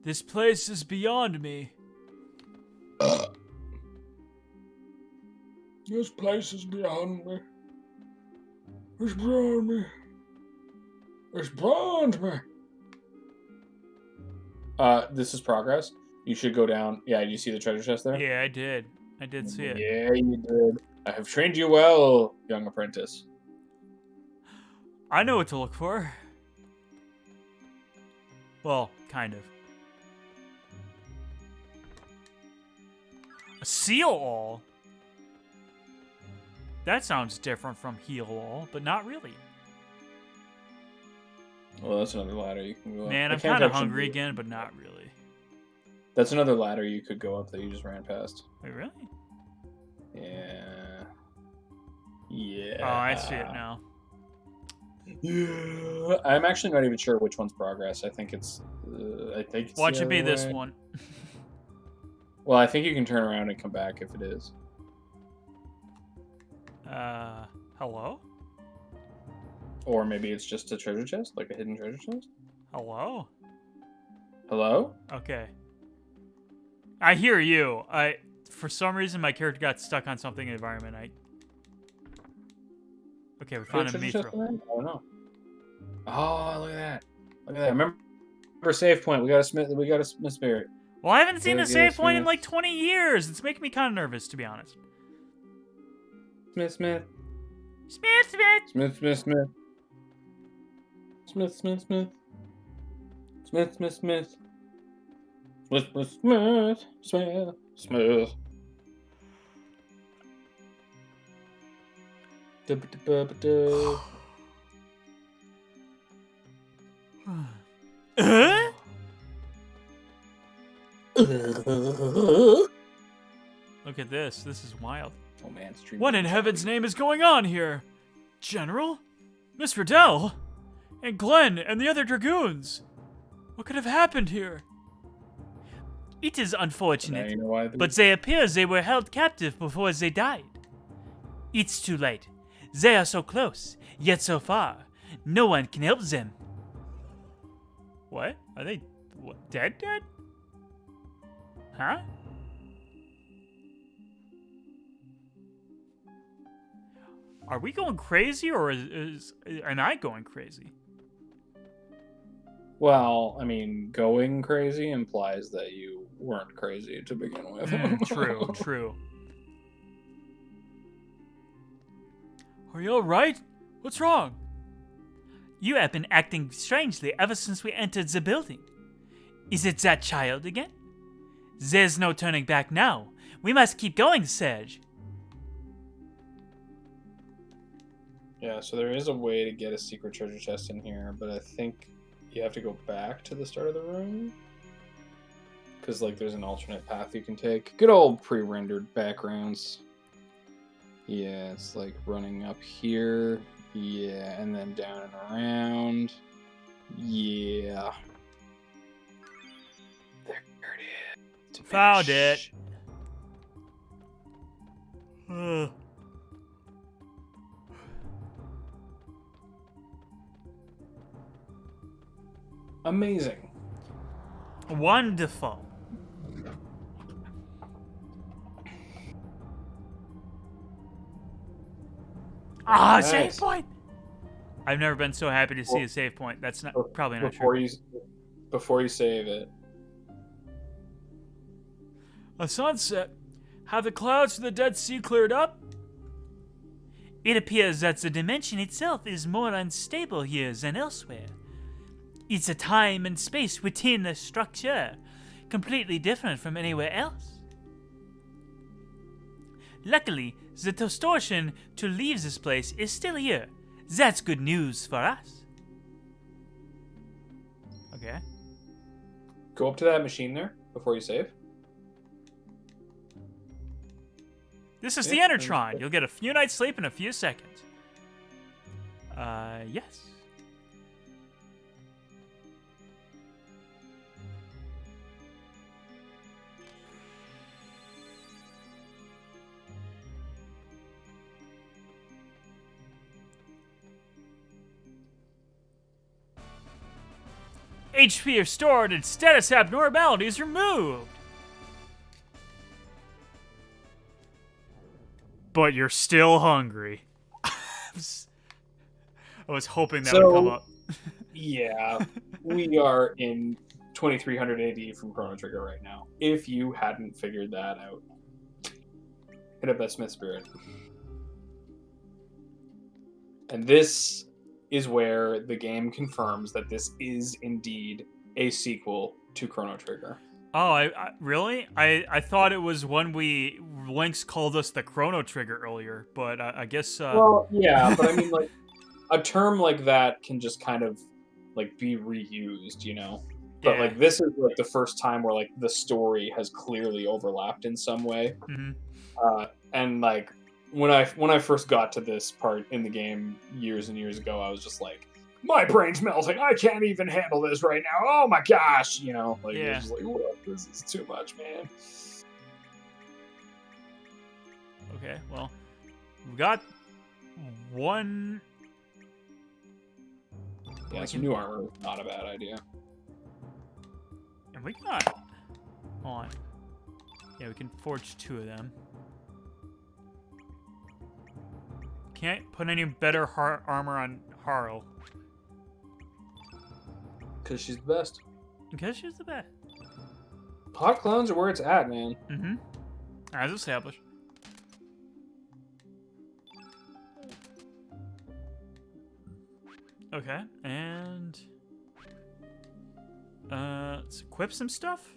This place is beyond me. This place is beyond me. It's beyond me. It's beyond me. This is progress. You should go down. Yeah, you see the treasure chest there? Yeah, I did. I did see it. Yeah, you did. I have trained you well, young apprentice. I know what to look for. Well, kind of. A seal all? That sounds different from heal all, but not really. Well, that's another ladder you can go up. Man, I I'm can't kind of actually hungry do it. again, but not really. That's another ladder you could go up that you just ran past. Wait, really? Yeah. Yeah. Oh, I see it now. Yeah. I'm actually not even sure which one's progress. I think it's. Watch the it be other this way. one. Well, I think you can turn around and come back if it is. Hello? Or maybe it's just a treasure chest, like a hidden treasure chest. Hello? Hello? Okay. I hear you. For some reason, my character got stuck on something in the environment. Okay, we found a Treasure chest mithril. in there? I don't know. Oh, look at that! Look at that! Remember save point. We got a smith spirit. Well, I haven't seen a Gotta save get point in Smith. like 20 years. It's making me kind of nervous, to be honest. Smith. Smith. Smith. Smith. Smith. Smith. Smith. Smith. Smith. Smith. Smith. Smith. Smith. Smith. Smith. Smith. Da-ba-da-ba-ba-da. Look at this. This is wild. Oh man, What in heaven's name is going on here? General? Miss Riddell? And Glenn and the other dragoons? What could have happened here? It is unfortunate, You know why but they appear they were held captive before they died. It's too late. They are so close, yet so far. No one can help them. What? Are they dead? Huh? Are we going crazy, or am I going crazy? Well, I mean, going crazy implies that you weren't crazy to begin with. True. Are you alright? What's wrong? You have been acting strangely ever since we entered the building. Is it that child again? There's no turning back now. We must keep going, Serge. Yeah, so there is a way to get a secret treasure chest in here, but I think you have to go back to the start of the room. Because, like, there's an alternate path you can take. Good old pre-rendered backgrounds. Yeah, it's like running up here. Yeah, and then down and around. Yeah. There it is. Found it. Ugh. Amazing. Wonderful. Ah, save point! I've never been so happy to see a save point. That's not probably not true. Before you save it. A sunset. Have the clouds from the Dead Sea cleared up? It appears that the dimension itself is more unstable here than elsewhere. It's a time and space within the structure, completely different from anywhere else. Luckily, the distortion to leave this place is still here. That's good news for us. Okay. Go up to that machine there before you save. This is the Enertron. You'll get a few nights sleep in a few seconds. Yes. HP restored and status abnormalities removed. But you're still hungry. I was hoping that would come up. Yeah, we are in 2300 AD from Chrono Trigger right now. If you hadn't figured that out, hit up that Smith Spirit. And this is where the game confirms that this is indeed a sequel to Chrono Trigger. Oh, I really? I thought it was when Lynx called us the Chrono Trigger earlier, but I guess. Well, yeah, but I mean, like, a term like that can just kind of like be reused, you know. But yeah. like this is like the first time where like the story has clearly overlapped in some way. Mm-hmm. And like when I first got to this part in the game years and years ago, I was just like, my brain's melting. I can't even handle this right now. Oh my gosh, you know, like yeah. it was just like, whoa, this is too much, man. Okay, well, we got one. Yeah, some new armor is not a bad idea. And we got. Hold on. Yeah, we can forge 2 of them. Can't put any better armor on Harl. Because she's the best. Because she's the best. Hot clones are where it's at, man. Mm-hmm. As established. Okay, and let's equip some stuff.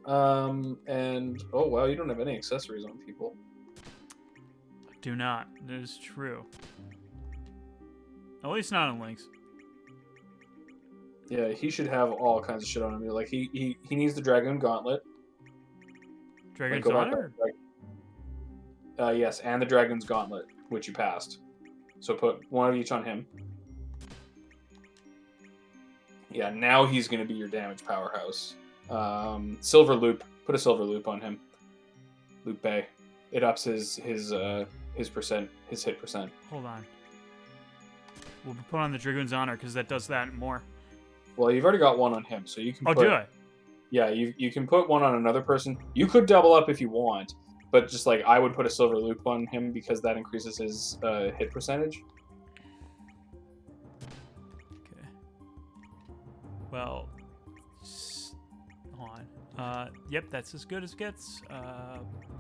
And oh wow, you don't have any accessories on people. Do not. That is true. At least not on Lynx. Yeah, he should have all kinds of shit on him. Like he needs the Dragoon Gauntlet. Dragon's go back Honor? up. Yes, and the Dragon's Gauntlet, which you passed. So put one of each on him. Yeah, now he's going to be your damage powerhouse. Silver Loop. Put a Silver Loop on him. Loop Bay. It ups his hit percent. Hold on. We'll put on the Dragoon's Honor because that does that and more. Well, you've already got one on him, so you can Oh, put... do I? Yeah, you can put one on another person. You could double up if you want, but just like I would put a Silver Loop on him because that increases his hit percentage. Okay. Well, hold on. Yep, that's as good as it gets.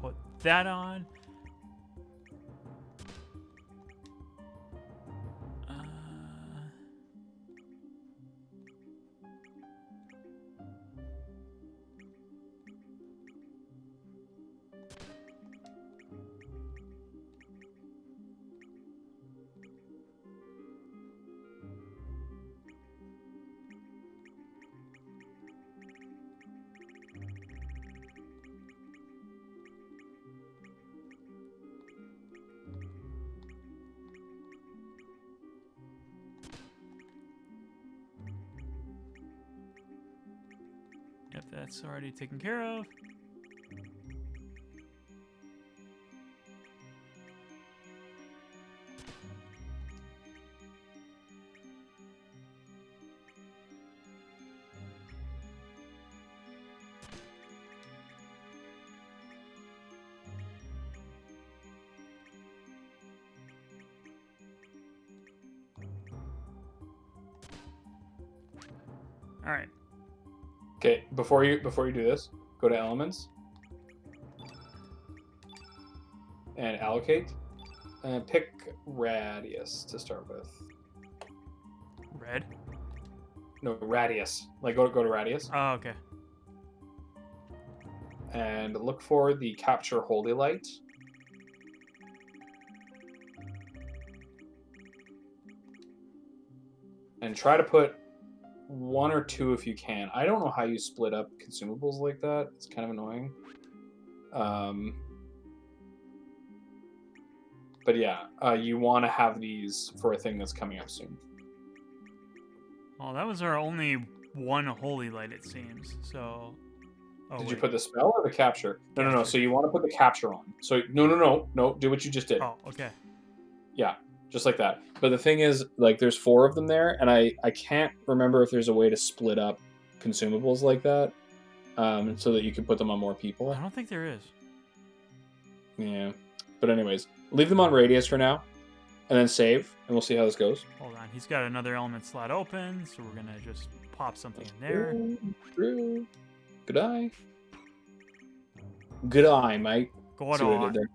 Put that on. Yep, that's already taken care of. All right. Okay, before you do this, go to Elements and allocate, and pick Radius to start with. Red? No, Radius. Like go to Radius Oh, okay. and look for the Capture Holy Light. And try to put one or two if you can. I don't know how you split up consumables like that. It's kind of annoying. But yeah, you want to have these for a thing that's coming up soon. Well, that was our only one holy light, it seems. So. Oh, Did wait. you put the spell or the capture? No. Capture. So you want to put the capture on. So no. Do what you just did. Oh, okay. Yeah, just like that. But the thing is, like, there's 4 of them there, and I can't remember if there's a way to split up consumables like that, so that you can put them on more people. I don't think there is. Yeah. But anyways, leave them on Radius for now, and then save, and we'll see how this goes. Hold on. He's got another element slot open, so we're going to just pop something in there. True. Good eye. Good eye, mate. Go See what I on. did there?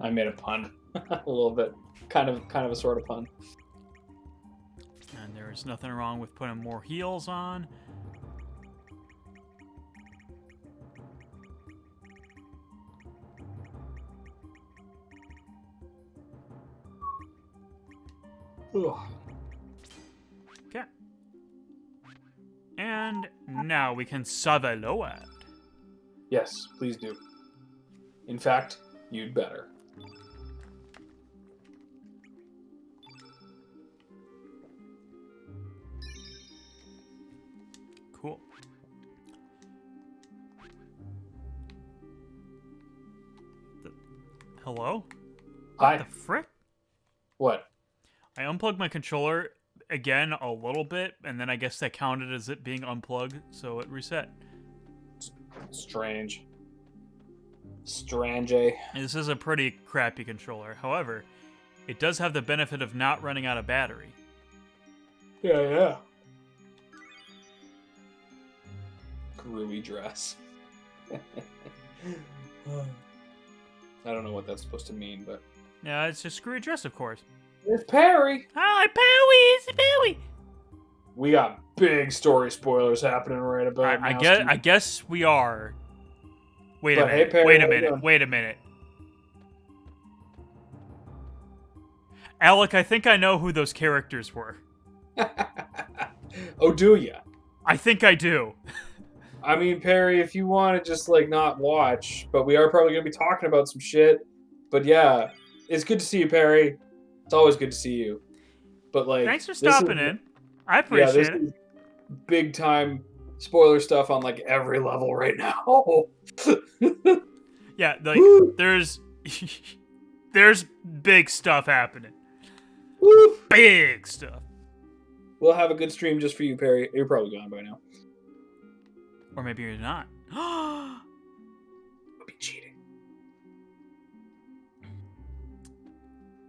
I made a pun. A little bit. Kind of a sort of pun. And there's nothing wrong with putting more heals on. Ugh. Okay. And now we can Saveload. Yes, please do. In fact, you'd better. Cool. Hello? Hi. What the frick? What? I unplugged my controller again a little bit, and then I guess that counted as it being unplugged, so it reset. Strange. Strange. This is a pretty crappy controller. However, it does have the benefit of not running out of battery. Yeah. Groovy dress. I don't know what that's supposed to mean, but... Yeah, it's a screwy dress, of course. It's Perry! Hi, Pewy! It's Pewy! We got big story spoilers happening right about now. I guess we are. Wait a But, hey, minute. Perry, Wait how a you minute. doing? Wait a minute. Alec, I think I know who those characters were. Oh, do ya? I think I do. I mean, Perry, if you want to just like not watch, but we are probably gonna be talking about some shit. But yeah, it's good to see you, Perry. It's always good to see you. But like, Thanks for this is stopping in. I yeah, this appreciate it. is big time spoiler stuff on like every level right now. Yeah, like Woo, there's there's big stuff happening. woo. Big stuff. We'll have a good stream just for you, Perry. You're probably gone by now. Or maybe you're not. I'll be cheating.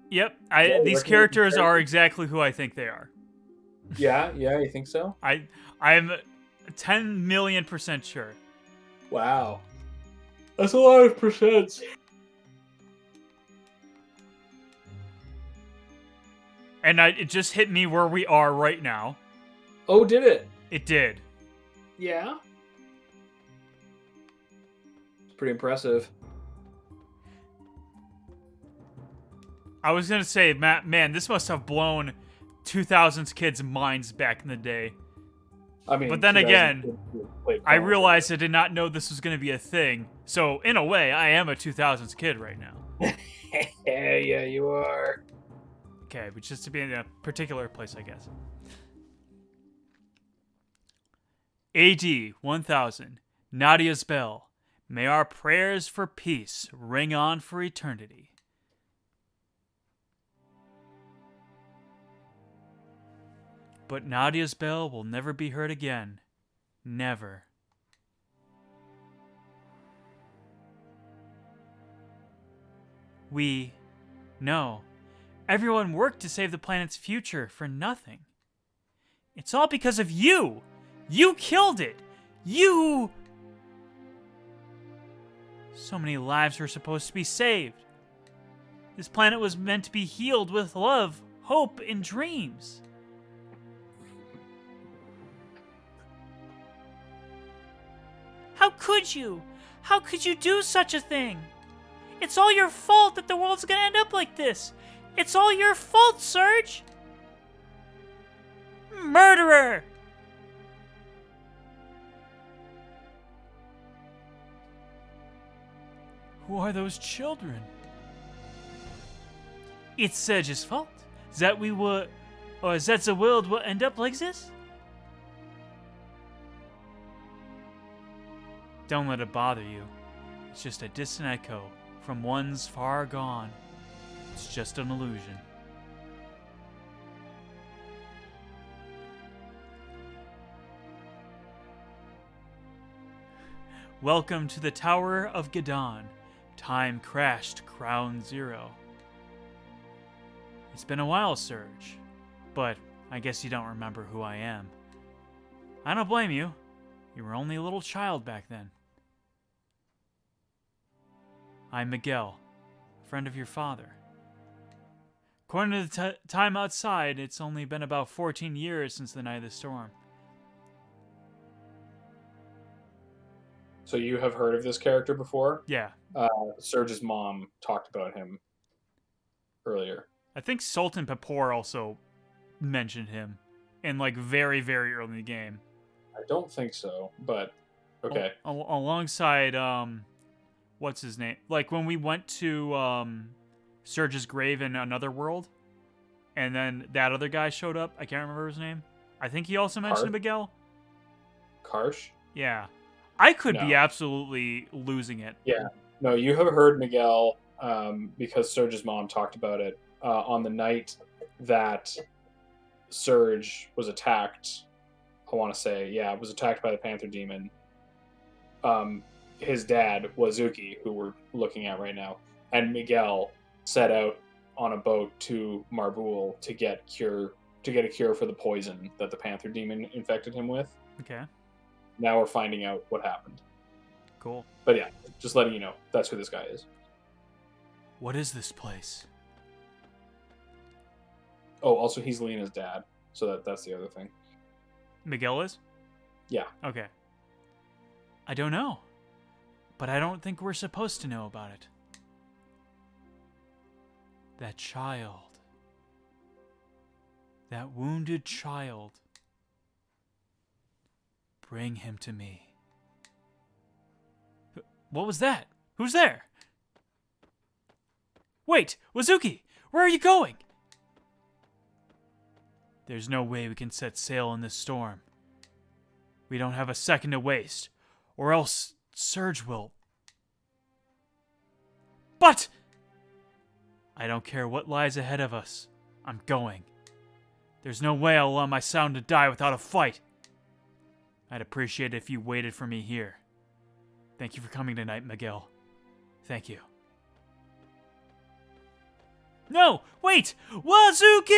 Yep, Well, these recommend characters are characters. exactly who I think they are. Yeah, you think so? I'm 10 million % sure. Wow, that's a lot of percents. And it just hit me where we are right now. Oh, did it? It did. Yeah. It's pretty impressive. I was gonna say, man, this must have blown 2000s kids' minds back in the day. I mean, But then 2000 again, kids who played I Chrono realized I did not know this was gonna be a thing. So in a way, I am a 2000s kid right now. Yeah, you are. Okay, but just to be in a particular place, I guess. AD 1000, Nadia's bell. May our prayers for peace ring on for eternity. But Nadia's bell will never be heard again. Never. No. Everyone worked to save the planet's future for nothing. It's all because of you! You killed it! You! So many lives were supposed to be saved. This planet was meant to be healed with love, hope, and dreams. How could you? How could you do such a thing? It's all your fault that the world's gonna end up like this. It's all your fault, Surge! Murderer! Who are those children? It's Surge's fault. That we were, or that the world will end up like this? Don't let it bother you. It's just a distant echo from ones far gone. It's just an illusion. Welcome to the Tower of Gadon. Time crashed Crown Zero. It's been a while, Surge, but I guess you don't remember who I am. I don't blame you. You were only a little child back then. I'm Miguel, a friend of your father. According to the time outside, it's only been about 14 years since the night of the storm. So you have heard of this character before? Yeah. Surge's mom talked about him earlier. I think Sultan Papor also mentioned him in like very, very early in the game. I don't think so, but okay. Alongside what's his name? Like when we went to Surge's grave in another world, and then that other guy showed up. I can't remember his name. I think he also mentioned Miguel. Karsh? Yeah. I could be No. absolutely losing it. Yeah. No, you have heard Miguel because Surge's mom talked about it on the night that Surge was attacked. I want to say, yeah, was attacked by the Panther Demon. His dad, Wazuki, who we're looking at right now, and Miguel set out on a boat to Marbul to get a cure for the poison that the Panther Demon infected him with. Okay. Now we're finding out what happened. Cool. But yeah, just letting you know, that's who this guy is. What is this place? Oh, also he's Lena's dad, so that's the other thing. Miguel is? Yeah. Okay. I don't know. But I don't think we're supposed to know about it. That child. That wounded child. Bring him to me. What was that? Who's there? Wait, Wazuki, where are you going? There's no way we can set sail in this storm. We don't have a second to waste, or else Surge will. But I don't care what lies ahead of us. I'm going. There's no way I'll allow my sound to die without a fight. I'd appreciate it if you waited for me here. Thank you for coming tonight, Miguel. Thank you. No! Wait! Wazuki!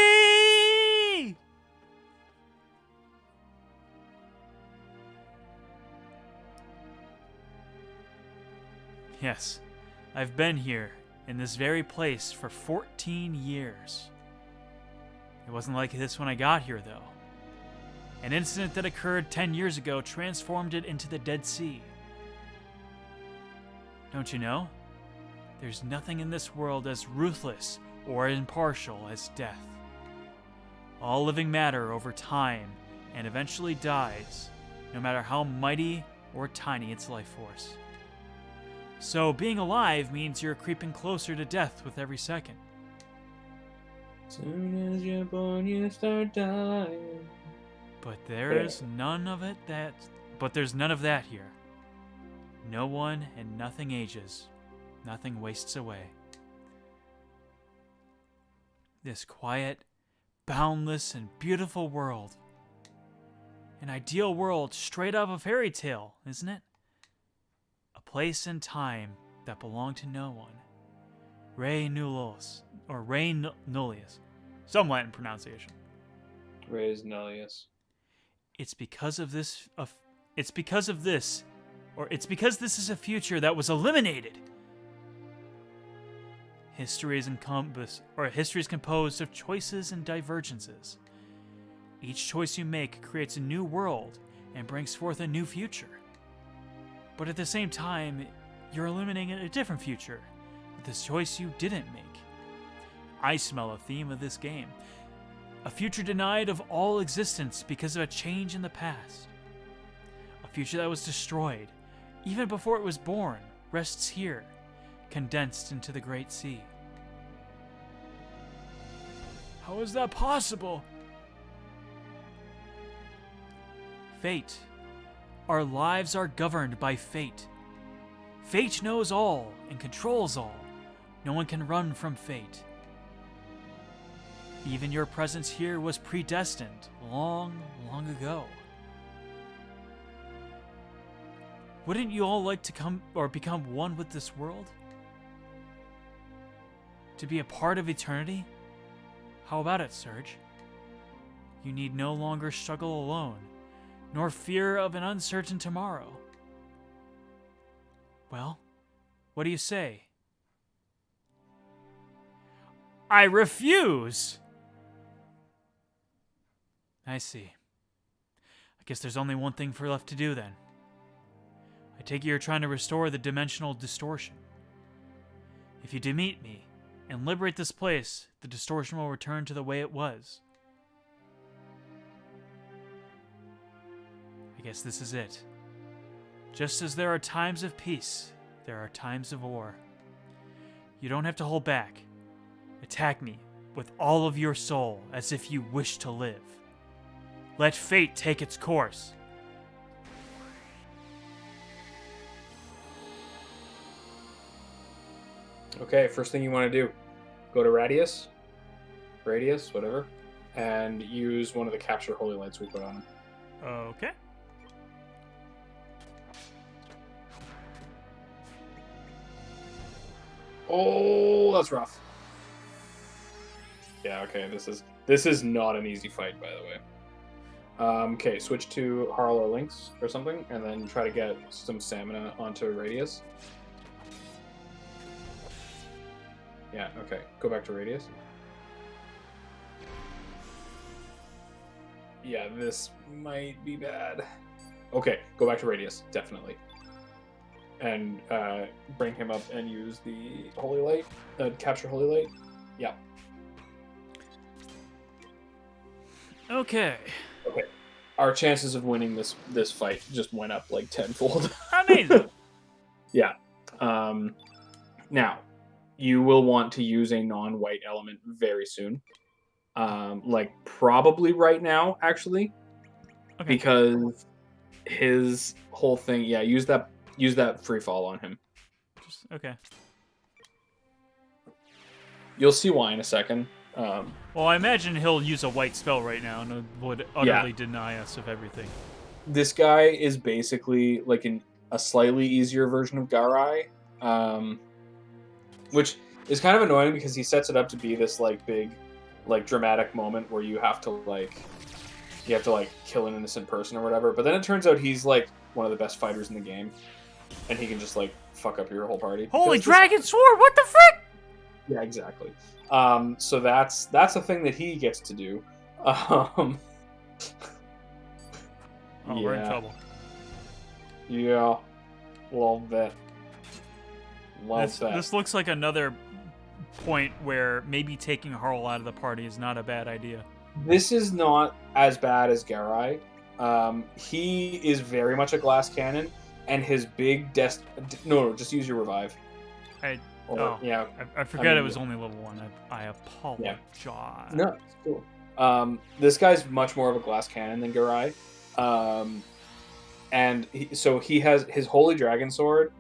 Yes, I've been here, in this very place, for 14 years. It wasn't like this when I got here, though. An incident that occurred 10 years ago transformed it into the Dead Sea. Don't you know? There's nothing in this world as ruthless or impartial as death. All living matter over time and eventually dies, no matter how mighty or tiny its life force. So being alive means you're creeping closer to death with every second. Soon as you're born, you start dying. But there's none of that here. No one and nothing ages. Nothing wastes away. This quiet, boundless, and beautiful world. An ideal world straight out of a fairy tale, isn't it? A place and time that belong to no one. Re nullius, or Re nullius. Some Latin pronunciation. Res nullius. It's because this is a future that was eliminated. History is composed of choices and divergences. Each choice you make creates a new world and brings forth a new future. But at the same time, you're eliminating a different future with this choice you didn't make. I smell a theme of this game. A future denied of all existence because of a change in the past. A future that was destroyed, even before it was born, rests here, condensed into the Great Sea. How is that possible? Fate. Our lives are governed by fate. Fate knows all and controls all. No one can run from fate. Even your presence here was predestined long, long ago. Wouldn't you all like to become one with this world? To be a part of eternity? How about it, Surge? You need no longer struggle alone, nor fear of an uncertain tomorrow. Well, what do you say? I refuse! I see. I guess there's only one thing left to do then. I take it you're trying to restore the dimensional distortion. If you defeat me and liberate this place, the distortion will return to the way it was. I guess this is it. Just as there are times of peace, there are times of war. You don't have to hold back. Attack me with all of your soul as if you wish to live. Let fate take its course. Okay, first thing you want to do, go to Radius, whatever, and use one of the capture holy lights we put on him. Okay. Oh, that's rough. Yeah, okay, this is not an easy fight, by the way. Okay, switch to Harl or Lynx or something, and then try to get some stamina onto Radius. Yeah, okay. Go back to Radius. Yeah, this might be bad. Okay, go back to Radius, definitely. And bring him up and use the Holy Light, capture Holy Light. Yeah. Okay. Okay. Our chances of winning this fight just went up like tenfold. Amazing. Yeah. Now, you will want to use a non-white element very soon. Like probably right now, actually, because his whole thing. Yeah, use that free fall on him. Okay. You'll see why in a second. Well, I imagine he'll use a white spell right now and would utterly deny us of everything. This guy is basically like a slightly easier version of Garai, which is kind of annoying because he sets it up to be this like big, like dramatic moment where you have to kill an innocent person or whatever. But then it turns out he's like one of the best fighters in the game, and he can just like fuck up your whole party. Holy dragon sword! What the frick? Yeah, exactly. So that's a thing that he gets to do. We're in trouble. Yeah, love that. This looks like another point where maybe taking Harl out of the party is not a bad idea. This is not as bad as Garai. He is very much a glass cannon, and his big No, just use your revive. I forget it was only level 1. I apologize. Yeah. No, it's cool. This guy's much more of a glass cannon than Garai. And he has his Holy Dragon Sword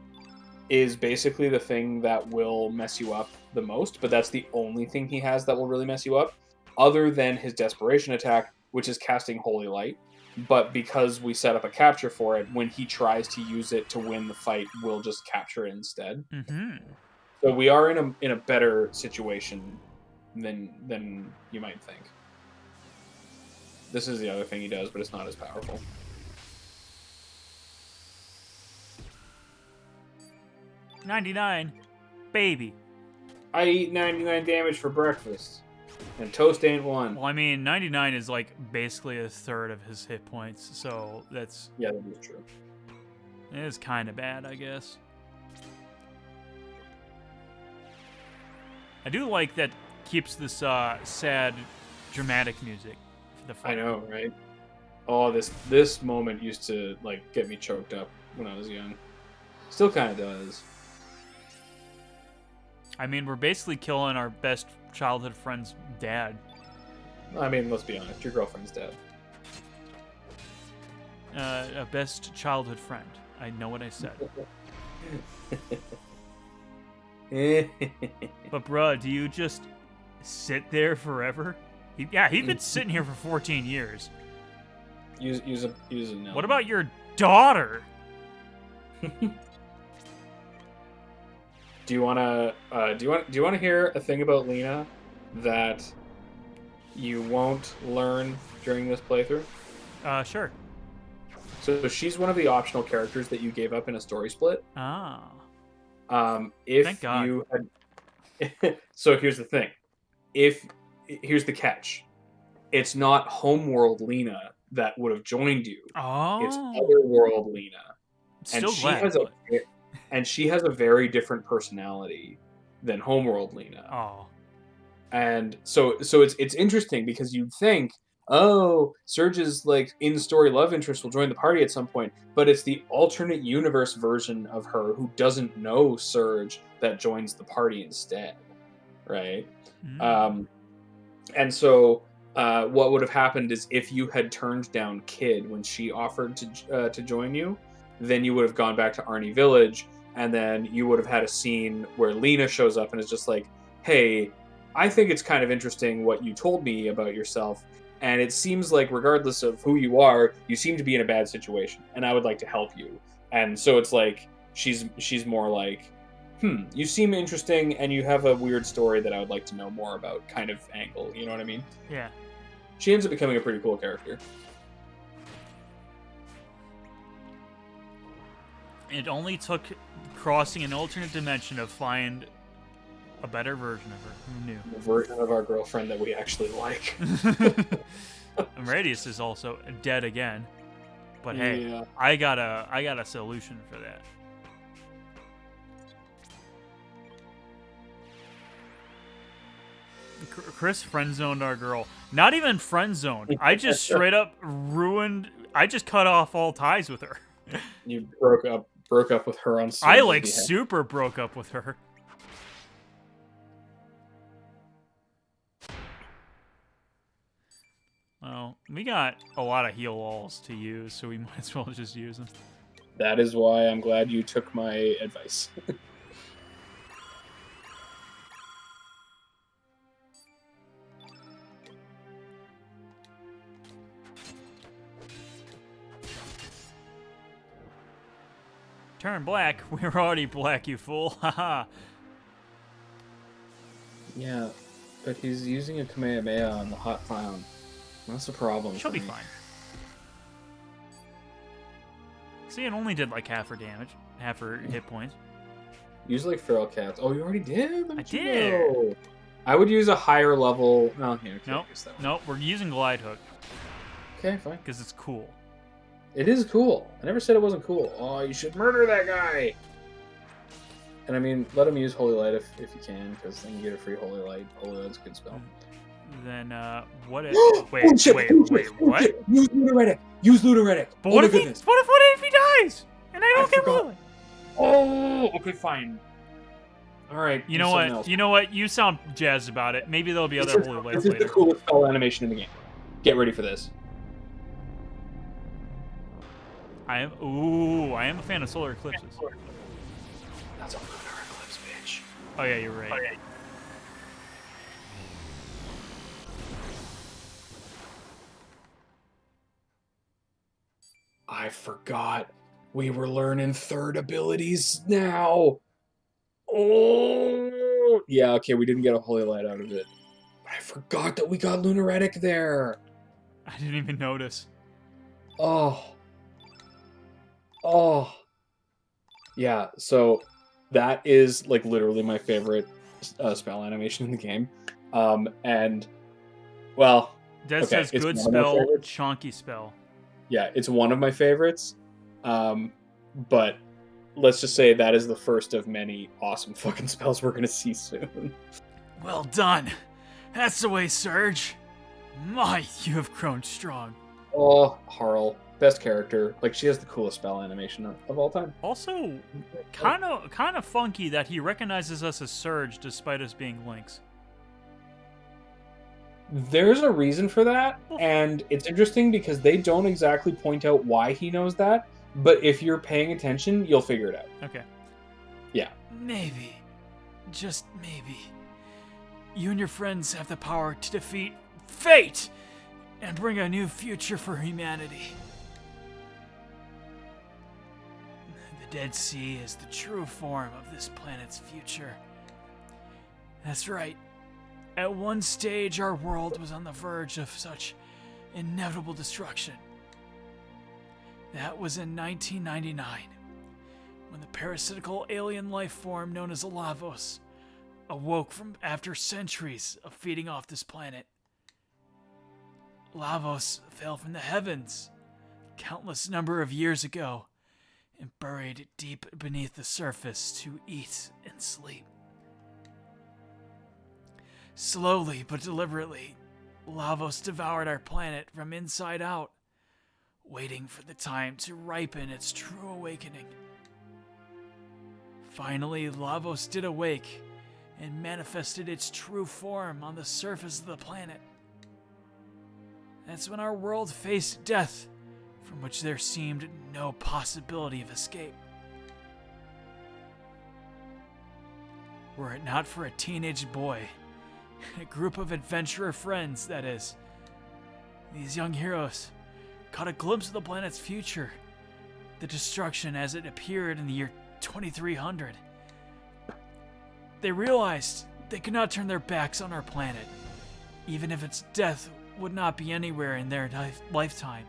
is basically the thing that will mess you up the most, but that's the only thing he has that will really mess you up, other than his Desperation attack, which is casting Holy Light. But because we set up a capture for it, when he tries to use it to win the fight, we'll just capture it instead. Mm-hmm. So we are in a better situation than you might think. This is the other thing he does, but it's not as powerful. $99, baby. I eat 99 damage for breakfast, and toast ain't one. Well, I mean, 99 is like basically a third of his hit points, so that's... Yeah, that is true. It is kind of bad, I guess. I do like that keeps this sad, dramatic music for the fight. I know, right? Oh, this moment used to like get me choked up when I was young. Still kind of does. I mean, we're basically killing our best childhood friend's dad. I mean, let's be honest. Your girlfriend's dead. A best childhood friend. I know what I said. But bruh, do you just sit there forever? He's been sitting here for 14 years. Use a no. What about your daughter? Do you want to hear a thing about Lena that you won't learn during this playthrough? Sure. So she's one of the optional characters that you gave up in a story split. Ah. Thank God. You had... So here's the thing. Here's the catch. It's not Homeworld Lena that would have joined you. Oh. It's Otherworld Lena. Still and glad, she has a very different personality than Homeworld Lena. Oh. And so it's interesting because you'd think, oh, Surge's like in-story love interest will join the party at some point, but it's the alternate universe version of her who doesn't know Surge that joins the party instead, right? Mm. And so what would have happened is if you had turned down Kid when she offered to join you, then you would have gone back to Arnie Village, and then you would have had a scene where Lena shows up and is just like, hey, I think it's kind of interesting what you told me about yourself, and it seems like regardless of who you are, you seem to be in a bad situation, and I would like to help you. And so it's like, she's more like, you seem interesting, and you have a weird story that I would like to know more about kind of angle, you know what I mean? Yeah. She ends up becoming a pretty cool character. It only took crossing an alternate dimension to find a better version of her. Who knew? The version of our girlfriend that we actually like. Radius is also dead again. But hey, Yeah. I got a solution for that. Chris friend-zoned our girl. Not even friend-zoned. I just straight up ruined... I just cut off all ties with her. You broke up broke up with her on I Sylvia's like behalf. super broke up with her. Well, we got a lot of heal walls to use, so we might as well just use them. That is why I'm glad you took my advice. Turn black. We're already black, you fool. Haha. Yeah, but he's using a Kamehameha on the hot clown. That's a problem. She'll for be me. fine. See, it only did like half her damage, half her hit points. Use like feral cats. Oh, you already did? I Look at you did. go. I would use a higher level. Well, here, Nope. use that one. Nope, we're using glide hook Okay, fine. because it's cool. It is cool. I never said it wasn't cool. Oh, you should murder that guy. And I mean, let him use Holy Light if you can, because then you get a free Holy Light. Holy Light's a good spell. Then what if? Oh, Wait, shit, wait, oh, wait, shit, oh, what? shit. Use Ludoretic. Use Ludoretic. But Oh what my if he? goodness. What if he dies? And I don't get forgot. Lily. Oh, okay, fine. All right. You do know something what? else. You know what? You sound jazzed about it. Maybe there'll be This other is- holy lights This is the later. coolest spell animation in the game. Get ready for this. I am a fan of solar eclipses. That's a lunar eclipse, bitch. Oh yeah, you're right. I forgot. We were learning third abilities now. Oh, yeah. Okay, we didn't get a holy light out of it, but I forgot that we got Lunaretic there. I didn't even notice. Oh, oh, yeah. So that is like literally my favorite spell animation in the game. And well, Dead okay, says it's good one of my spell, favorites. chunky spell. Yeah, it's one of my favorites. But let's just say that is the first of many awesome fucking spells we're gonna see soon. Well done. That's the way, Surge. My, you have grown strong. Oh, Harl, best character. Like, she has the coolest spell animation of all time. Also, kind of funky that he recognizes us as Surge despite us being Lynx. There's a reason for that, and it's interesting because they don't exactly point out why he knows that, but if you're paying attention, you'll figure it out. Okay. Yeah. Maybe, just maybe, you and your friends have the power to defeat fate and bring a new future for humanity. The Dead Sea is the true form of this planet's future. That's right. At one stage, our world was on the verge of such inevitable destruction. That was in 1999, when the parasitical alien life form known as Lavos awoke from after centuries of feeding off this planet. Lavos fell from the heavens countless number of years ago and buried deep beneath the surface to eat and sleep. Slowly but deliberately, Lavos devoured our planet from inside out, waiting for the time to ripen its true awakening. Finally, Lavos did awake and manifested its true form on the surface of the planet. That's when our world faced death, from which there seemed no possibility of escape. Were it not for a teenage boy, a group of adventurer friends, that is, these young heroes caught a glimpse of the planet's future, the destruction as it appeared in the year 2300. They realized they could not turn their backs on our planet, even if its death would not be anywhere in their lifetime.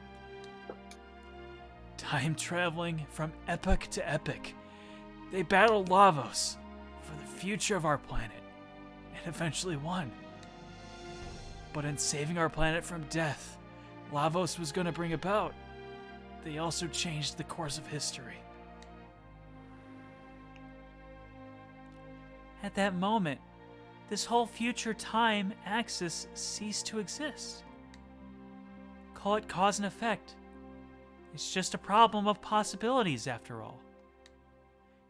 Time traveling from epoch to epoch, they battled Lavos for the future of our planet, and eventually won. But in saving our planet from death, Lavos was going to bring about, they also changed the course of history. At that moment, this whole future time axis ceased to exist. Call it cause and effect. It's just a problem of possibilities, after all.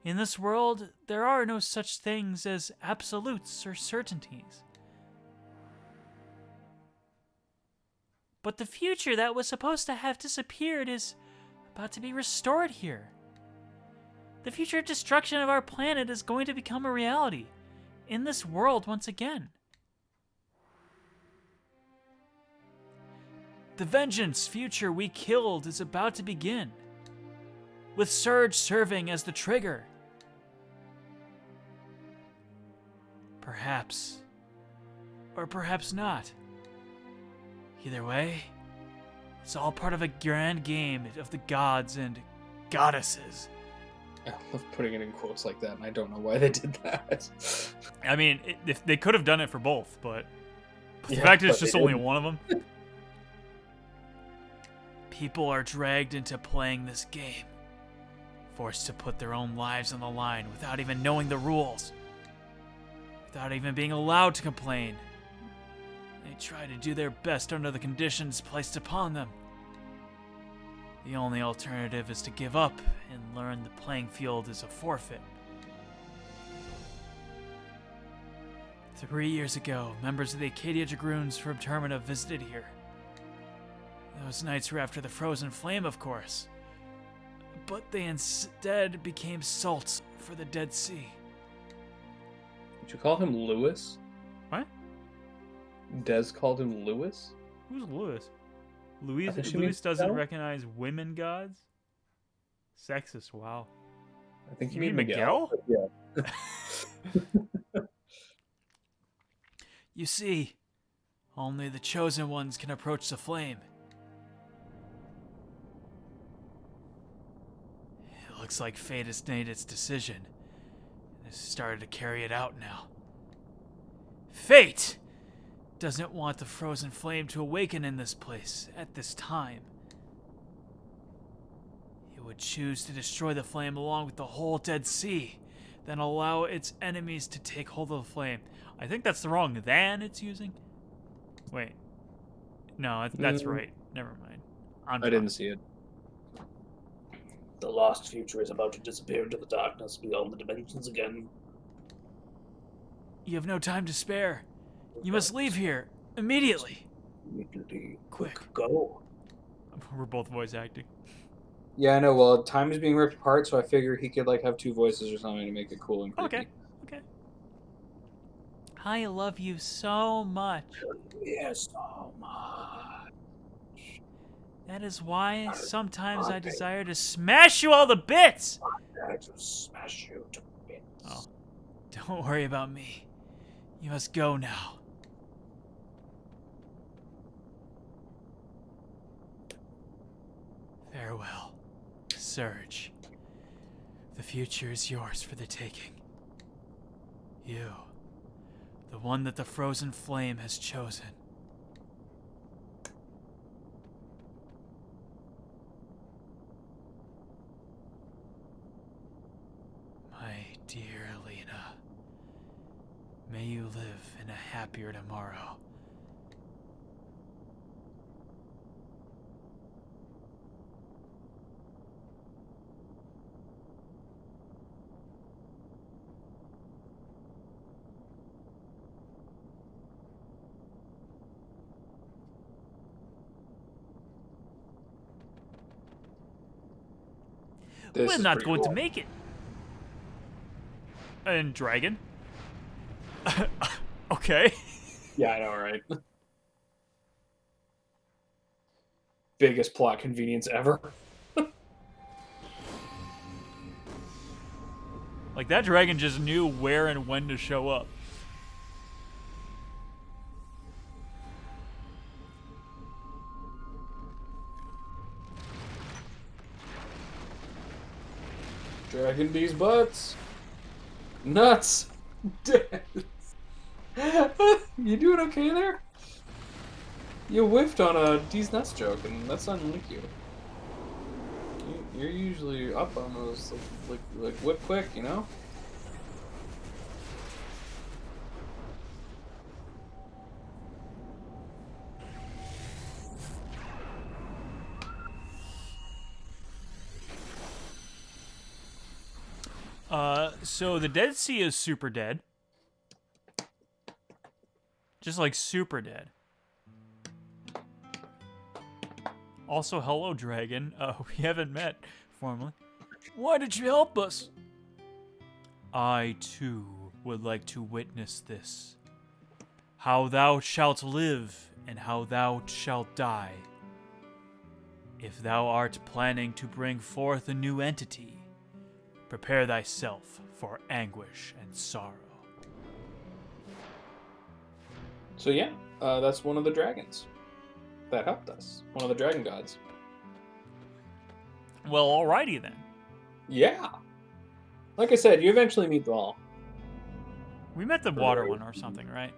In this world, there are no such things as absolutes or certainties. But the future that was supposed to have disappeared is about to be restored here. The future destruction of our planet is going to become a reality in this world once again. The vengeance future we killed is about to begin, with Surge serving as the trigger. Perhaps, or perhaps not. Either way, it's all part of a grand game of the gods and goddesses. I love putting it in quotes like that, and I don't know why they did that. I mean, if they could have done it for both, but the Yeah, fact that it's but just they only didn't. one of them. People are dragged into playing this game, forced to put their own lives on the line without even knowing the rules, without even being allowed to complain. They try to do their best under the conditions placed upon them. The only alternative is to give up and learn the playing field is a forfeit. 3 years ago, members of the Acadia Dragoons from Termina visited here. Those nights were after the Frozen Flame, of course. But they instead became salts for the Dead Sea. Did you call him Lewis? What? Des called him Lewis? Who's Lewis? I Louis think she means doesn't Miguel? recognize women gods? Sexist, wow. I think You you mean mean Miguel? Miguel? Yeah. You see, only the chosen ones can approach the flame. It looks like fate has made its decision and has started to carry it out now. Fate doesn't want the frozen flame to awaken in this place at this time. It would choose to destroy the flame along with the whole Dead Sea, then allow its enemies to take hold of the flame. I think that's the wrong than it's using. Wait. No, that's right. Never mind. I didn't see it. The lost future is about to disappear into the darkness beyond the dimensions again. You have no time to spare. You must leave here immediately. Immediately. Quick. Go. We're both voice acting. Yeah, I know. Well, time is being ripped apart, so I figure he could like have two voices or something to make it cool and creepy. Okay. I love you so much. Yes, so much. That is why sometimes I desire to smash you all to bits. I just smash you to bits. Oh. Don't worry about me. You must go now. Farewell, Surge. The future is yours for the taking. You, the one that the frozen flame has chosen. My dear Lena, may you live in a happier tomorrow. This We're is not pretty going cool. to make it. And dragon? Okay. Yeah, I know, right? Biggest plot convenience ever. Like, that dragon just knew where and when to show up. Dragon Bee's butts. Nuts. You doing okay there? You whiffed on a D's nuts joke, and that's unlike you. You're usually up on those, like whip quick, you know? So the Dead Sea is super dead. Just like super dead. Also, hello, dragon. We haven't met formally. Why did you help us? I, too, would like to witness this. How thou shalt live, and how thou shalt die. If thou art planning to bring forth a new entity, prepare thyself for anguish and sorrow. So yeah, that's one of the dragons that helped us. One of the dragon gods. Well, alrighty then. Yeah. Like I said, you eventually meet them all. We met the water one or something, right?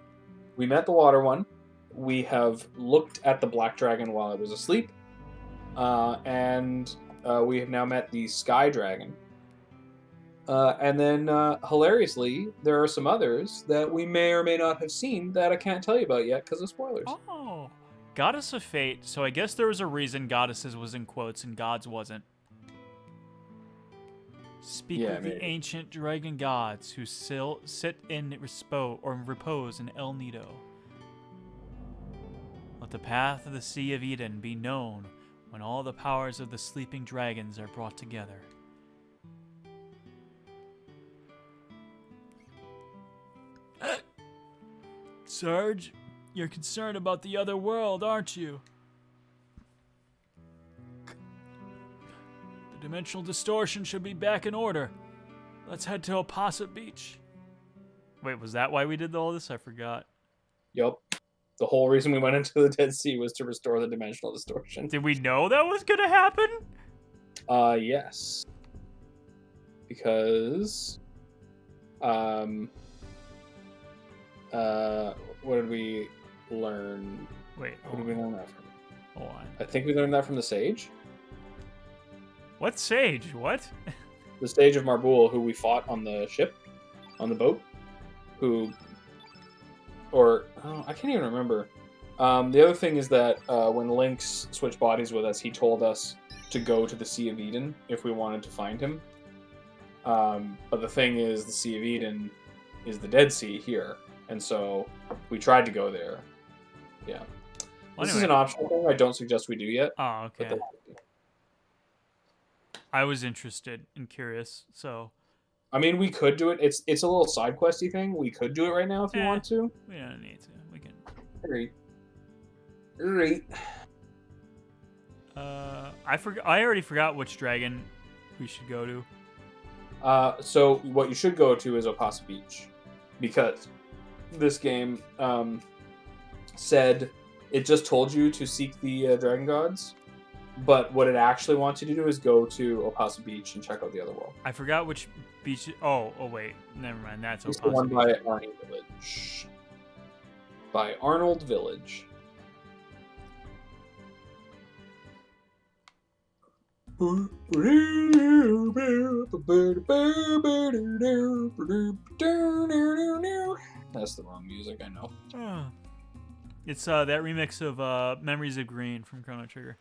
We met the water one. We have looked at the black dragon while it was asleep. And we have now met the sky dragon. And then, hilariously, there are some others that we may or may not have seen that I can't tell you about yet because of spoilers. Oh. Goddess of Fate. So I guess there was a reason goddesses was in quotes and gods wasn't. Speak with the ancient dragon gods who sit in repose in El Nido. Let the path of the Sea of Eden be known when all the powers of the sleeping dragons are brought together. Sarge, you're concerned about the other world, aren't you? The dimensional distortion should be back in order. Let's head to Opposite Beach. Wait, was that why we did all this? I forgot. Yup. The whole reason we went into the Dead Sea was to restore the dimensional distortion. Did we know that was gonna happen? Yes. Because, what did we learn? Wait, What did we learn that from? hold on. I think we learned that from the sage. What sage? What? The sage of Marbul, who we fought on the ship, on the boat, I can't even remember. The other thing is that when Lynx switched bodies with us, he told us to go to the Sea of Eden if we wanted to find him. But the thing is, the Sea of Eden is the Dead Sea here, and so we tried to go there. Yeah. Well, this is an optional thing I don't suggest we do yet. Oh, but okay. I was interested and curious, so. I mean, we could do it. It's a little side questy thing. We could do it right now if you want to. We don't need to. We can. Right. I already forgot which dragon we should go to. So what you should go to is Opasa Beach, because this game said it just told you to seek the dragon gods, but what it actually wants you to do is go to Opasa Beach and check out the other world. I forgot which beach. Oh wait, never mind. That's It's Opasa the one Beach. by Arnold Village. By Arnold Village. That's the wrong music, I know. Oh. It's that remix of Memories of Green from Chrono Trigger.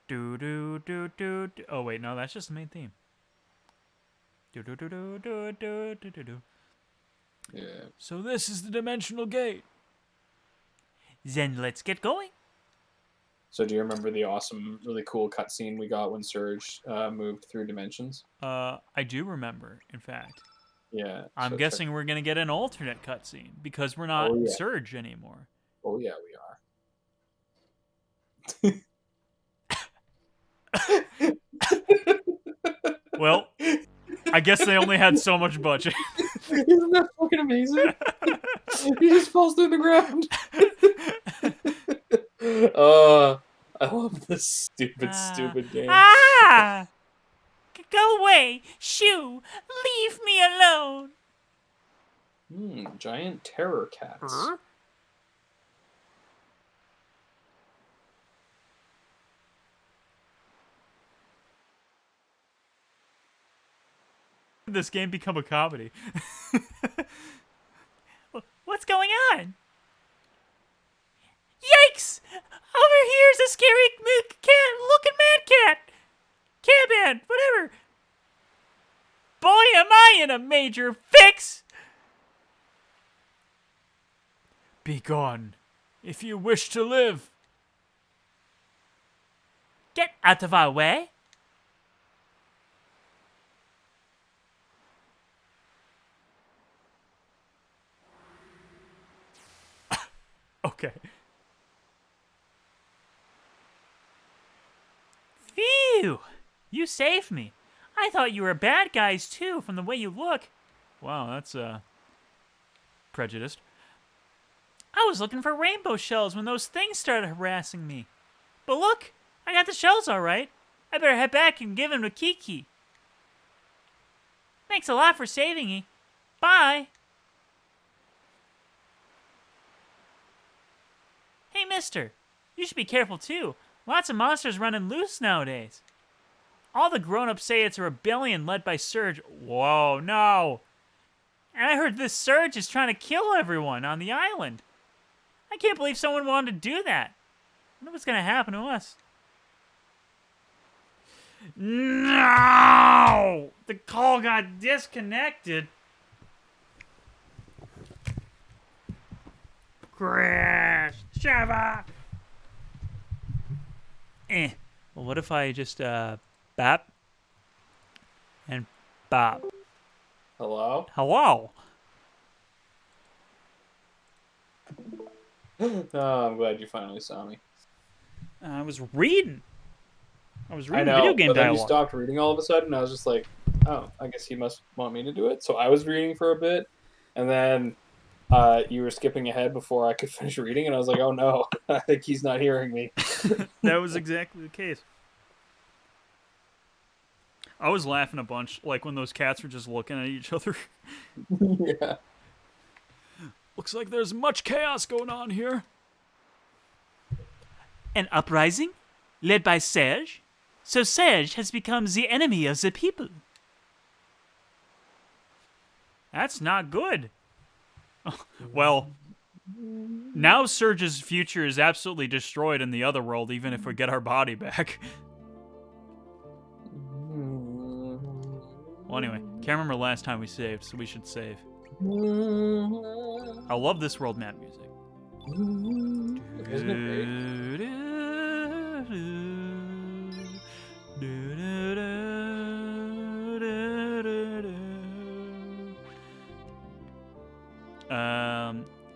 Do do do do do. Oh wait, no, that's just the main theme. Do do do do do do do do do. Yeah. So this is the dimensional gate. Then let's get going. So do you remember the awesome, really cool cutscene we got when Surge moved through dimensions? I do remember, in fact. Yeah. I'm guessing we're gonna get an alternate cutscene because we're not in Surge anymore. Oh yeah, we are. Well, I guess they only had so much budget. Isn't that fucking amazing? He just falls through the ground. I love this stupid game. Ah! Go away! Shoo! Leave me alone! Giant terror cats. This game become a comedy. What's going on? Yikes! Over here's a scary cat looking mad cat! Cat man, whatever. boy, am I in a major fix! Begone, if you wish to live. Get out of our way. Okay. Phew! You saved me. I thought you were bad guys too, from the way you look. Wow, that's prejudiced. I was looking for rainbow shells when those things started harassing me. But look, I got the shells all right. I better head back and give them to Kiki. Thanks a lot for saving me. Bye. Hey, mister. You should be careful too. Lots of monsters running loose nowadays. All the grown-ups say it's a rebellion led by Surge. Whoa, no. And I heard this Surge is trying to kill everyone on the island. I can't believe someone wanted to do that. I wonder what's going to happen to us. No! The call got disconnected. Crash! Shiva! Well, what if I just, bap? And bop. Hello? Hello? Oh, I'm glad you finally saw me. I was reading. I was reading I know, video game but then dialogue. you stopped reading all of a sudden, and I was just like, oh, I guess he must want me to do it. So I was reading for a bit, and then you were skipping ahead before I could finish reading, and I was like, oh no, I think he's not hearing me. That was exactly the case. I was laughing a bunch, like when those cats were just looking at each other. Yeah. Looks like there's much chaos going on here. An uprising? Led by Serge? So Serge has become the enemy of the people. That's not good. Well, now Serge's future is absolutely destroyed in the other world, even if we get our body back. Well, anyway, can't remember last time we saved, so we should save. I love this world map music. Isn't it great?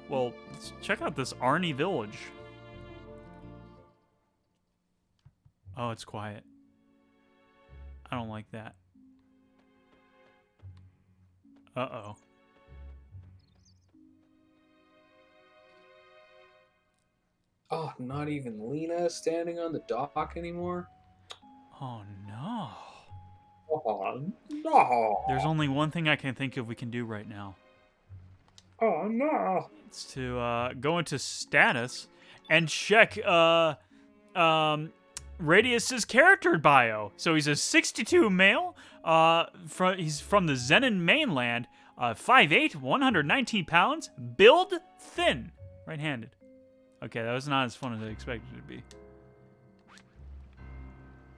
Well, let's check out this Arnie village. Oh, it's quiet. I don't like that. Uh-oh. Oh, not even Lena standing on the dock anymore? Oh, no. Oh, no. There's only one thing I can think of we can do right now. Oh, no. It's to go into status and check Radius's character bio. So he's a 62 male. He's from the Zenin mainland. 5'8", 119 pounds. Build thin. Right-handed. Okay, that was not as fun as I expected it to be.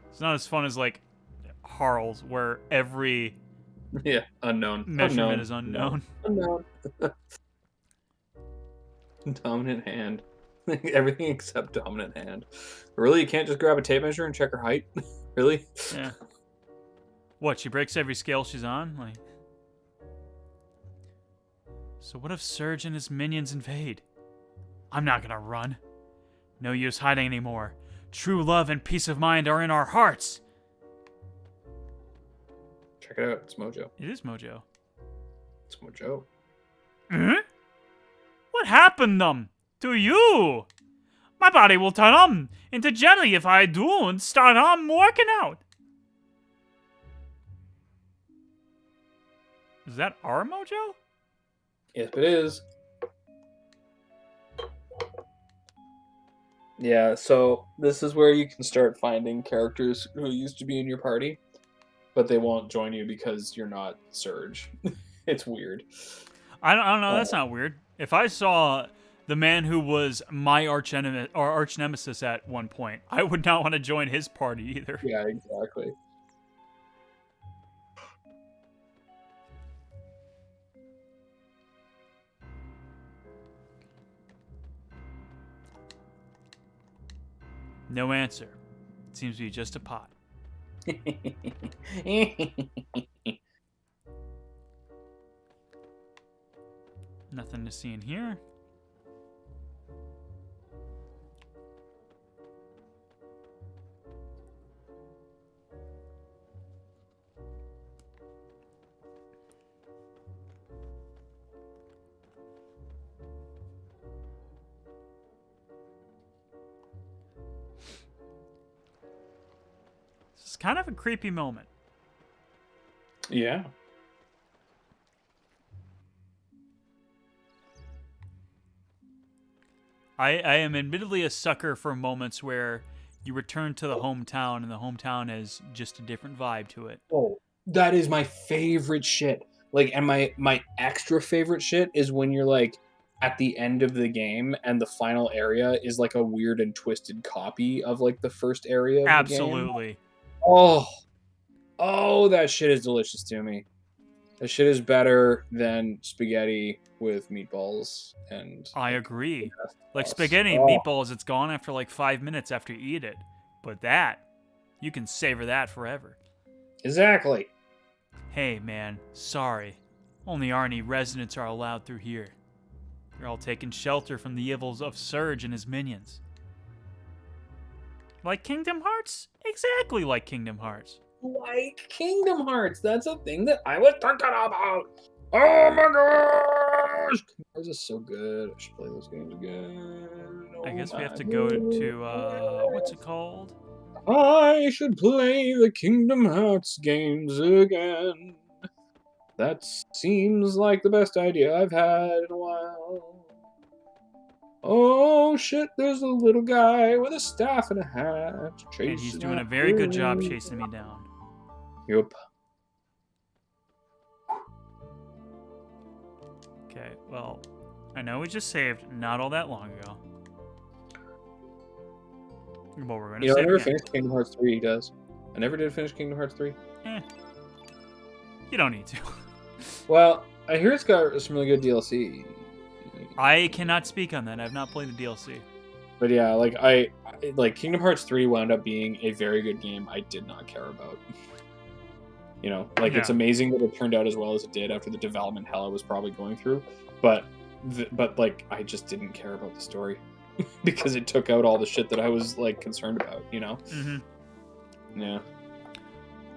It's not as fun as, like, Harl's, where every unknown measurement is unknown. Unknown. Dominant hand. Everything except dominant hand. Really? You can't just grab a tape measure and check her height? Really? Yeah. What, she breaks every scale she's on? Like. So what if Surge and his minions invade? I'm not gonna run. No use hiding anymore. True love and peace of mind are in our hearts. Check it out. It's Mojo. It is Mojo. It's Mojo. What happened to you? My body will turn into jelly if I don't start working out. Is that our Mojo? Yes, it is. Yeah, so this is where you can start finding characters who used to be in your party, but they won't join you because you're not Surge. It's weird. I don't know. That's not weird. If I saw the man who was my arch nemesis at one point, I would not want to join his party either. Yeah, exactly. No answer. It seems to be just a pot. Nothing to see in here. This is kind of a creepy moment. Yeah. I am admittedly a sucker for moments where you return to the hometown and the hometown has just a different vibe to it. Oh, that is my favorite shit. Like, and my extra favorite shit is when you're like at the end of the game and the final area is like a weird and twisted copy of like the first area of the game. Absolutely. Oh, that shit is delicious to me. That shit is better than spaghetti with meatballs and. I agree. Like sauce. spaghetti and meatballs, it's gone after like 5 minutes after you eat it. But that, you can savor that forever. Exactly. Hey, man, sorry. Only Arnie residents are allowed through here. They're all taking shelter from the evils of Surge and his minions. Like Kingdom Hearts? Exactly like Kingdom Hearts. Like Kingdom Hearts. That's a thing that I was thinking about. Oh my gosh! Kingdom Hearts is so good. I should play those games again. I guess we have to go to, what's it called? I should play the Kingdom Hearts games again. That seems like the best idea I've had in a while. Oh shit, there's a little guy with a staff and a hat. And he's doing a very good job chasing me down. Yup. Okay, well, I know we just saved not all that long ago. But we're going to I save never again. finished Kingdom Hearts 3, he does. I never did finish Kingdom Hearts 3. You don't need to. Well, I hear it's got some really good DLC. I cannot speak on that. I've not played the DLC. But yeah, like Kingdom Hearts 3 wound up being a very good game I did not care about. You know, like it's amazing that it turned out as well as it did after the development hell I was probably going through. But like I just didn't care about the story because it took out all the shit that I was like concerned about, you know? Mm-hmm.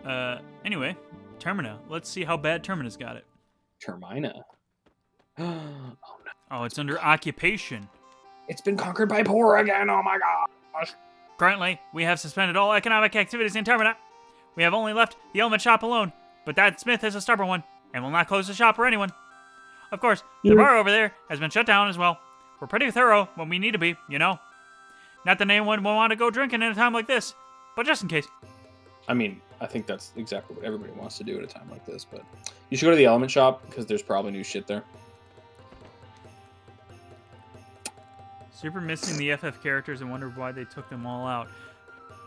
Yeah. Anyway, Termina. Let's see how bad Termina's got it. Termina. Oh no. Oh, it's under occupation. It's been conquered by poor again. Oh my gosh. Currently, we have suspended all economic activities in Termina. We have only left the element shop alone, but that Smith is a stubborn one and will not close the shop for anyone. Of course, the bar over there has been shut down as well. We're pretty thorough when we need to be, you know. Not that anyone will want to go drinking at a time like this, but just in case. I mean, I think that's exactly what everybody wants to do at a time like this, but you should go to the element shop because there's probably new shit there. Super missing the FF characters and wonder why they took them all out.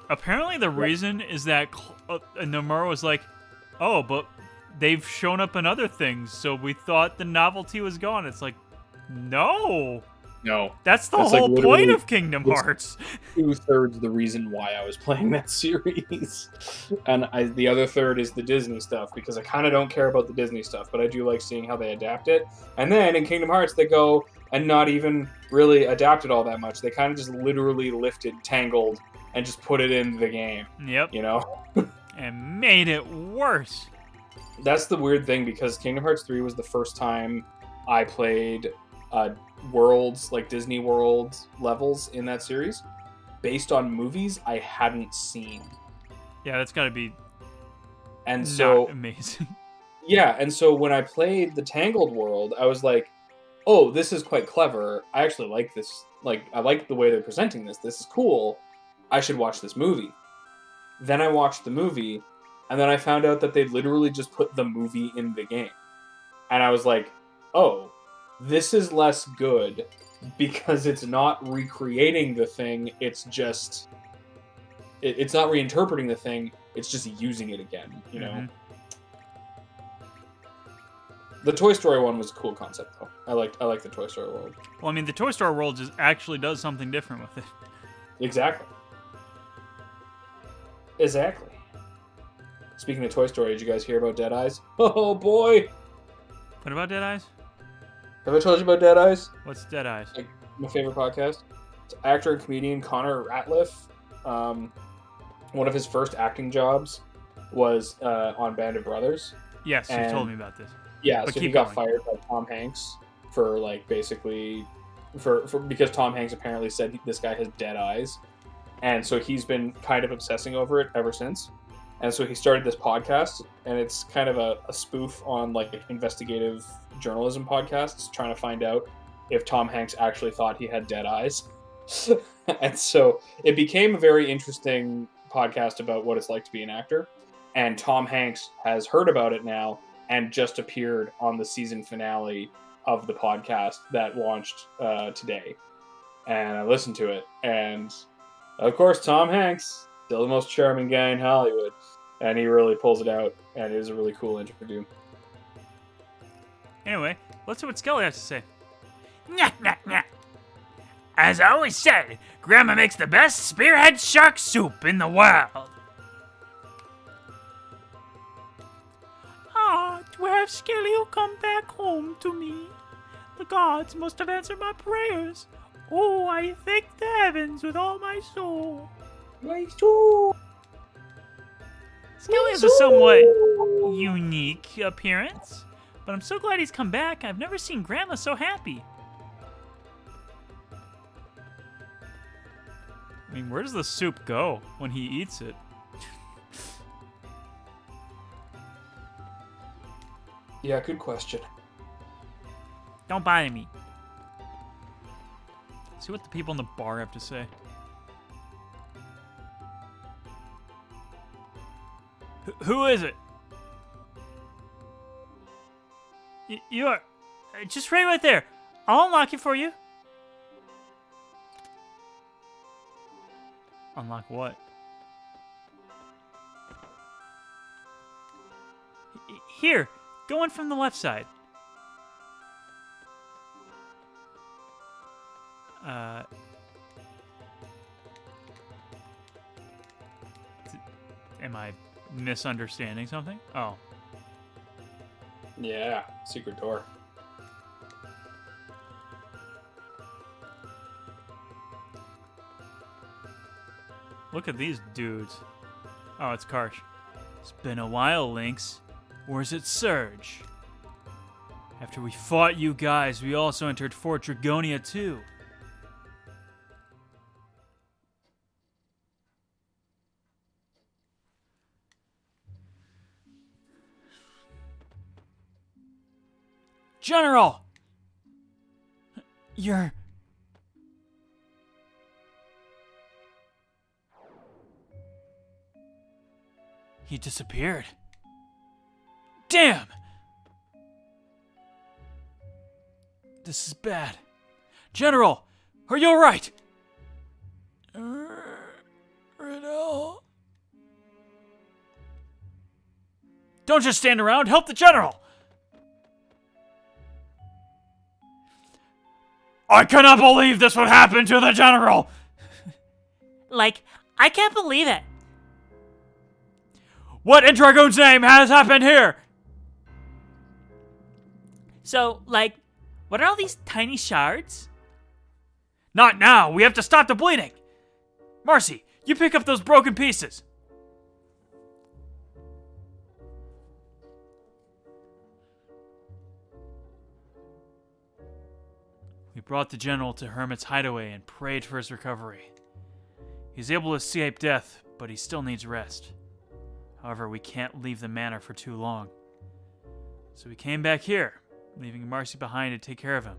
Apparently the reason is that Nomura was like, oh, but they've shown up in other things, so we thought the novelty was gone. It's like, no. No. That's the whole point of Kingdom Hearts. 2/3 the reason why I was playing that series. And the other third is the Disney stuff, because I kind of don't care about the Disney stuff, but I do like seeing how they adapt it. And then in Kingdom Hearts, they go and not even really adapt it all that much. They kind of just literally lifted Tangled and just put it in the game. Yep. You know? And made it worse. That's the weird thing, because Kingdom Hearts 3 was the first time I played worlds, like Disney World levels in that series, based on movies I hadn't seen. Yeah, that's got to be not amazing. Yeah, and so when I played the Tangled world, I was like, oh, this is quite clever. I actually like this. Like, I like the way they're presenting this. This is cool. I should watch this movie. Then I watched the movie, and then I found out that they literally just put the movie in the game. And I was like, oh, this is less good because it's not recreating the thing. It's just... It's not reinterpreting the thing. It's just using it again, you know? Mm-hmm. The Toy Story one was a cool concept, though. I like the Toy Story world. Well, I mean, the Toy Story world actually does something different with it. Exactly. Exactly. Speaking of Toy Story, did you guys hear about Dead Eyes? Oh boy! What about Dead Eyes? Have I told you about Dead Eyes? What's Dead Eyes? Like, my favorite podcast. It's actor and comedian Connor Ratliff. One of his first acting jobs was on Band of Brothers. Yes, you told me about this. Yeah, But so he got fired by Tom Hanks for like basically for because Tom Hanks apparently said this guy has dead eyes, and so he's been kind of obsessing over it ever since. And so he started this podcast, and it's kind of a spoof on like investigative journalism podcasts, trying to find out if Tom Hanks actually thought he had dead eyes. And so it became a very interesting podcast about what it's like to be an actor. And Tom Hanks has heard about it now and just appeared on the season finale of the podcast that launched today. And I listened to it, and of course, Tom Hanks, still the most charming guy in Hollywood, and he really pulls it out, and it was a really cool interview. Anyway, let's see what Skelly has to say. Nyah, nyah, nyah. As I always said, Grandma makes the best spearhead shark soup in the world. To have Skelly come back home to me. The gods must have answered my prayers. Oh, I thank the heavens with all my soul. My soul! Skelly has a somewhat unique appearance, but I'm so glad he's come back. I've never seen Grandma so happy. I mean, where does the soup go when he eats it? Yeah, good question. Don't bother me. See what the people in the bar have to say. Who is it? You are just right there. I'll unlock it for you. Unlock what? Here, go in from the left side. Am I misunderstanding something? Oh. Yeah, secret door. Look at these dudes. Oh, it's Karsh. It's been a while, Lynx. Where's it Surge? After we fought you guys, we also entered Fort Dragonia too. General! You're... He disappeared. Damn! This is bad. General, are you alright? Riddle. Don't just stand around, help the general! I cannot believe this would happen to the general! Like, I can't believe it. What in Dragoon's name has happened here? So, like, what are all these tiny shards? Not now, we have to stop the bleeding. Marcy, you pick up those broken pieces. We brought the general to Hermit's hideaway and prayed for his recovery. He's able to escape death, but he still needs rest. However, we can't leave the manor for too long. So we came back here, leaving Marcy behind to take care of him,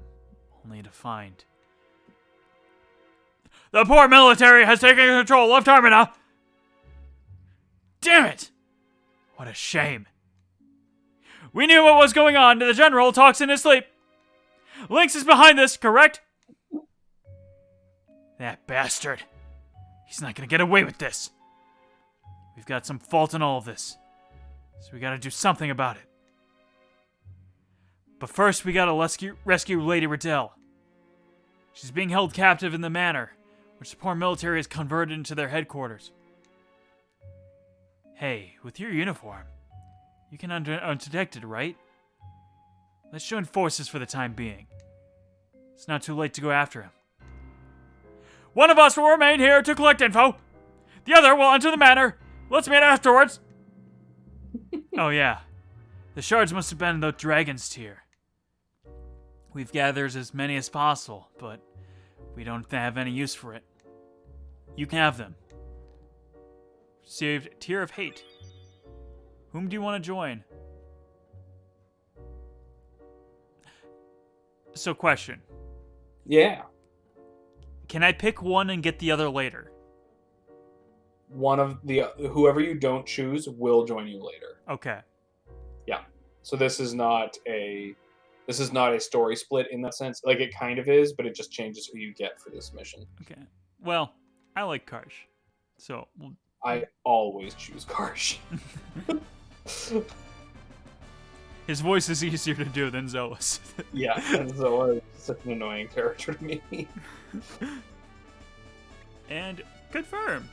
only to find... The poor military has taken control of Termina! Damn it! What a shame. We knew what was going on. The general talks in his sleep. Lynx is behind this, correct? That bastard. He's not gonna get away with this. We've got some fault in all of this, so we gotta do something about it. But first, we gotta rescue Lady Riddell. She's being held captive in the manor, which the poor military has converted into their headquarters. Hey, with your uniform, you can undetected, right? Let's join forces for the time being. It's not too late to go after him. One of us will remain here to collect info. The other will enter the manor. Let's meet afterwards. Oh yeah. The shards must have been the dragon's tier. We've gathered as many as possible, but we don't have any use for it. You can have them. Received Tier of Hate. Whom do you want to join? So, question. Yeah. Can I pick one and get the other later? One of the whoever you don't choose will join you later. Okay. Yeah. So this is not a story split in that sense. Like, it kind of is, but it just changes who you get for this mission. Okay. Well, I like Karsh. So, I always choose Karsh. his voice is easier to do than Zoa's. Yeah, and Zoa is such an annoying character to me. And confirm.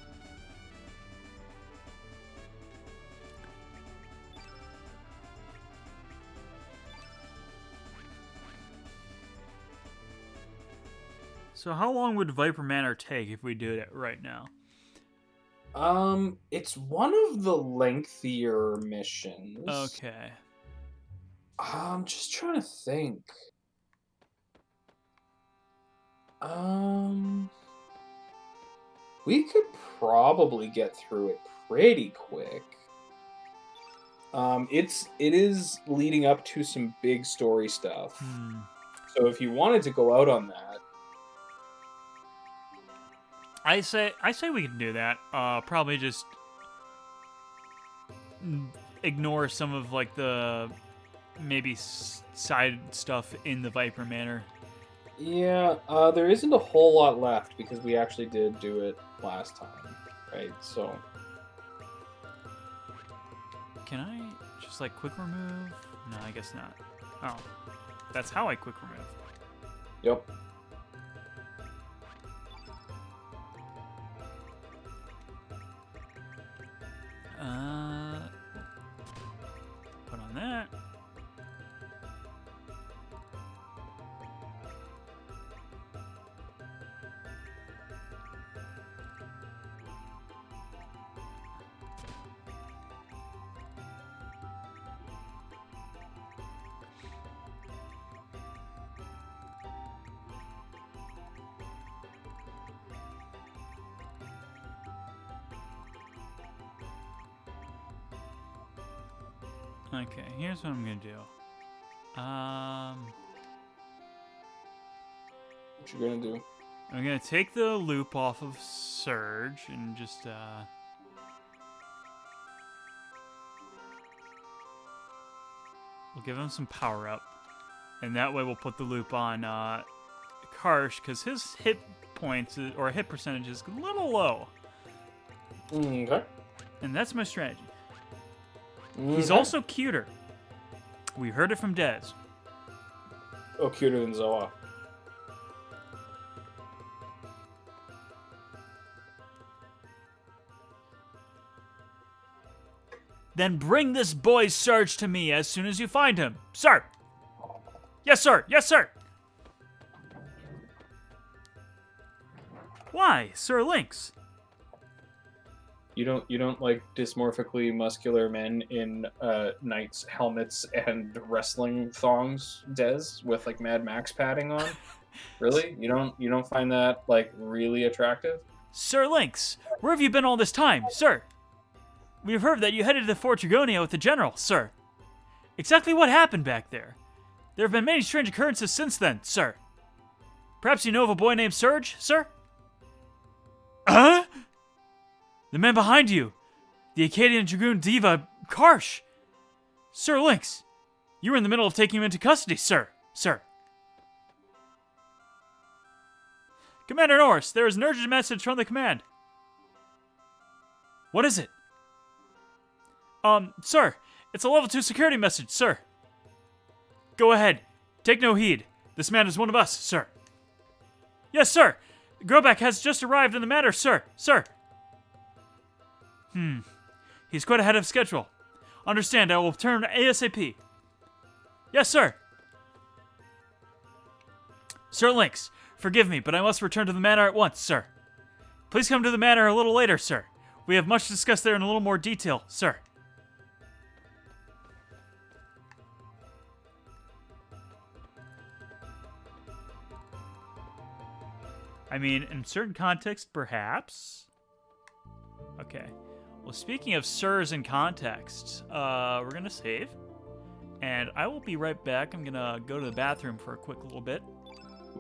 So how long would Viper Manor take if we do it right now? It's one of the lengthier missions. Okay. I'm just trying to think. We could probably get through it pretty quick. It is leading up to some big story stuff. So if you wanted to go out on that, I say we can do that. Probably just ignore some of like the maybe side stuff in the Viper Manor. yeah, there isn't a whole lot left because we actually did do it last time, right? So Can I just like quick remove? No, I guess not. Oh, that's how I quick remove. yep. Put on that. Okay, here's what I'm gonna do. What you gonna do? I'm gonna take the loop off of Surge and just we'll give him some power up, and that way we'll put the loop on Karsh because his hit points or hit percentage is a little low. Okay. And that's my strategy. He's also cuter. We heard it from Dez. Oh, cuter than Zoa. Then bring this boy Surge to me as soon as you find him. Sir! Yes, sir! Yes, sir! Why, Sir Lynx? You don't like dysmorphically muscular men in knights' helmets and wrestling thongs, Des, with like Mad Max padding on? Really? You don't find that like really attractive? Sir Lynx, where have you been all this time, sir? We've heard that you headed to Fort Dragonia with the general, sir. Exactly what happened back there? There have been many strange occurrences since then, sir. Perhaps you know of a boy named Surge, sir? Huh? The man behind you, the Acadian Dragoon diva, Karsh. Sir Lynx, you were in the middle of taking him into custody, sir. Sir. Commander Norris, there is an urgent message from the command. What is it? Sir, it's a level 2 security message, sir. Go ahead. Take no heed. This man is one of us, sir. Yes, sir. Grobak has just arrived in the manor, sir. Sir. He He's quite ahead of schedule. Understand, I will return ASAP. Yes, sir. Sir Lynx, forgive me, but I must return to the manor at once, sir. Please come to the manor a little later, sir. We have much to discuss there in a little more detail, sir. I mean, in certain context, perhaps. Okay. Well, speaking of sirs in context, we're going to save. And I will be right back. I'm going to go to the bathroom for a quick little bit.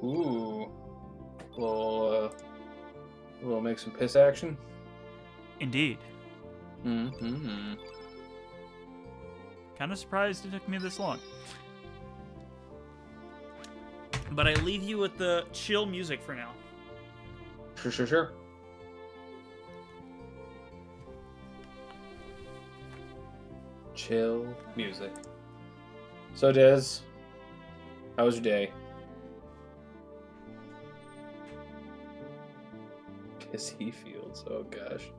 Ooh. We'll make some piss action. Indeed. Mm-hmm. Kind of surprised it took me this long. But I leave you with the chill music for now. Sure. Chill music. So, Des, how was your day? Pissy Fields. Oh, gosh.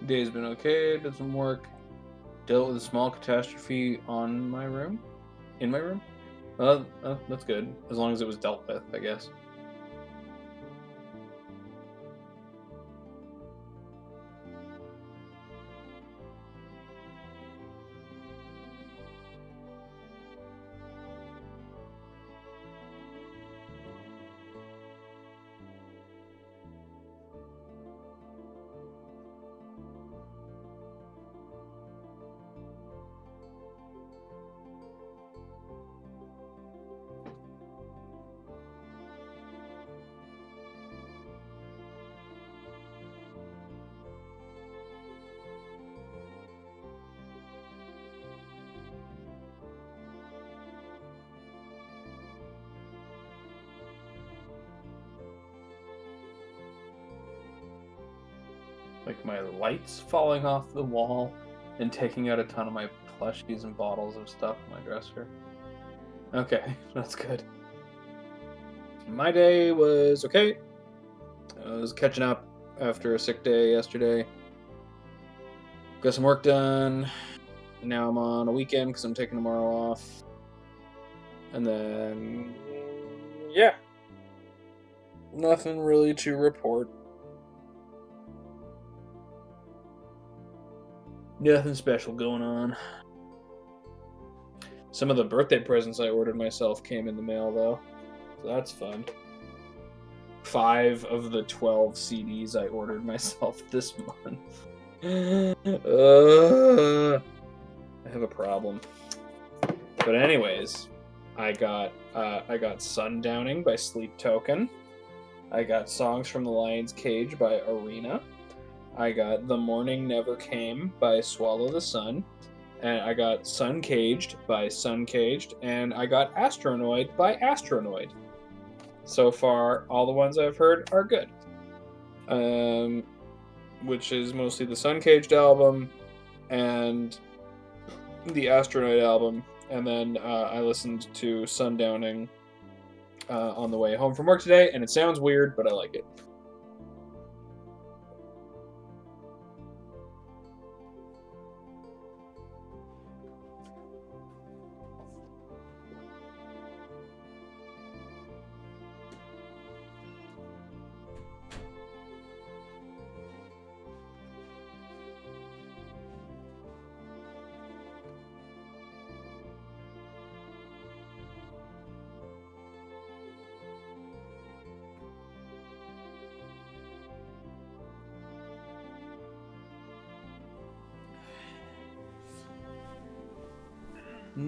Day's been okay, did some work, dealt with a small catastrophe in my room. That's good, as long as it was dealt with, I guess. Like my lights falling off the wall and taking out a ton of my plushies and bottles of stuff in my dresser. Okay, that's good. My day was okay. I was catching up after a sick day yesterday. Got some work done. Now I'm on a weekend because I'm taking tomorrow off. And then, yeah. Nothing really to report. Nothing special going on. Some of the birthday presents I ordered myself came in the mail, though. So that's fun. 5 of the 12 CDs I ordered myself this month. I have a problem. But anyways, I got Sundowning by Sleep Token. I got Songs from the Lion's Cage by Arena. I got The Morning Never Came by Swallow the Sun. And I got Sun Caged by Sun Caged. And I got Astronoid by Astronoid. So far, all the ones I've heard are good. Which is mostly the Sun Caged album and the Astronoid album. And then I listened to Sundowning on the way home from work today. And it sounds weird, but I like it. All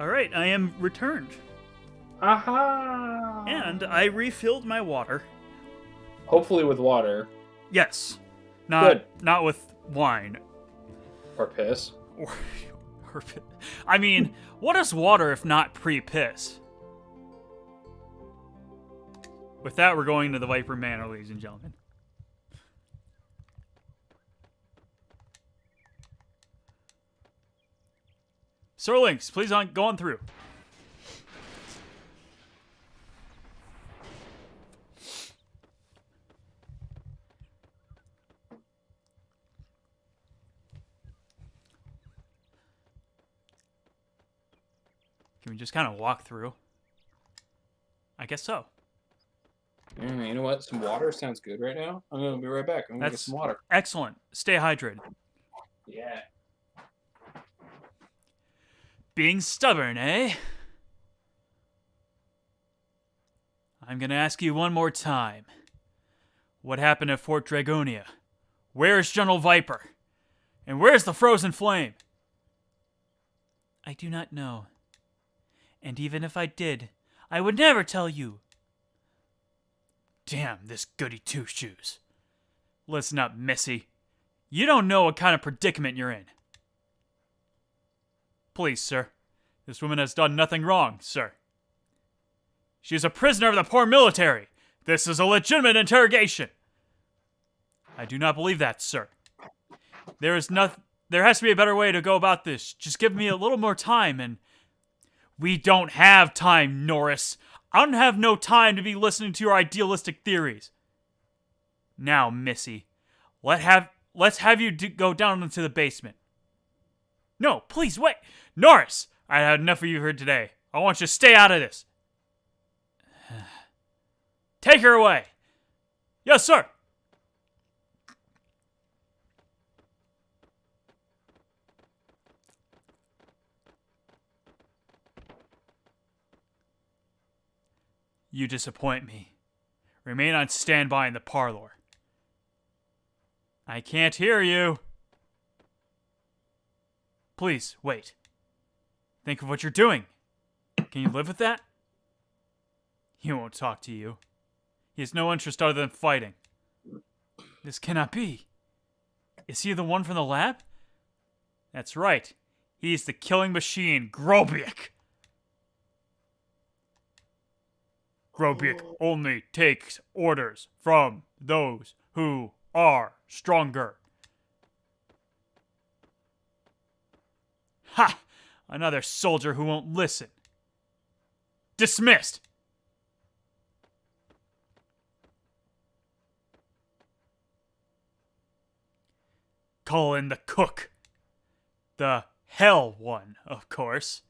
right, I am returned. Aha! And I refilled my water. Hopefully with water. Yes. Good. Not with wine. Or piss. Or I mean, what is water if not pre-piss? With that, we're going to the Viper Manor, ladies and gentlemen. Sir Lynx, please go on through. Can we just kind of walk through? I guess so. You know what? Some water sounds good right now. I'm going to be right back. I'm going to get some water. Excellent. Stay hydrated. Yeah. Being stubborn, eh? I'm gonna ask you one more time. What happened at Fort Dragonia? Where's General Viper? And where's the Frozen Flame? I do not know. And even if I did, I would never tell you. Damn, this goody two-shoes. Listen up, Missy. You don't know what kind of predicament you're in. Please, sir. This woman has done nothing wrong, sir. She is a prisoner of the poor military. This is a legitimate interrogation. I do not believe that, sir. There has to be a better way to go about this. Just give me a little more time and... We don't have time, Norris. I don't have no time to be listening to your idealistic theories. Now, Missy, let's have you go down into the basement. No, please, wait. Norris, I had enough of you here today. I want you to stay out of this. Take her away. Yes, sir. You disappoint me. Remain on standby in the parlor. I can't hear you. Please, wait. Think of what you're doing. Can you live with that? He won't talk to you. He has no interest other than fighting. This cannot be. Is he the one from the lab? That's right. He's the killing machine, Grobiek. Grobiek only takes orders from those who are stronger. Ha! Another soldier who won't listen. Dismissed! Call in the cook. The hell one, of course.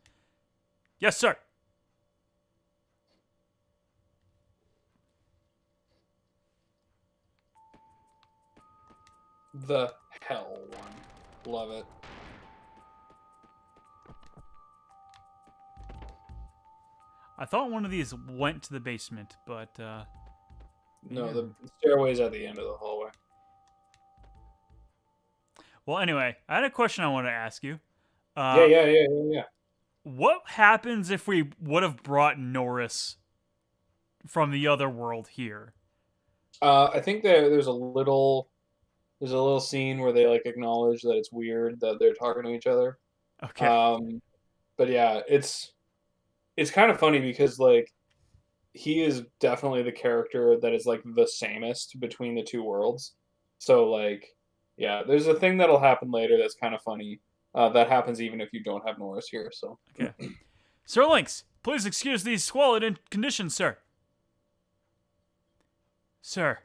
Yes, sir. The hell one. Love it. I thought one of these went to the basement, but, No, yeah. the stairway's at the end of the hallway. Well, anyway, I had a question I wanted to ask you. Yeah. What happens if we would have brought Norris from the other world here? I think there's a little scene where they like acknowledge that it's weird that they're talking to each other. Okay. But yeah, it's kind of funny because like he is definitely the character that is like the samest between the two worlds. So like, yeah, there's a thing that'll happen later that's kind of funny. That happens even if you don't have Norris here. So Okay. Sir Lynx, please excuse these squalid conditions, sir. Sir,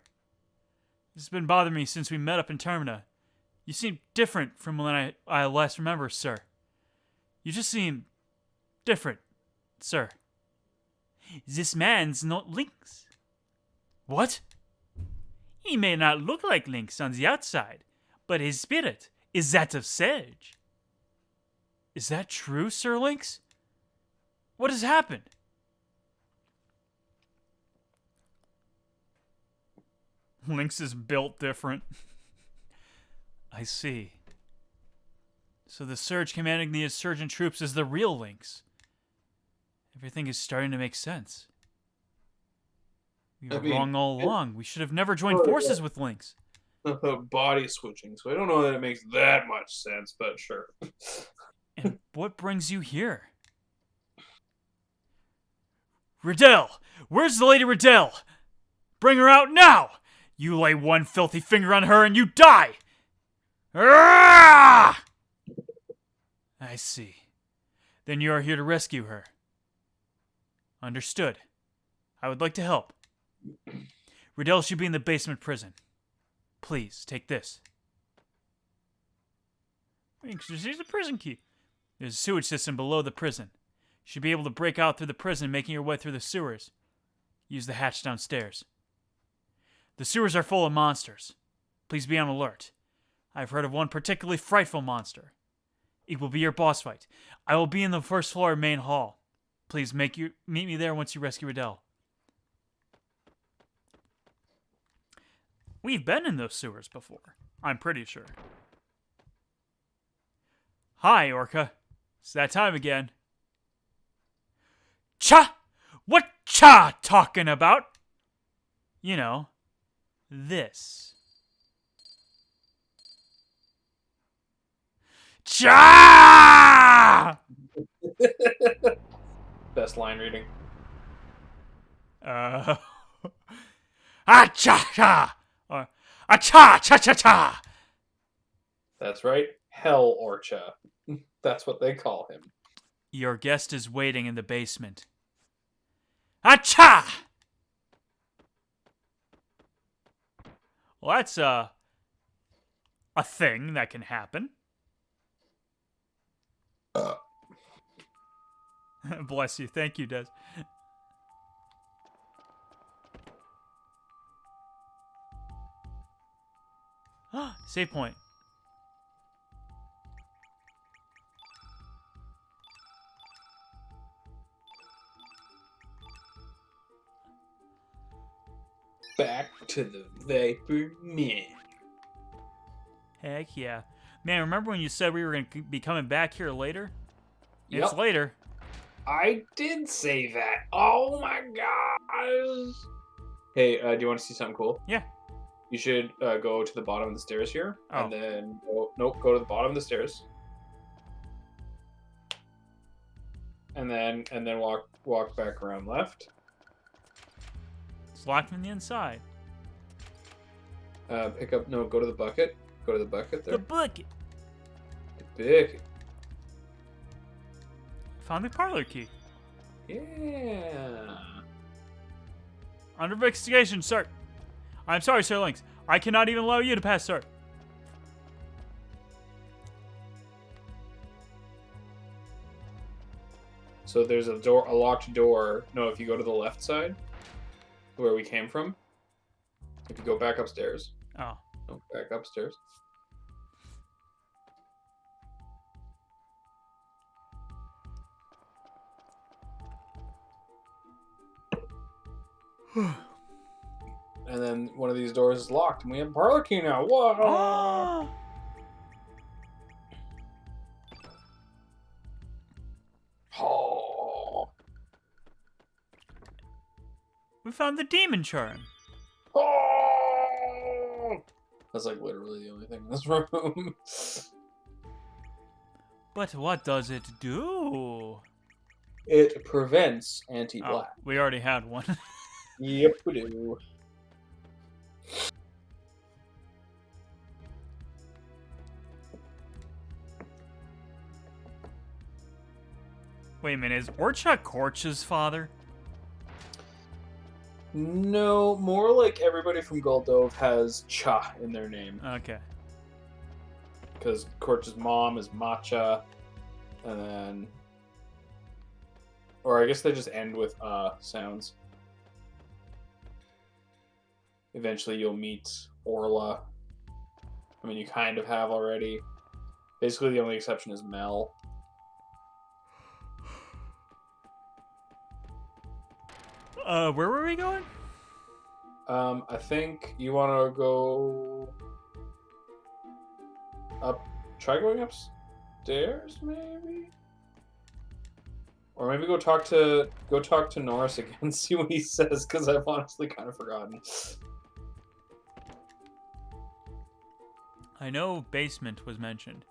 this has been bothering me since we met up in Termina. You seem different from when I last remember, sir. You just seem different, sir. This man's not Lynx. What? He may not look like Lynx on the outside, but his spirit is that of Sedge. Is that true, Sir Lynx? What has happened? Lynx is built different. I see. So the surge commanding the insurgent troops is the real Lynx. Everything is starting to make sense. We were wrong all along. We should have never joined forces with Lynx. Body switching, so I don't know that it makes that much sense, but sure. And what brings you here? Riddell! Where's the Lady Riddell? Bring her out now! You lay one filthy finger on her and you die! Ah! I see. Then you are here to rescue her. Understood. I would like to help. Riddell should be in the basement prison. Please, take this. Here's the prison key. There's a sewage system below the prison. You should be able to break out through the prison, making your way through the sewers. Use the hatch downstairs. The sewers are full of monsters. Please be on alert. I've heard of one particularly frightful monster. It will be your boss fight. I will be in the first floor main hall. Please meet me there once you rescue Riddell. We've been in those sewers before. I'm pretty sure. Hi, Orca. It's that time again. Cha! What cha talking about? You know, this. Cha! Best line reading. Ah cha cha! Or ah cha cha cha cha! That's right. Hell Orcha. That's what they call him. Your guest is waiting in the basement. Acha! Well, that's a thing that can happen. Bless you. Thank you, Des. Save point. Back to the Vapor Man. Heck yeah. Man, remember when you said we were going to be coming back here later? Yep. It's later. I did say that. Oh my gosh. Hey, do you want to see something cool? Yeah. You should go to the bottom of the stairs here, Oh. and then go to the bottom of the stairs, and then walk back around left. It's locked from the inside. Go to the bucket. Go to the bucket there. The bucket. Big. Found the parlor key. Yeah. Under investigation, sir. I'm sorry, Sir Lynx. I cannot even allow you to pass, sir. So there's a locked door. No, if you go to the left side, where we came from, if you go back upstairs. Oh. No, back upstairs. And then one of these doors is locked, and we have parlor key now. Whoa! Oh. Oh. We found the demon charm. Oh. That's like literally the only thing in this room. But what does it do? It prevents anti-black. Oh, we already had one. Yep, we do. Wait a minute, is Orcha Korch's father? No, more like everybody from Goldove has Cha in their name. Okay. Because Korch's mom is Matcha, and then... Or I guess they just end with sounds. Eventually you'll meet Orla. I mean, you kind of have already. Basically, the only exception is Mel. Where were we going? I think you want to go up. Try going upstairs, maybe, or maybe go talk to Norris again. See what he says, because I've honestly kind of forgotten. I know basement was mentioned.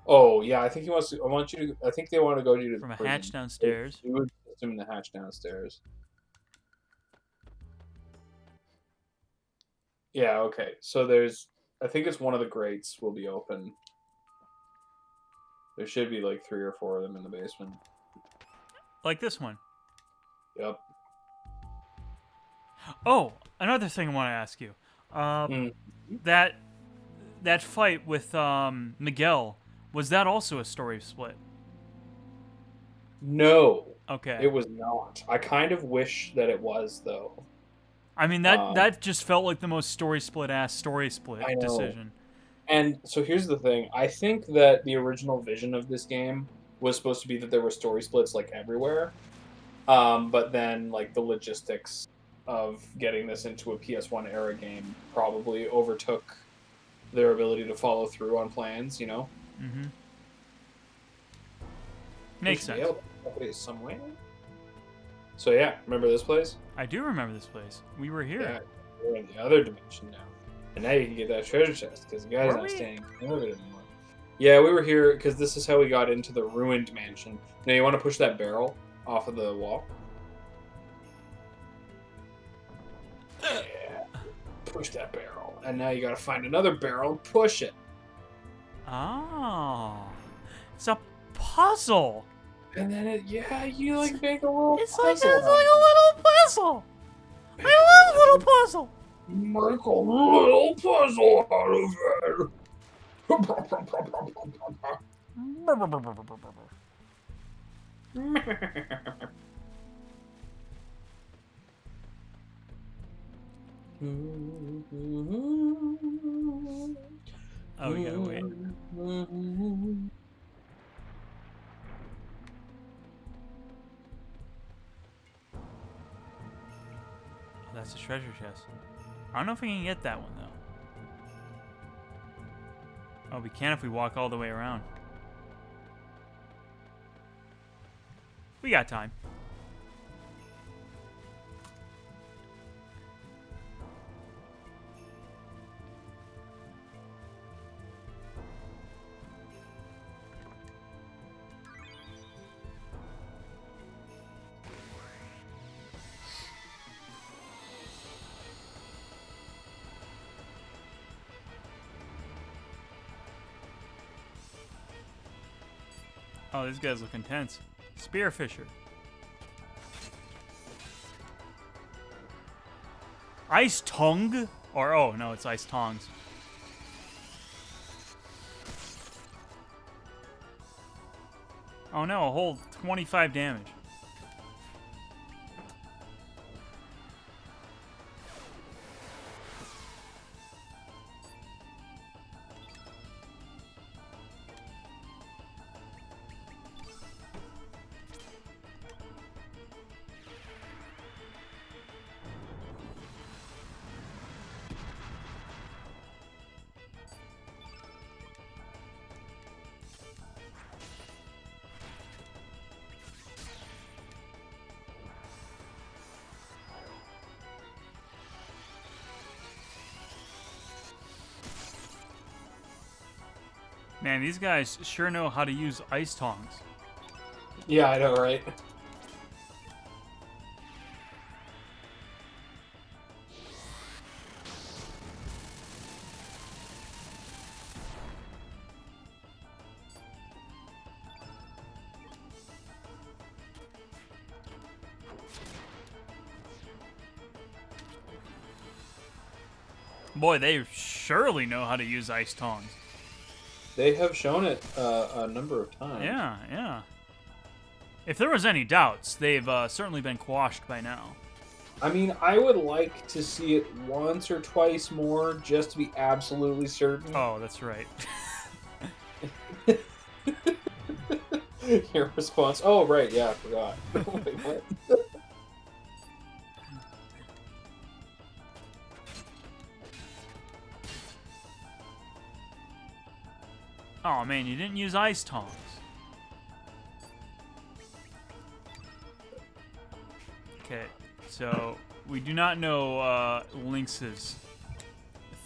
Oh yeah, I think he wants to. I think they want to go to From the a prison. hatch downstairs. We would assume the hatch downstairs. Yeah. Okay. So there's. I think it's one of the grates will be open. There should be like 3 or 4 of them in the basement. Like this one. Yep. Oh, another thing I want to ask you. That fight with Miguel, was that also a story split? No. Okay. It was not. I kind of wish that it was, though. I mean, that just felt like the most story split decision. And so here's the thing. I think that the original vision of this game was supposed to be that there were story splits like everywhere. But then like the logistics of getting this into a PS1 era game probably overtook their ability to follow through on plans, you know? Mm-hmm. Makes sense. Somewhere. So yeah, remember this place? I do remember this place. We were here. Yeah, we're in the other dimension now. And now you can get that treasure chest, because the guy's not staying in orbit anymore. Yeah, we were here, because this is how we got into the ruined mansion. Now you want to push that barrel off of the wall? Yeah. Push that barrel. And now you gotta find another barrel and push it. Oh. It's a puzzle. And then you like make a little It's puzzle. like a little puzzle. I love little puzzle. Make a little puzzle out of it. Oh, we gotta wait. That's a treasure chest. I don't know if we can get that one, though. Oh, we can if we walk all the way around. We got time. Oh, these guys look intense. Spearfisher. Ice tongue? Or, oh, no, it's ice tongs. Oh no, a whole 25 damage. Man, these guys sure know how to use ice tongs. Yeah, I know, right? Boy, they surely know how to use ice tongs. They have shown it a number of times. Yeah, yeah. If there was any doubts, they've certainly been quashed by now. I mean, I would like to see it once or twice more just to be absolutely certain. Oh, that's right. Your response. Oh, right. Yeah, I forgot. Wait, what? Oh man, you didn't use ice tongs. Okay, so we do not know Lynx's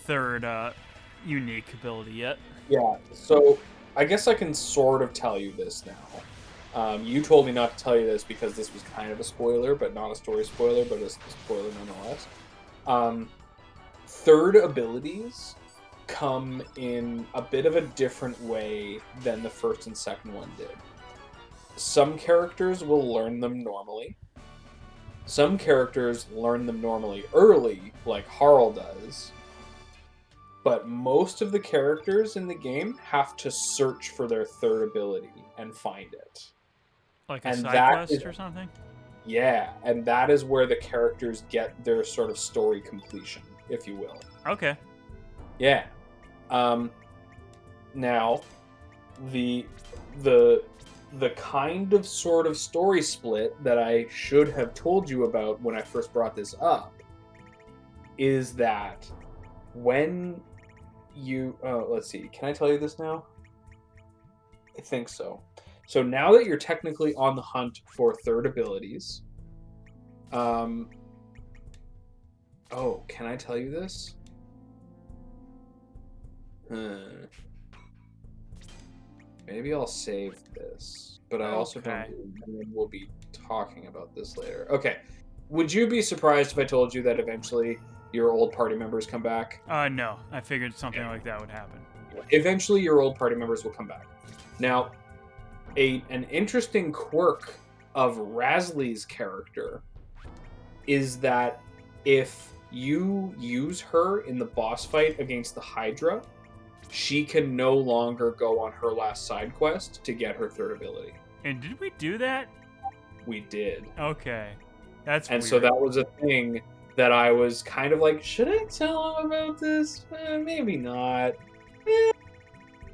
third unique ability yet. Yeah, so I guess I can sort of tell you this now. You told me not to tell you this because this was kind of a spoiler, but not a story spoiler, but a spoiler nonetheless. Third abilities come in a bit of a different way than the first and second one did. Some characters will learn them normally. Some characters learn them normally early, like Harl does. But most of the characters in the game have to search for their third ability and find it. Like a side quest or something? Yeah, and that is where the characters get their sort of story completion, if you will. Okay. Yeah. Now, the kind of sort of story split that I should have told you about when I first brought this up is that when you let's see, can I tell you this now? I think so. So now that you're technically on the hunt for third abilities, oh, can I tell you this? Maybe I'll save this, but I also don't. And then we'll be talking about this later. Okay. Would you be surprised if I told you that eventually your old party members come back? No. I figured something like that would happen. Eventually, your old party members will come back. Now, an interesting quirk of Rasley's character is that if you use her in the boss fight against the Hydra, she can no longer go on her last side quest to get her third ability. And did we do that? We did. Okay. That's and weird. So that was a thing that I was kind of like, should I tell him about this? Maybe not.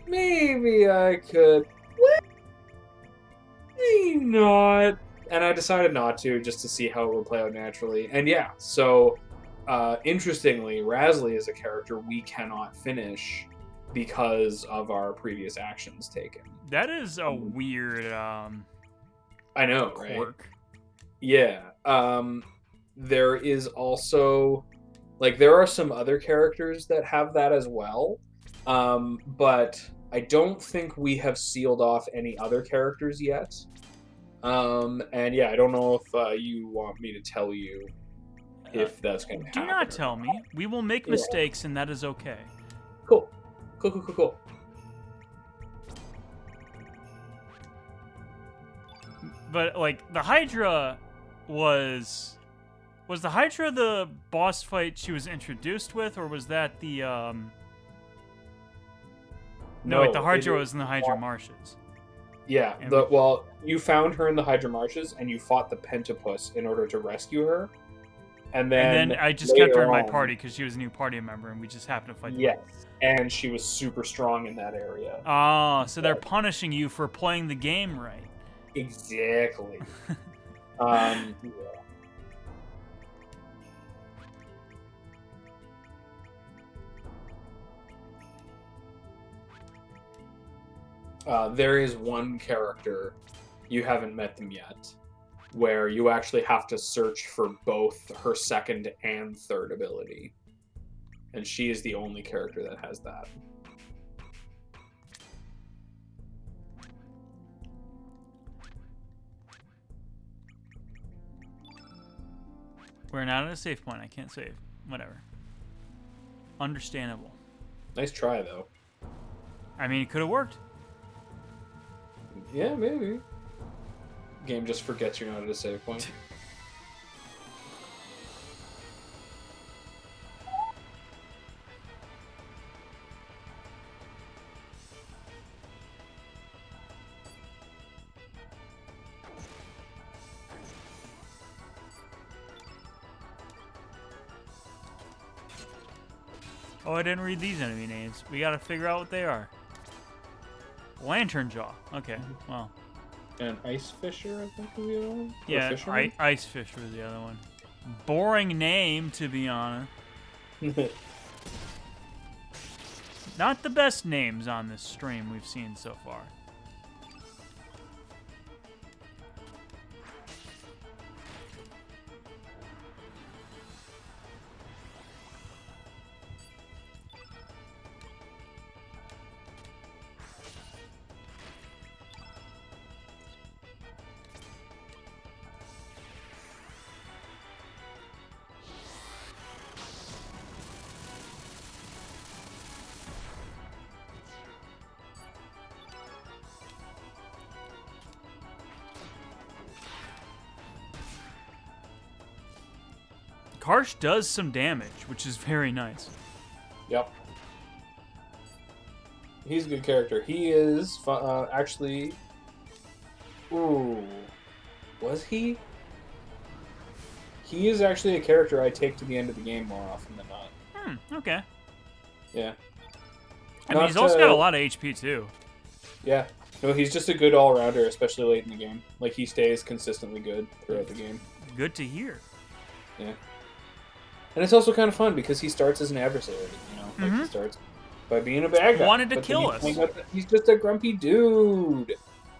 Maybe I could. Maybe not. And I decided not to, just to see how it would play out naturally. And yeah, so interestingly, Rasley is a character we cannot finish because of our previous actions taken. That is a weird I know, quirk. Right? Yeah. There is also, like, there are some other characters that have that as well, but I don't think we have sealed off any other characters yet. And yeah, I don't know if you want me to tell you if that's going to happen. Do not tell me. We will make mistakes, and that is okay. Cool. Cool. But, like, the Hydra was the Hydra the boss fight she was introduced with, or was that the, No, wait, the Hydra was in the Hydra Marshes. Yeah, you found her in the Hydra Marshes, and you fought the Pentapus in order to rescue her. And then I just kept her in my party because she was a new party member, and we just happened to fight. Yes, and she was super strong in that area. Oh, so they're punishing you for playing the game right. Exactly. Yeah. There is one character, you haven't met them yet, where you actually have to search for both her second and third ability. And she is the only character that has that. We're not at a safe point. I can't save. Whatever. Understandable. Nice try, though. I mean, it could have worked. Yeah, maybe. Game just forgets you're not at a save point. Oh, I didn't read these enemy names. We gotta figure out what they are. Lantern Jaw. Okay, well. And Ice Fisher, I think, was the other one? Yeah, Ice Fish was the other one. Boring name, to be honest. Not the best names on this stream we've seen so far. Karsh does some damage, which is very nice. Yep. He's a good character. He is actually... Ooh. Was he? He is actually a character I take to the end of the game more often than not. Okay. Yeah. I mean, he's also got a lot of HP, too. Yeah. No, he's just a good all-rounder, especially late in the game. Like, he stays consistently good throughout the game. Good to hear. Yeah. And it's also kind of fun because he starts as an adversary, you know? Like, he starts by being a bad guy. Wanted to kill us. He's just a grumpy dude.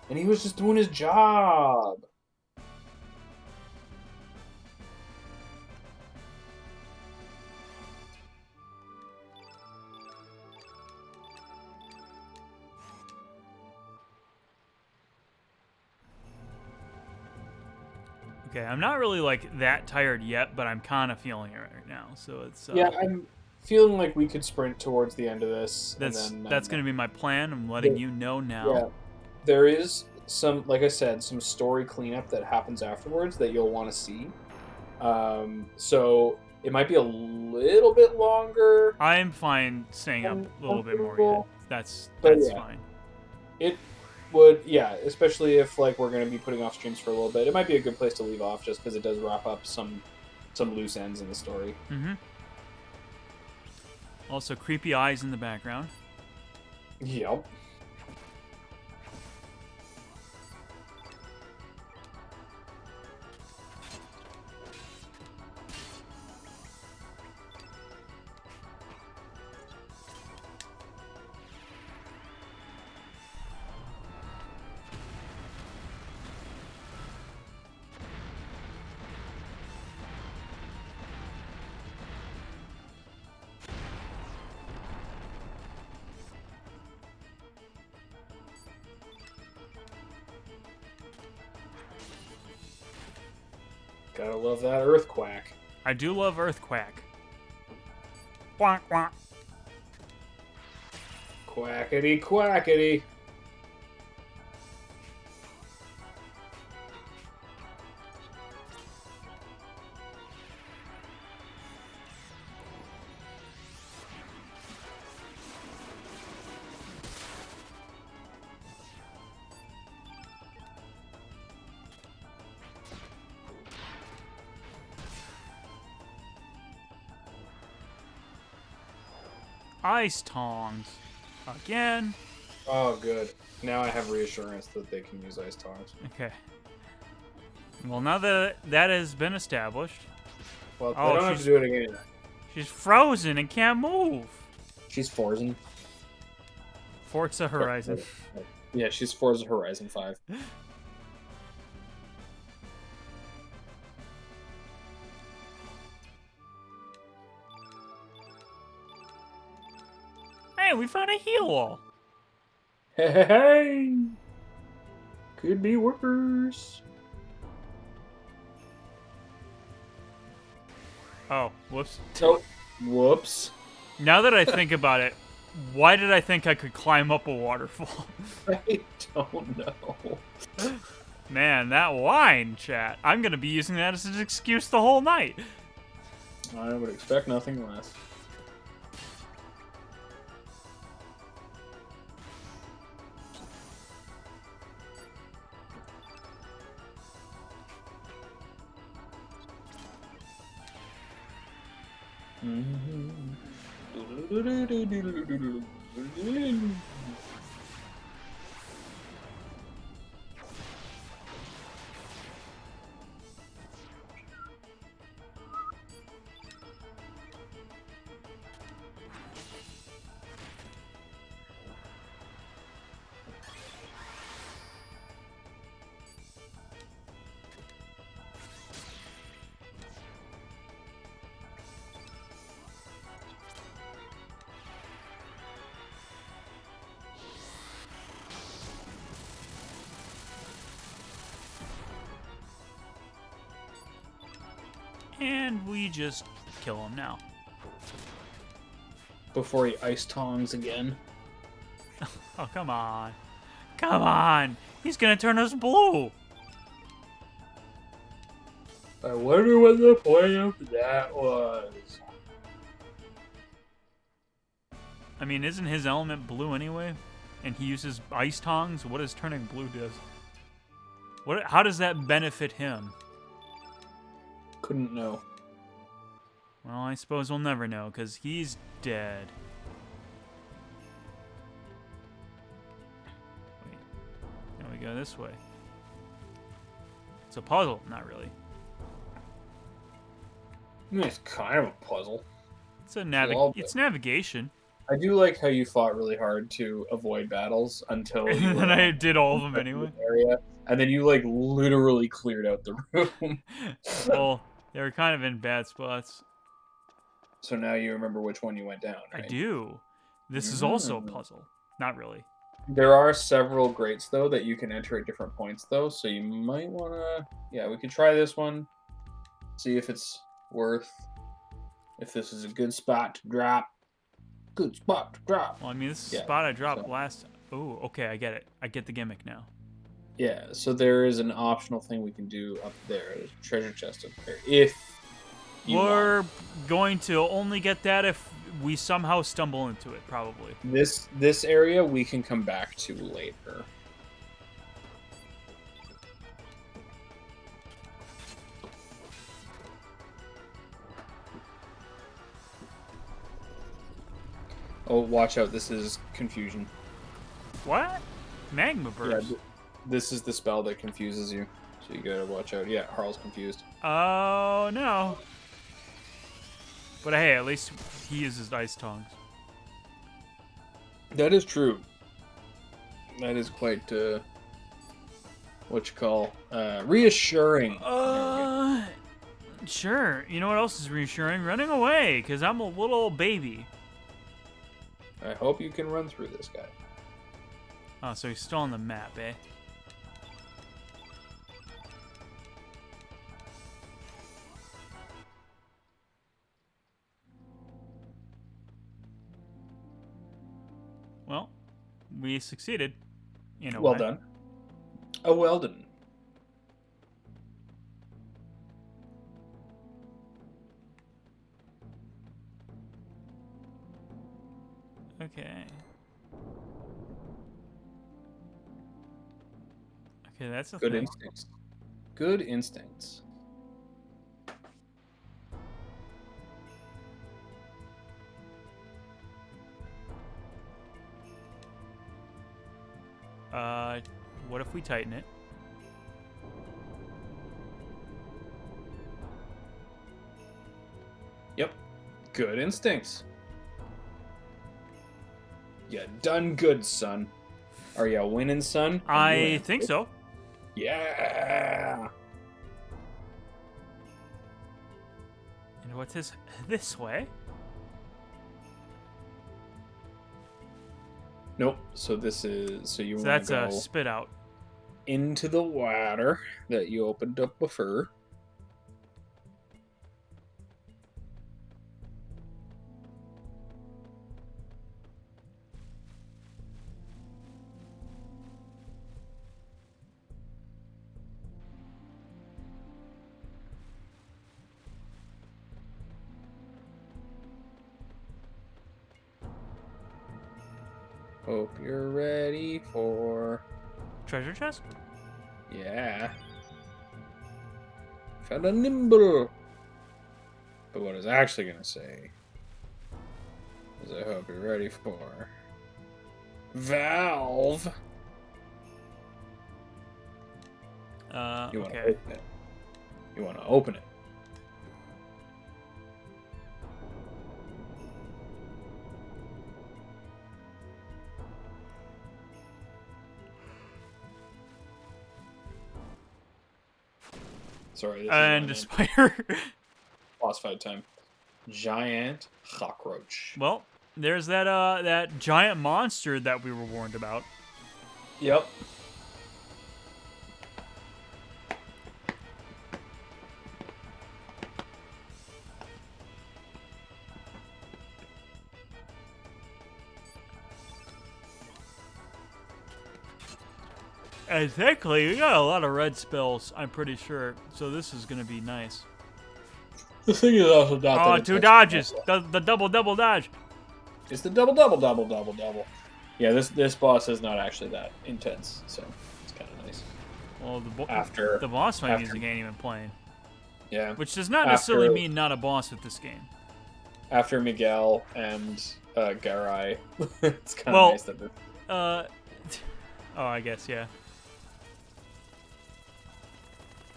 And he was just doing his job. Okay, I'm not really, like, that tired yet, but I'm kind of feeling it right now, so it's... Yeah, I'm feeling like we could sprint towards the end of this. That's and then, going to be my plan. I'm letting you know now. Yeah. There is some, like I said, some story cleanup that happens afterwards that you'll want to see. So it might be a little bit longer. I'm fine staying up a little bit more yet. That's yeah. fine. It would, yeah, especially if like we're going to be putting off streams for a little bit. It might be a good place to leave off just because it does wrap up some loose ends in the story. Also, creepy eyes in the background. Yep. Gotta love that earthquack. I do love Earthquack. Quack, quack. Quackity quackity. Ice tongs. Again. Oh, good. Now I have reassurance that they can use ice tongs. Okay. Well, now that that has been established. Well, I don't have to do it again. She's frozen and can't move. She's frozen. Forza Horizon. Yeah, she's Forza Horizon 5. Hey, we found a heal wall. Hey! Could be worse. Oh, whoops. So, whoops. Now that I think about it, why did I think I could climb up a waterfall? I don't know. Man, that wine, chat. I'm going to be using that as an excuse the whole night. I would expect nothing less. And we just kill him now. Before he ice tongs again. Oh, come on. Come on. He's going to turn us blue. I wonder what the point of that was. I mean, isn't his element blue anyway? And he uses ice tongs? What does turning blue does? How does that benefit him? Couldn't know. Well, I suppose we'll never know, because he's dead. Wait. Now we go this way. It's a puzzle. Not really. I mean, it's kind of a puzzle. It's a it's navigation. I do like how you fought really hard to avoid battles until you And then I did all of them anyway. Area, and then you like literally cleared out the room. Well, they were kind of in bad spots. So now you remember which one you went down, right? I do. This is also a puzzle. Not really. There are several greats though that you can enter at different points though, so you might wanna we could try this one. See if it's worth if this is a good spot to drop. Good spot to drop. Well, I mean, this is the spot I dropped last. Oh, okay, I get it. I get the gimmick now. Yeah, so there is an optional thing we can do up there. There's a treasure chest up there. If we're going to only get that if we somehow stumble into it, probably. This area we can come back to later. Oh, watch out. This is confusion. What? Magma burst? Yeah, this is the spell that confuses you. So you gotta watch out. Yeah, Harl's confused. Oh, no. But hey, at least he uses ice tongs. That is true. That is quite, what you call, reassuring. Sure. You know what else is reassuring? Running away, because I'm a little baby. I hope you can run through this guy. Oh, so he's still on the map, eh? Well, we succeeded. In a Well way. done. Oh, well done. Okay. Okay, that's a Good thing. instincts. Good instincts. What if we tighten it? Yep. Good instincts. Yeah, done good, son. Are ya winning, son? I think so. Yeah. And what's this way? Nope. So this is so you So want that's to a go spit out. into the water that you opened up before. Hope you're ready for... Treasure chest? Yeah. Found a nimble. But what I was actually going to say is I hope you're ready for... Valve. You want to Okay. open it. You want to open it. Sorry, this And is Aspire. boss fight time. Giant cockroach. Well, there's that giant monster that we were warned about. Yep. Exactly. We got a lot of red spells, I'm pretty sure. So this is gonna be nice. The thing is also not Oh, that two intense. dodges. The double dodge. It's the double. Yeah, this boss is not actually that intense, so it's kind of nice. Well, After the boss fight after- music ain't even playing. Yeah. Which does not necessarily mean not a boss with this game. After Miguel and Garai, it's kind of nice that they're... Oh, I guess, yeah.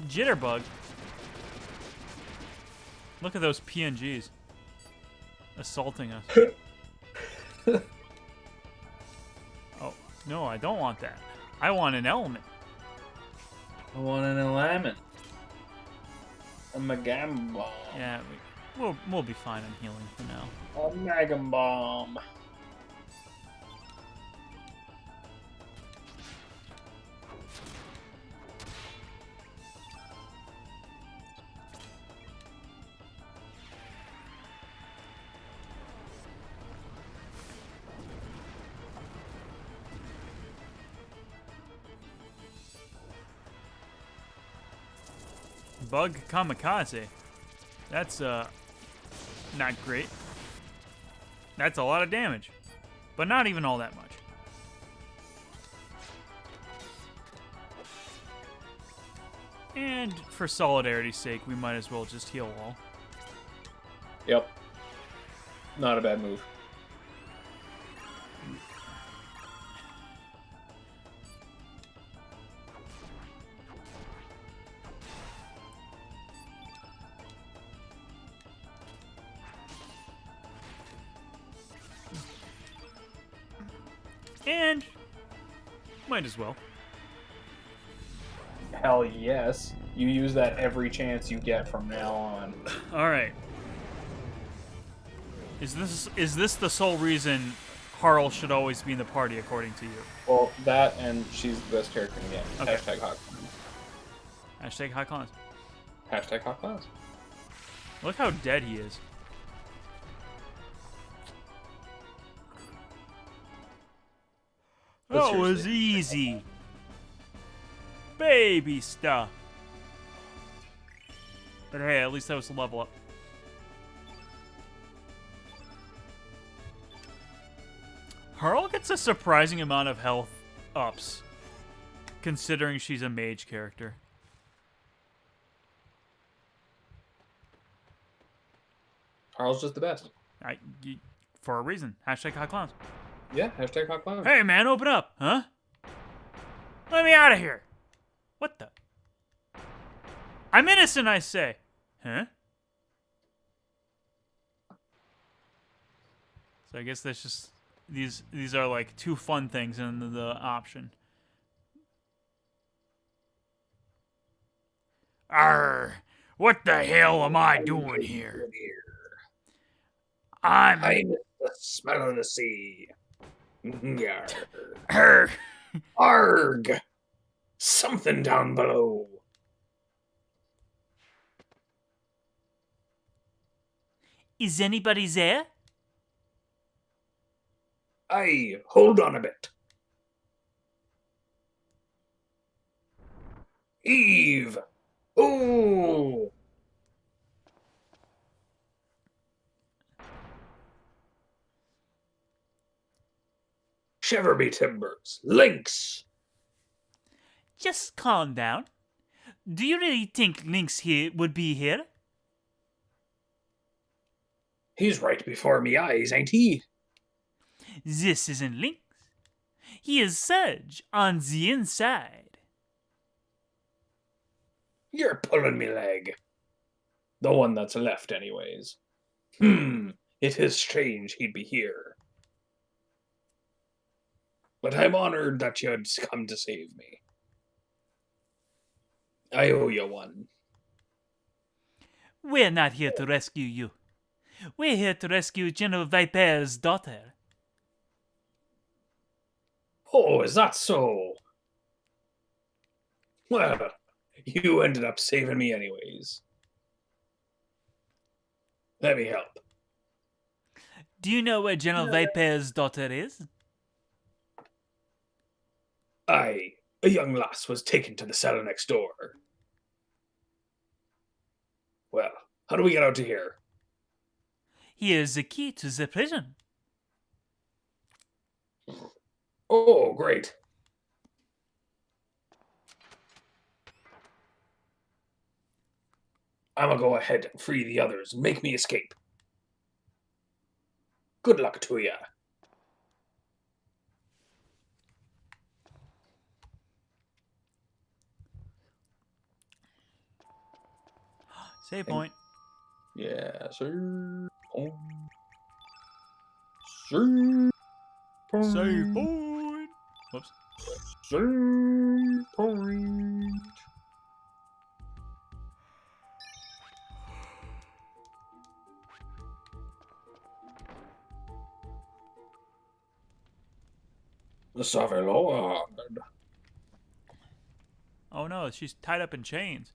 Jitterbug. Look at those PNGs. Assaulting us. Oh, no, I don't want that. I want an element. I want an alignment. A Magam Bomb. Yeah, we'll be fine on healing for now. A Magam Bomb. Bug Kamikaze. That's, not great. That's a lot of damage. But not even all that much. And for solidarity's sake, we might as well just heal all. Yep. Not a bad move. And might as well. Hell yes. You use that every chance you get from now on. All right. Is this the sole reason Harl should always be in the party, according to you? Well, that and she's the best character in the game. Okay. Hashtag hot clowns. Hashtag high cons. Hashtag hot clowns. Look how dead he is. That's That was seriously- easy. Baby stuff. But hey, at least that was a level up. Harl gets a surprising amount of health ups, considering she's a mage character. Harl's just the best. For a reason. Hashtag hot clowns. Yeah, hashtag hot clowns. Hey man, open up, huh? Let me out of here. What the? I'm innocent, I say. Huh? So I guess that's just these are like two fun things in the option. Arr! What the hell am I doing here? I miss the smell of the sea. Yarr. Arr! Arg! Something down below. Is anybody there? Aye, hold on a bit. Eve! Ooh! Shiverby Timbers. Lynx! Just calm down. Do you really think Lynx here would be here? He's right before me eyes, ain't he? This isn't Lynx. He is Surge on the inside. You're pulling me leg. The one that's left, anyways. It is strange he'd be here. But I'm honored that you'd come to save me. I owe you one. We're not here to rescue you. We're here to rescue General Viper's daughter. Oh, is that so? Well, you ended up saving me anyways. Let me help. Do you know where General Viper's daughter is? Aye, A young lass was taken to the cell next door. Well, how do we get out of here? Here's the key to the prison. Oh, great. I'm gonna go ahead and free the others and make me escape. Good luck to ya. Save point. Yeah, sir. Sir. Save point. Whoops. Save point. The Savelord. Oh no, she's tied up in chains.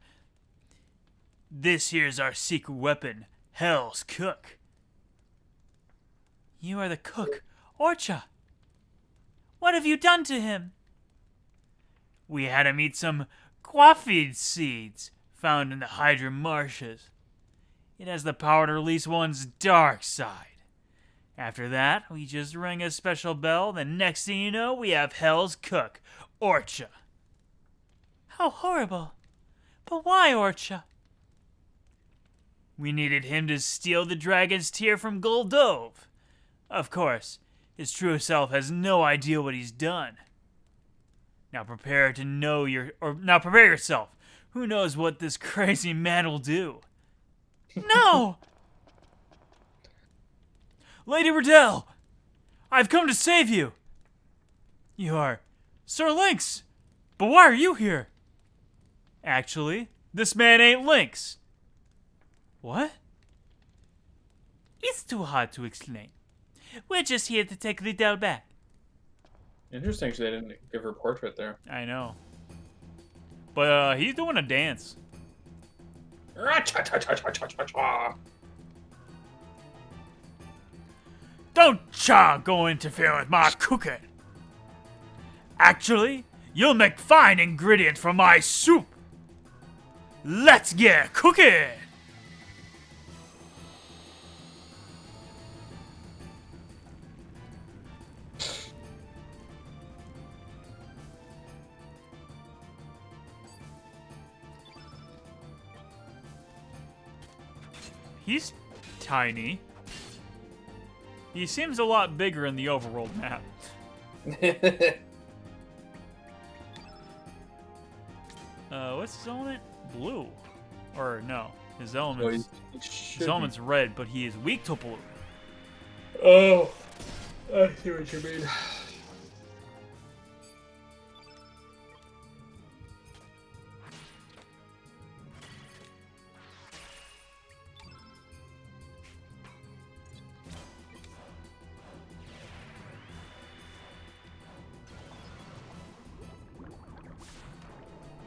This here's our secret weapon, Hell's Cook. You are the cook, Orcha. What have you done to him? We had him eat some quaffeed seeds found in the Hydra marshes. It has the power to release one's dark side. After that, we just ring a special bell, then next thing you know, we have Hell's Cook, Orcha. How horrible. But why, Orcha? We needed him to steal the dragon's tear from Goldove. Of course, his true self has no idea what he's done. Now prepare yourself. Who knows what this crazy man will do? No! Lady Riddell! I've come to save you! You are Sir Lynx! But why are you here? Actually, this man ain't Lynx. What? It's too hard to explain. We're just here to take Riddell back. Interesting, they didn't give her portrait there. I know. But he's doing a dance. Don't go interfere with my cooking. Actually, you'll make fine ingredients for my soup. Let's get cooking. He's tiny. He seems a lot bigger in the overworld map. What's his element? Blue. Or no, his element's red, but he is weak to blue. Oh, I see what you mean.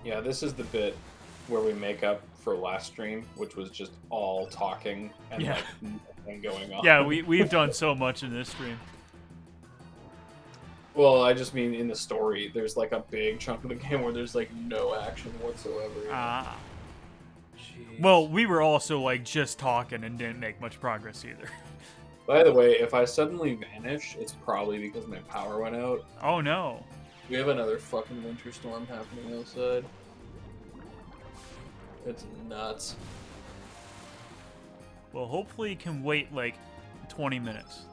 Yeah, this is the bit where we make up for last stream, which was just all talking and like nothing going on. Yeah, we've done so much in this stream. Well, I just mean in the story, there's like a big chunk of the game where there's like no action whatsoever. Ah. Jeez. Well, we were also like just talking and didn't make much progress either. By the way, if I suddenly vanish, it's probably because my power went out. Oh no. We have another fucking winter storm happening outside. It's nuts. Well, hopefully you can wait like 20 minutes.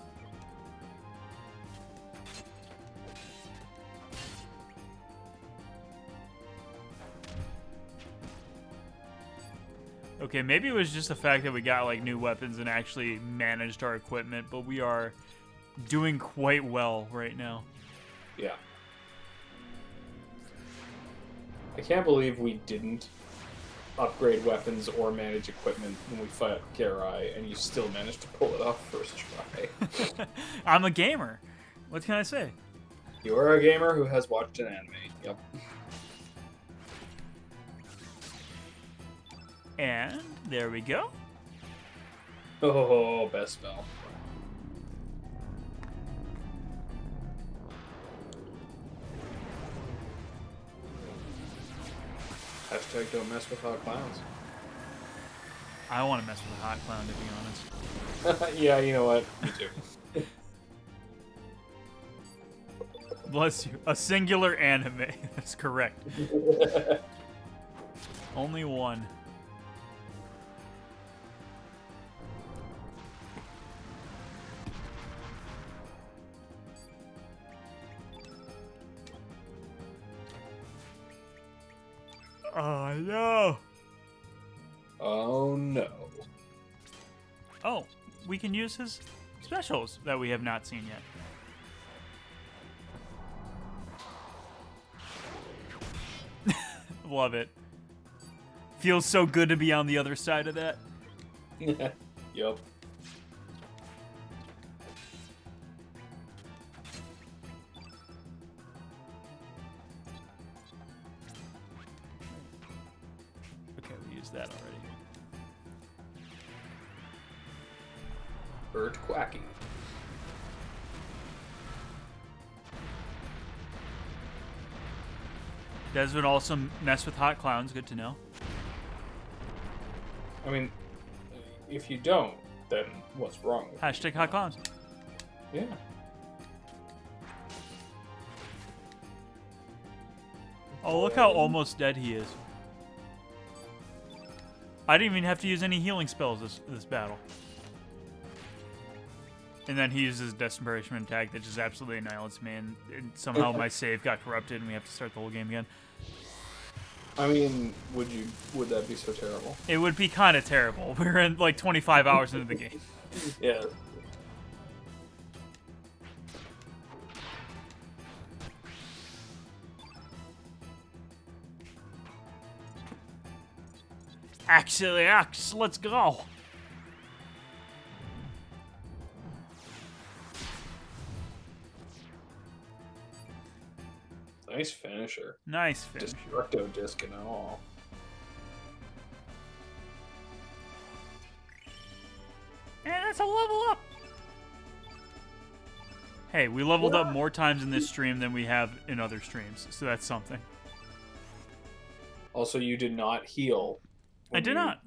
Okay, maybe it was just the fact that we got like new weapons and actually managed our equipment, but we are doing quite well right now. Yeah. I can't believe we didn't upgrade weapons or manage equipment when we fought Garai, and you still managed to pull it off first try. I'm a gamer. What can I say? You are a gamer who has watched an anime. Yep. And there we go. Oh, best spell. Hashtag don't mess with hot clowns. I want to mess with a hot clown, to be honest. Yeah, you know what? Me too. Bless you. A singular anime. That's correct. Only one. Oh, no. Oh, no. Oh, we can use his specials that we have not seen yet. Love it. Feels so good to be on the other side of that. Yup. Okay, we used that already. Bird quacky. Desmond also mess with hot clowns. Good to know. I mean, if you don't, then what's wrong with Hashtag hot clowns. you? Yeah. Oh, look how almost dead he is. I didn't even have to use any healing spells this battle. And then he uses Desperation attack that just absolutely annihilates me, and somehow my save got corrupted and we have to start the whole game again. I mean, would that be so terrible? It would be kind of terrible. We're in like 25 hours into the game. Yeah. Actually, Axe, let's go. Nice finisher. Nice finish. Destructo disc and all. And that's a level up. Hey, we leveled up more times in this stream than we have in other streams, so that's something. Also, you did not heal. I did not.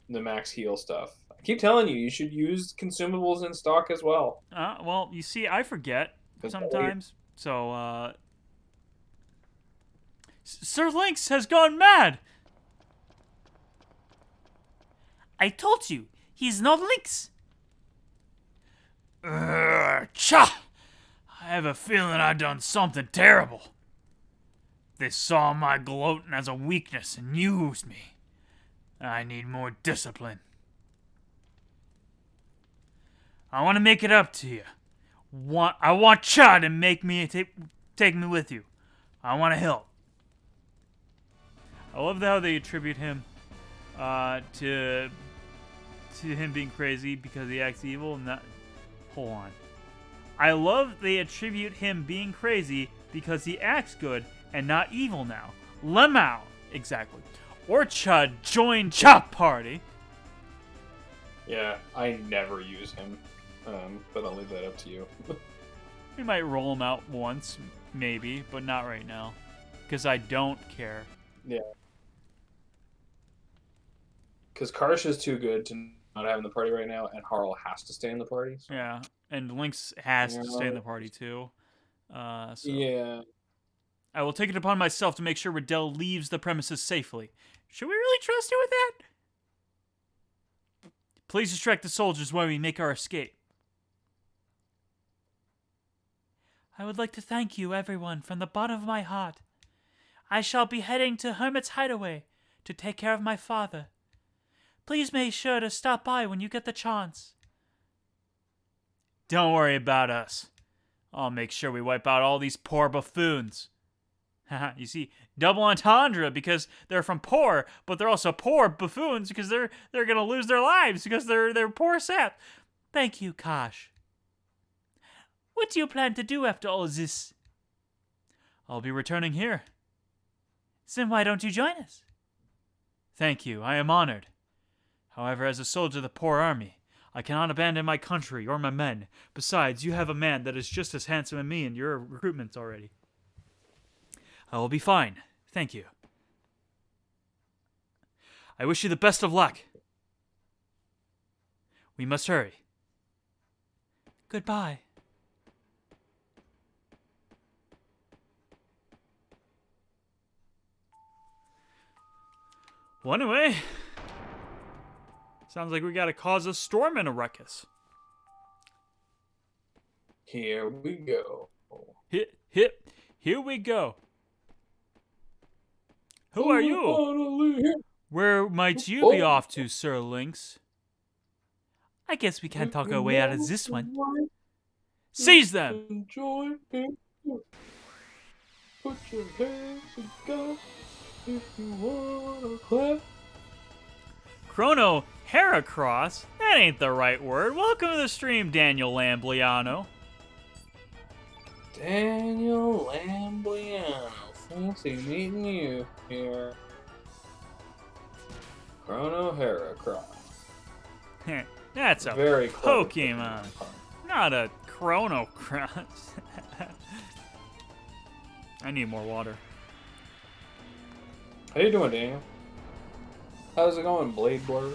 The max heal stuff. I keep telling you, you should use consumables in stock as well. Well, you see, I forget sometimes. So, Sir Lynx has gone mad. I told you, he's not Lynx. Cha! I have a feeling I've done something terrible. They saw my gloating as a weakness and used me. I need more discipline. I want to make it up to you. I want Cha to make me take me with you. I want to help. I love how they attribute him to him being crazy because he acts evil. And that, hold on. I love they attribute him being crazy because he acts good and not evil now. Lemao, exactly. Or Chud join Chop Party. Yeah, I never use him, but I'll leave that up to you. We might roll him out once, maybe, but not right now. Because I don't care. Yeah. Because Karsh is too good to not have in the party right now, and Harl has to stay in the party. So. Yeah, and Lynx has to stay in the party too. So. Yeah. I will take it upon myself to make sure Riddell leaves the premises safely. Should we really trust you with that? Please distract the soldiers while we make our escape. I would like to thank you, everyone, from the bottom of my heart. I shall be heading to Hermit's Hideaway to take care of my father. Please make sure to stop by when you get the chance. Don't worry about us. I'll make sure we wipe out all these poor buffoons. You see, double entendre because they're from poor, but they're also poor buffoons because they're gonna lose their lives because they're poor sap. Thank you, Kosh. What do you plan to do after all this? I'll be returning here. Then why don't you join us? Thank you, I am honored. However, as a soldier of the poor army, I cannot abandon my country or my men. Besides, you have a man that is just as handsome as me in your recruitments already. I will be fine. Thank you. I wish you the best of luck. We must hurry. Goodbye. Well, anyway, sounds like we gotta cause a storm and a ruckus. Here we go. Here we go. Who are you? Where might you be off to, Sir Lynx? I guess we can't talk our way out of this one. Seize them! Enjoy it. Put your hands together if you wanna clap. Chrono Heracross? That ain't the right word. Welcome to the stream, Daniel Lambliano. Daniel Lambliano. Fancy meeting you here. Chrono Heracross. That's a Very clever Pokemon, not a Chrono Cross. I need more water. How you doing, Daniel? How's it going, Blade Blur?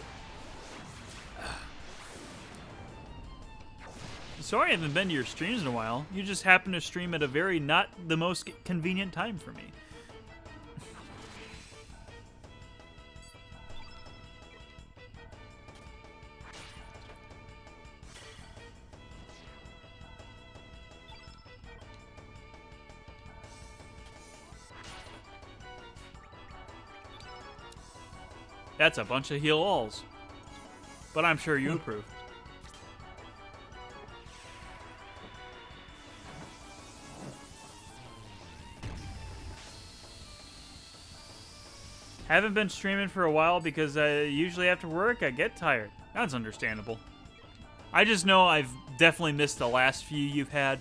Sorry I haven't been to your streams in a while. You just happen to stream at a very not the most convenient time for me. That's a bunch of heal alls. But I'm sure you approve. Haven't been streaming for a while because usually after work I get tired. That's understandable. I just know I've definitely missed the last few you've had.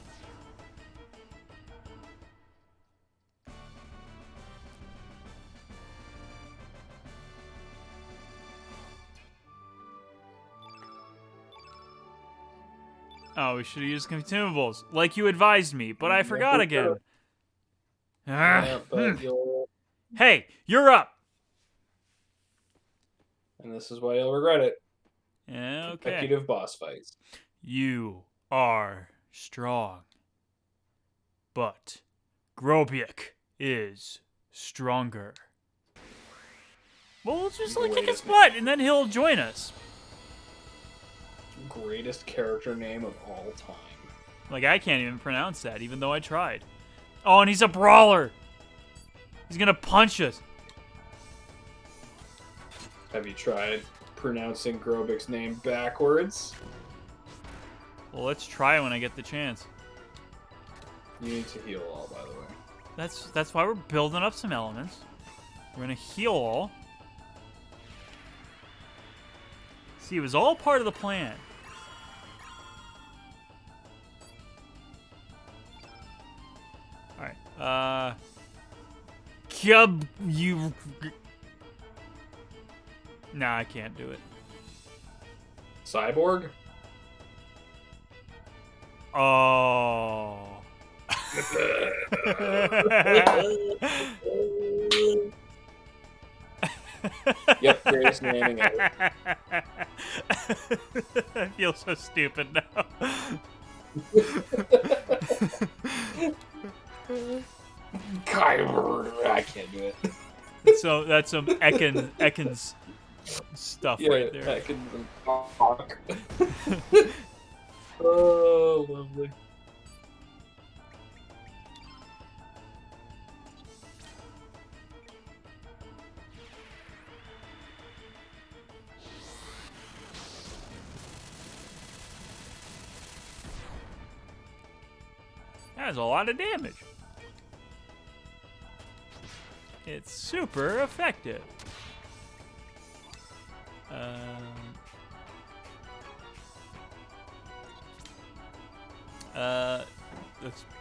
Oh, we should have used consumables, like you advised me, but I forgot again. Hey, you're up! And this is why you'll regret it. Okay. Consecutive boss fights. You are strong. But Grobiek is stronger. Well, we'll just kick his butt and then he'll join us. Greatest character name of all time. Like, I can't even pronounce that, even though I tried. Oh, and he's a brawler. He's gonna punch us. Have you tried pronouncing Grobick's name backwards? Well, let's try when I get the chance. You need to heal all, by the way. That's why we're building up some elements. We're gonna heal all. See, it was all part of the plan. Alright, Cub, you... Nah, I can't do it. Cyborg? Oh. Yep, greatest naming ever. I feel so stupid now. Kyber. I can't do it. So that's some Ekans stuff right there. Ekans and talk. Oh, lovely. That's a lot of damage. It's super effective.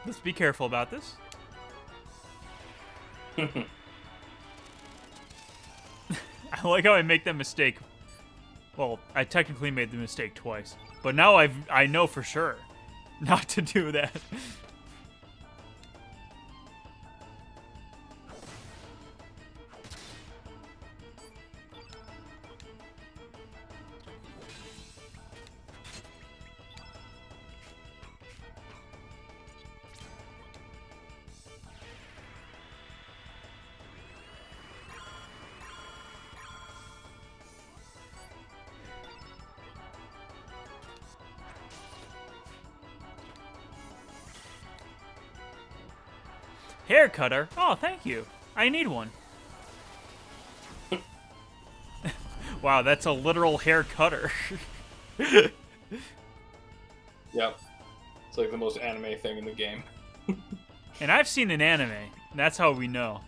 Let's be careful about this. I like how I make that mistake. Well, I technically made the mistake twice, but now I know for sure not to do that. Hair cutter? Oh, thank you. I need one. Wow, that's a literal hair cutter. Yep. It's like the most anime thing in the game. And I've seen an anime. That's how we know.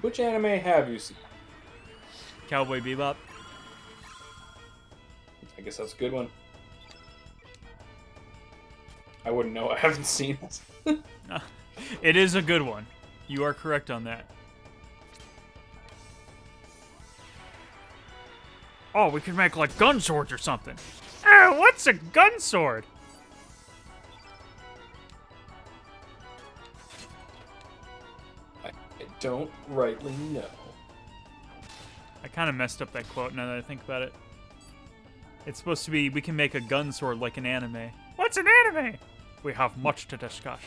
Which anime have you seen? Cowboy Bebop. I guess that's a good one. I wouldn't know. I haven't seen it. It is a good one. You are correct on that. Oh, we could make like gun swords or something. What's a gun sword? I don't rightly know. I kind of messed up that quote now that I think about it. It's supposed to be, we can make a gun sword like an anime. What's an anime? We have much to discuss.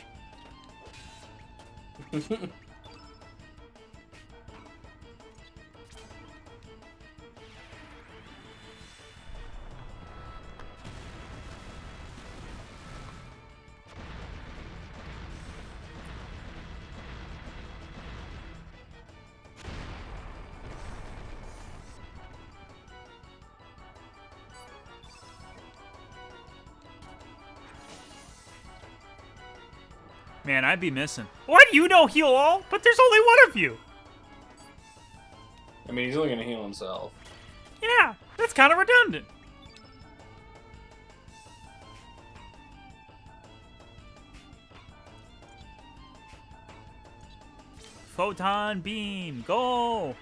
Man, I'd be missing. What? You know heal all? But there's only one of you. I mean, he's only going to heal himself. Yeah, that's kind of redundant. Photon beam, go!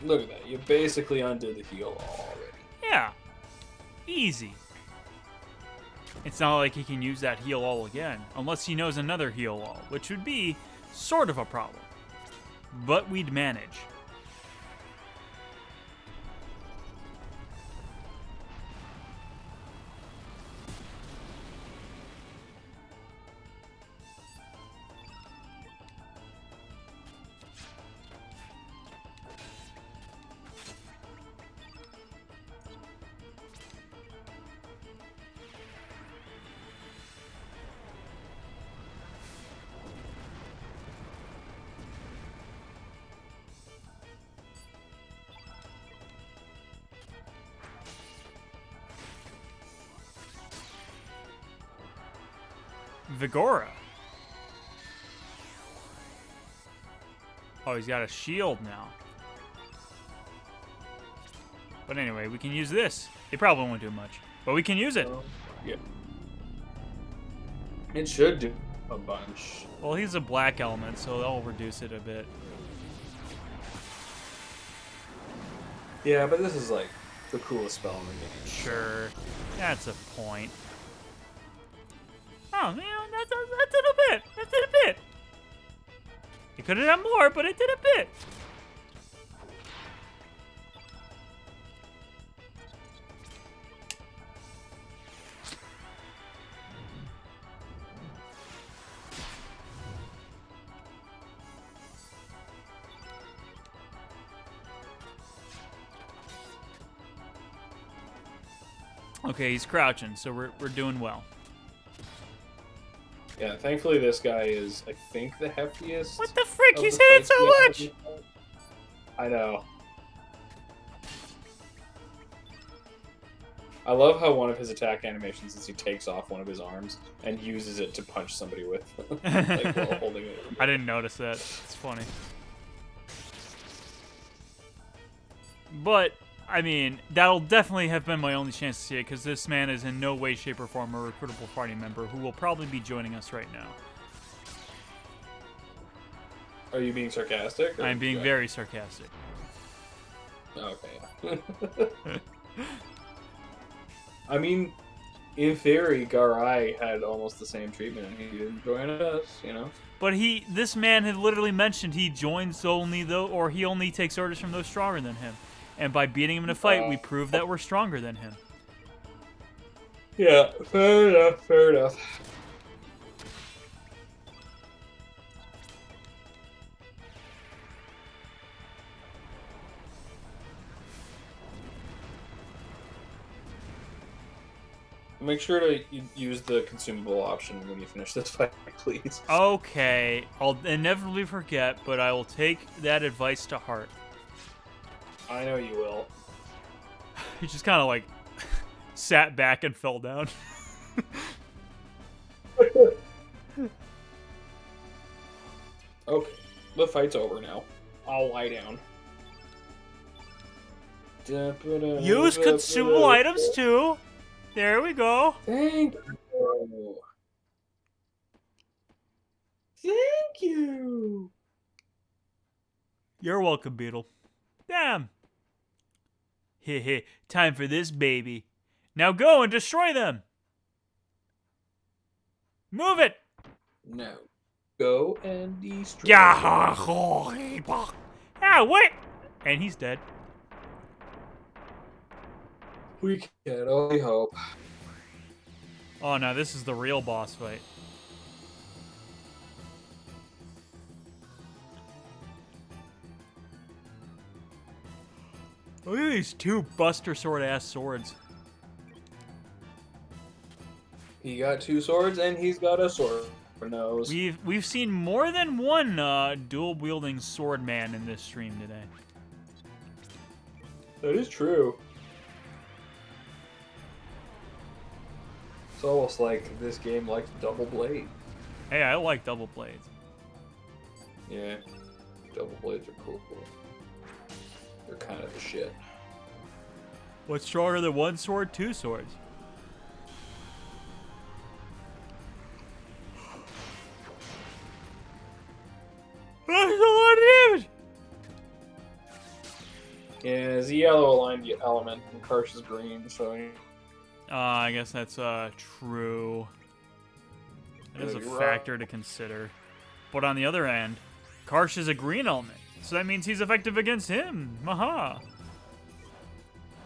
Look at that. You basically undid the heal already. Yeah, easy. It's not like he can use that heal all again, unless he knows another heal all, which would be sort of a problem. But we'd manage. Vigora. Oh, he's got a shield now. But anyway, we can use this. It probably won't do much, but we can use it. Yeah. It should do a bunch. Well, he's a black element, so that'll reduce it a bit. Yeah, but this is like the coolest spell in the game. Sure. That's a point. Oh, man, that did a bit. That did a bit. It could have done more, but it did a bit. Okay, he's crouching, so we're doing well. Yeah, thankfully this guy is, I think, the heftiest. What the frick? of He's the hitting fights so we have. much! I know. I love how one of his attack animations is he takes off one of his arms and uses it to punch somebody with, like while holding it. I didn't notice that. It's funny. But, I mean, that'll definitely have been my only chance to see it, because this man is in no way, shape, or form a recruitable party member who will probably be joining us right now. Are you being sarcastic? I'm being very sarcastic. Okay. I mean, in theory, Garai had almost the same treatment, and he didn't join us, you know? But this man had literally mentioned he joins only or he only takes orders from those stronger than him. And by beating him in a fight, we prove that we're stronger than him. Yeah, fair enough, fair enough. Make sure to use the consumable option when you finish this fight, please. Okay, I'll inevitably forget, but I will take that advice to heart. I know you will. He just kind of like sat back and fell down. Okay, the fight's over now. I'll lie down. Use consumable items too. There we go. Thank you. Thank you. You're welcome, Beetle. Damn. Heh, time for this baby. Now go and destroy them. Move it. No. Go and destroy. Yeah. Ah, wait. And he's dead. We can only hope. Oh no, this is the real boss fight. Look at these two Buster Sword ass swords. He got 2 swords and he's got a sword nose. We've seen more than one dual wielding sword man in this stream today. That is true. It's almost like this game likes double blade. Hey, I like double blades. Yeah, double blades are cool. They're kind of the shit. What's stronger than one sword? 2 swords. That's a lot of damage! Yeah, it's a yellow aligned element and Karsh is green, so... I guess that's true. That is a factor to consider. But on the other hand, Karsh is a green element, so that means he's effective against him. Haha.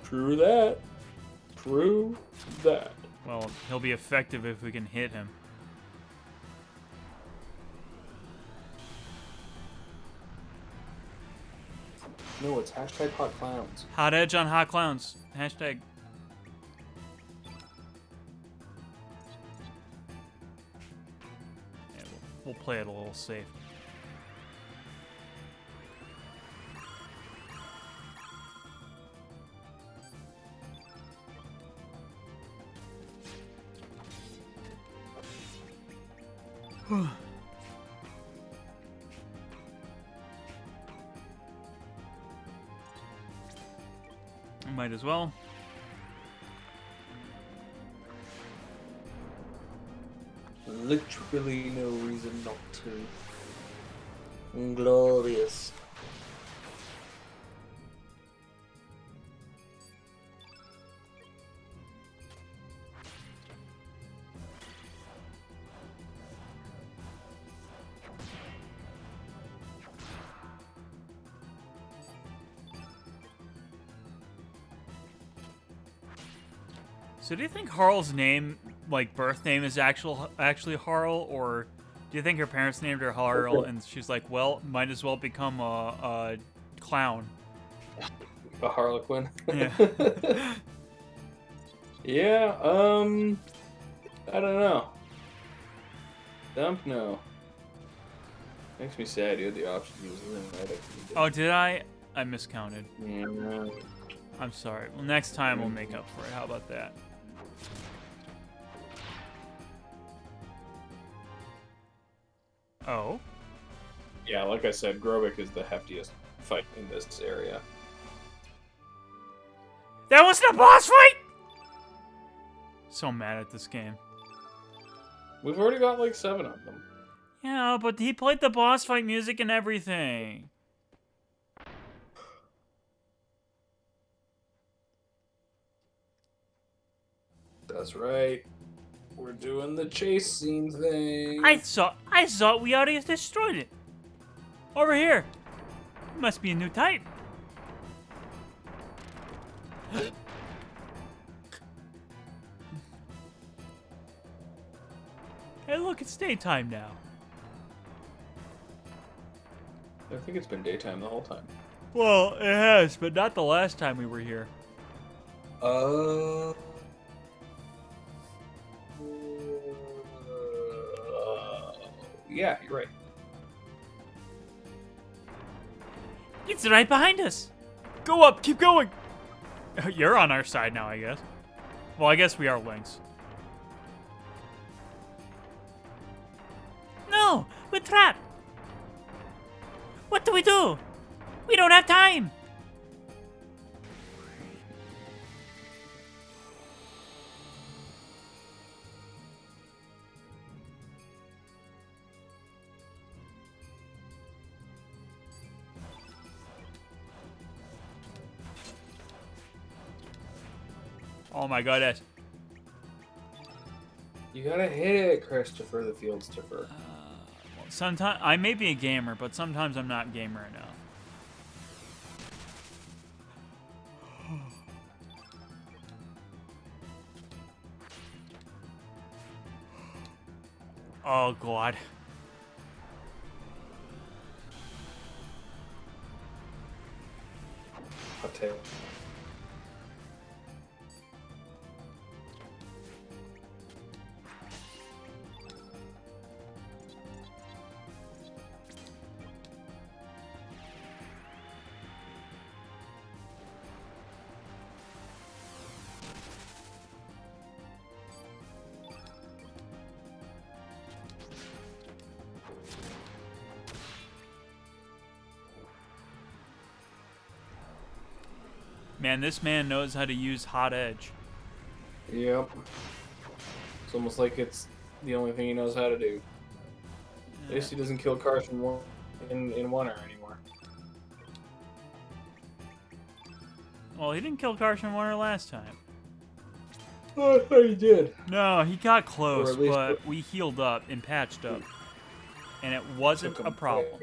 True that. True that. Well, he'll be effective if we can hit him. No, it's hashtag hot clowns. Hot edge on hot clowns. Hashtag. Yeah, we'll play it a little safe. Might as well. Literally no reason not to. Glorious. So do you think Harl's name, like birth name, is actually Harl, or do you think her parents named her Harl and she's like, well, might as well become a clown? A Harlequin. Yeah. Yeah, I don't know. Dump no. Makes me sad you had the option to use it. Oh, did I? I miscounted. Yeah, no. I'm sorry. Well, next time we'll make up for it. How about that? Oh? Yeah, like I said, Grobik is the heftiest fight in this area. That wasn't a boss fight? So mad at this game. We've already got like 7 of them. Yeah, but he played the boss fight music and everything. That's right. We're doing the chase scene thing. I thought we already destroyed it. Over here. It must be a new type. Hey, look, it's daytime now. I think it's been daytime the whole time. Well, it has, but not the last time we were here. Yeah, you're right. It's right behind us. Go up. Keep going. You're on our side now, I guess. Well, I guess we are Lynx. No, we're trapped. What do we do? We don't have time. Oh my goodness. You gotta hit it, Christopher the Fieldstopher. Sometimes I may be a gamer, but sometimes I'm not gamer enough. Oh god. I'll tell you. Man, this man knows how to use hot edge. Yep. It's almost like it's the only thing he knows how to do. At least he doesn't kill cars in Wonder anymore. Well, he didn't kill Carson Warner last time. Oh, I thought he did. No, he got close, Or at least but we healed up and patched up. And it wasn't a problem.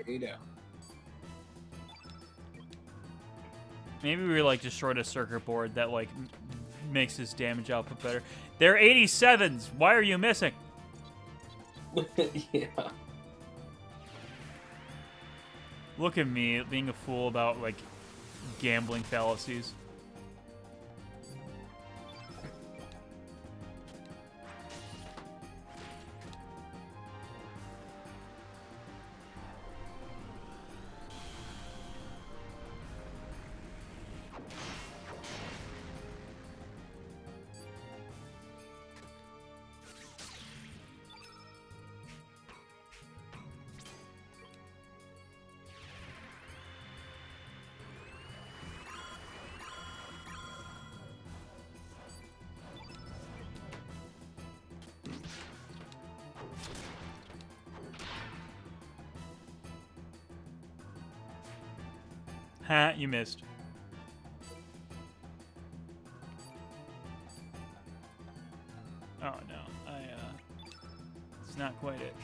Maybe we like destroyed a circuit board that like makes his damage output better. They're 87s. Why are you missing? Yeah. Look at me being a fool about like gambling fallacies. Ha, you missed. Oh no, it's not quite it.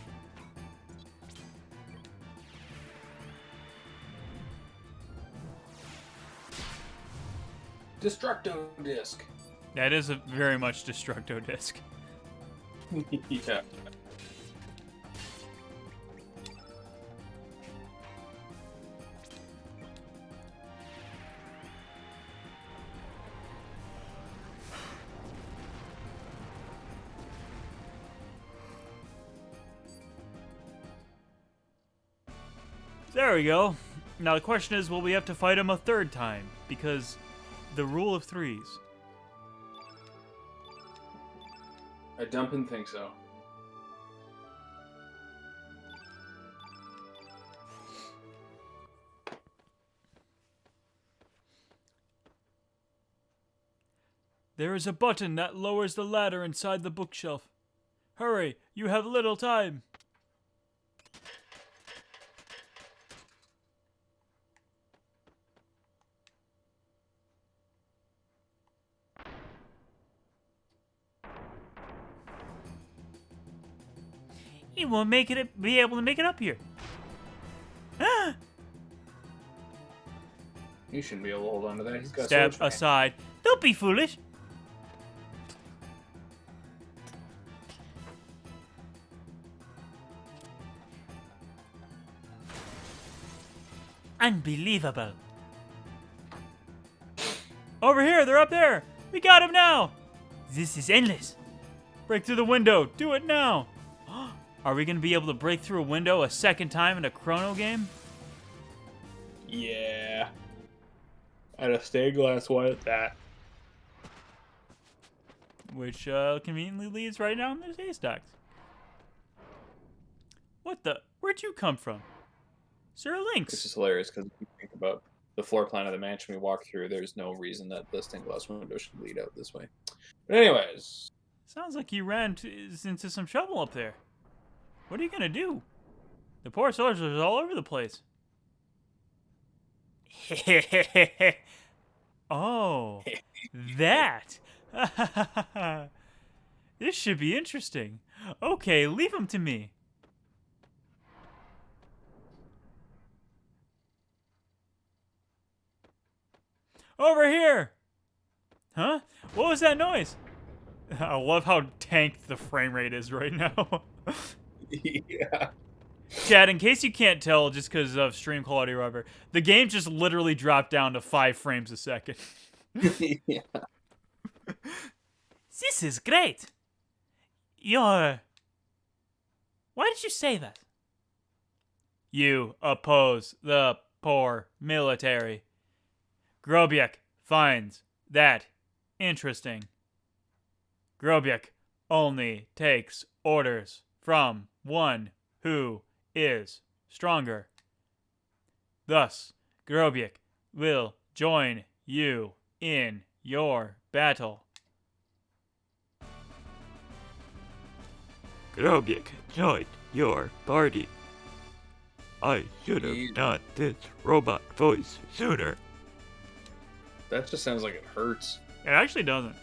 Destructo Disc. That is a very much Destructo Disc. Yeah. There we go. Now the question is, will we have to fight him a third time? Because the rule of threes. I don't think so. There is a button that lowers the ladder inside the bookshelf. Hurry, you have little time. He won't be able to make it up here. You shouldn't be able to hold on to that. He's got Step sword swing. aside. Don't be foolish. Unbelievable. Over here, they're up there. We got him now. This is endless. Break through the window. Do it now. Are we going to be able to break through a window a second time in a Chrono game? Yeah. And a stained glass one at that. Which conveniently leads right down to the haystacks. What the? Where'd you come from? Sir Lynx. Which is hilarious because if you think about the floor plan of the mansion we walk through, there's no reason that the stained glass window should lead out this way. But anyways. Sounds like you ran into some trouble up there. What are you going to do? The poor soldiers are all over the place. Oh, that. This should be interesting. Okay, leave him to me. Over here! Huh? What was that noise? I love how tanked the frame rate is right now. Yeah. Chad, in case you can't tell just because of stream quality or whatever, the game just literally dropped down to 5 frames a second. Yeah. This is great. Why did you say that? You oppose the poor military. Grobiak finds that interesting. Grobiak only takes orders from one who is stronger. Thus, Grobiak will join you in your battle. Grobiak joined your party. I should have done this robot voice sooner. That just sounds like it hurts. It actually doesn't.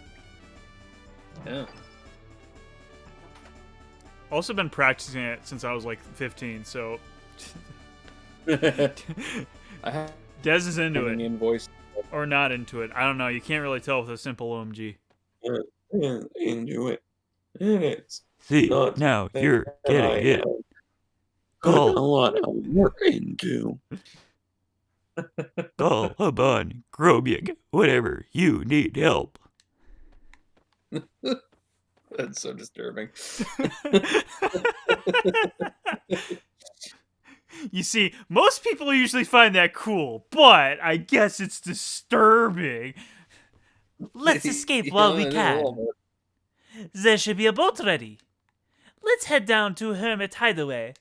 Yeah. Also been practicing it since I was like 15, so I have Dez is into it. Voice. Or not into it. I don't know. You can't really tell with a simple OMG. Into it. And it's See, not now that you're I getting it. put a Call, lot of work into. call upon Grobiak whenever you need help. That's so disturbing. You see, most people usually find that cool, but I guess it's disturbing. Let's escape while we can. There should be a boat ready. Let's head down to Hermit Hideaway.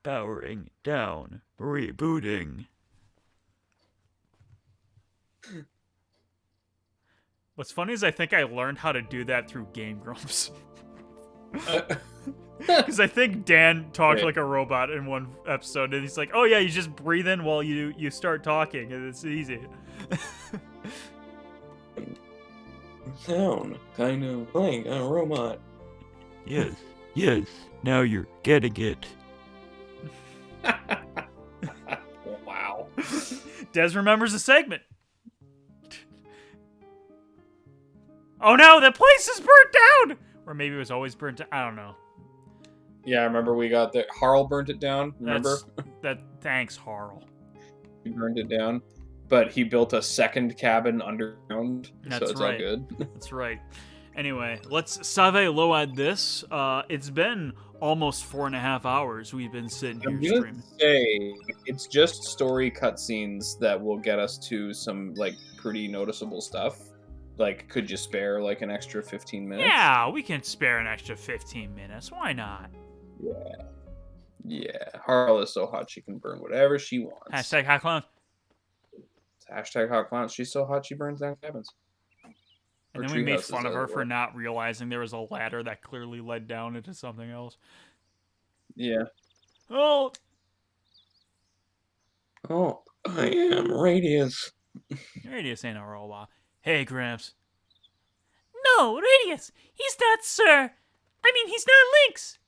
Powering down, rebooting. What's funny is I think I learned how to do that through Game Grumps. Because I think Dan talked like a robot in one episode, and he's like, "Oh yeah, you just breathe in while you start talking, and it's easy." Sound kind of like a robot. Yes, yes, now you're getting it. Wow. Des remembers the segment. Oh no, the place is burnt down! Or maybe it was always burnt down. I don't know. Yeah, I remember we got that. Harl burnt it down. Remember? Thanks, Harl. He burned it down. But he built a second cabin underground. That's so it's right. all good. That's right. Anyway, let's save load this. It's been almost 4.5 hours we've been sitting here I'm gonna streaming. say it's just story cutscenes that will get us to some like pretty noticeable stuff. Like, could you spare like an extra 15 minutes? Yeah, we can spare an extra 15 minutes. Why not? Yeah. Harl is so hot she can burn whatever she wants. Hashtag hot clown. Hashtag hot clown. She's so hot she burns down cabins. And Or then we made treehouses, fun of as her it for were. not realizing there was a ladder that clearly led down into something else. Yeah. Oh, Oh, I am Radius. Radius ain't a robot. Hey, Gramps. No, Radius. He's not Sir. I mean, he's not Lynx.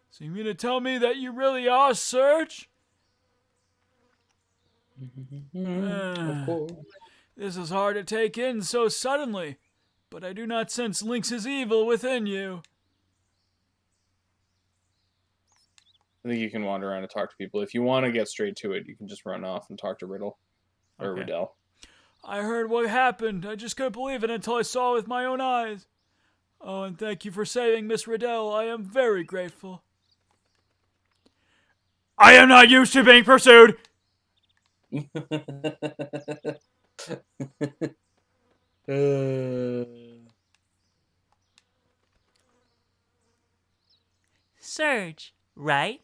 So you mean to tell me that you really are Serge? Of course. This is hard to take in so suddenly, but I do not sense Lynx's evil within you. I think you can wander around and talk to people. If you want to get straight to it, you can just run off and talk to Riddle. Or Okay. Riddell. I heard what happened. I just couldn't believe it until I saw it with my own eyes. Oh, and thank you for saving Miss Riddell. I am very grateful. I am not used to being pursued! Surge, right?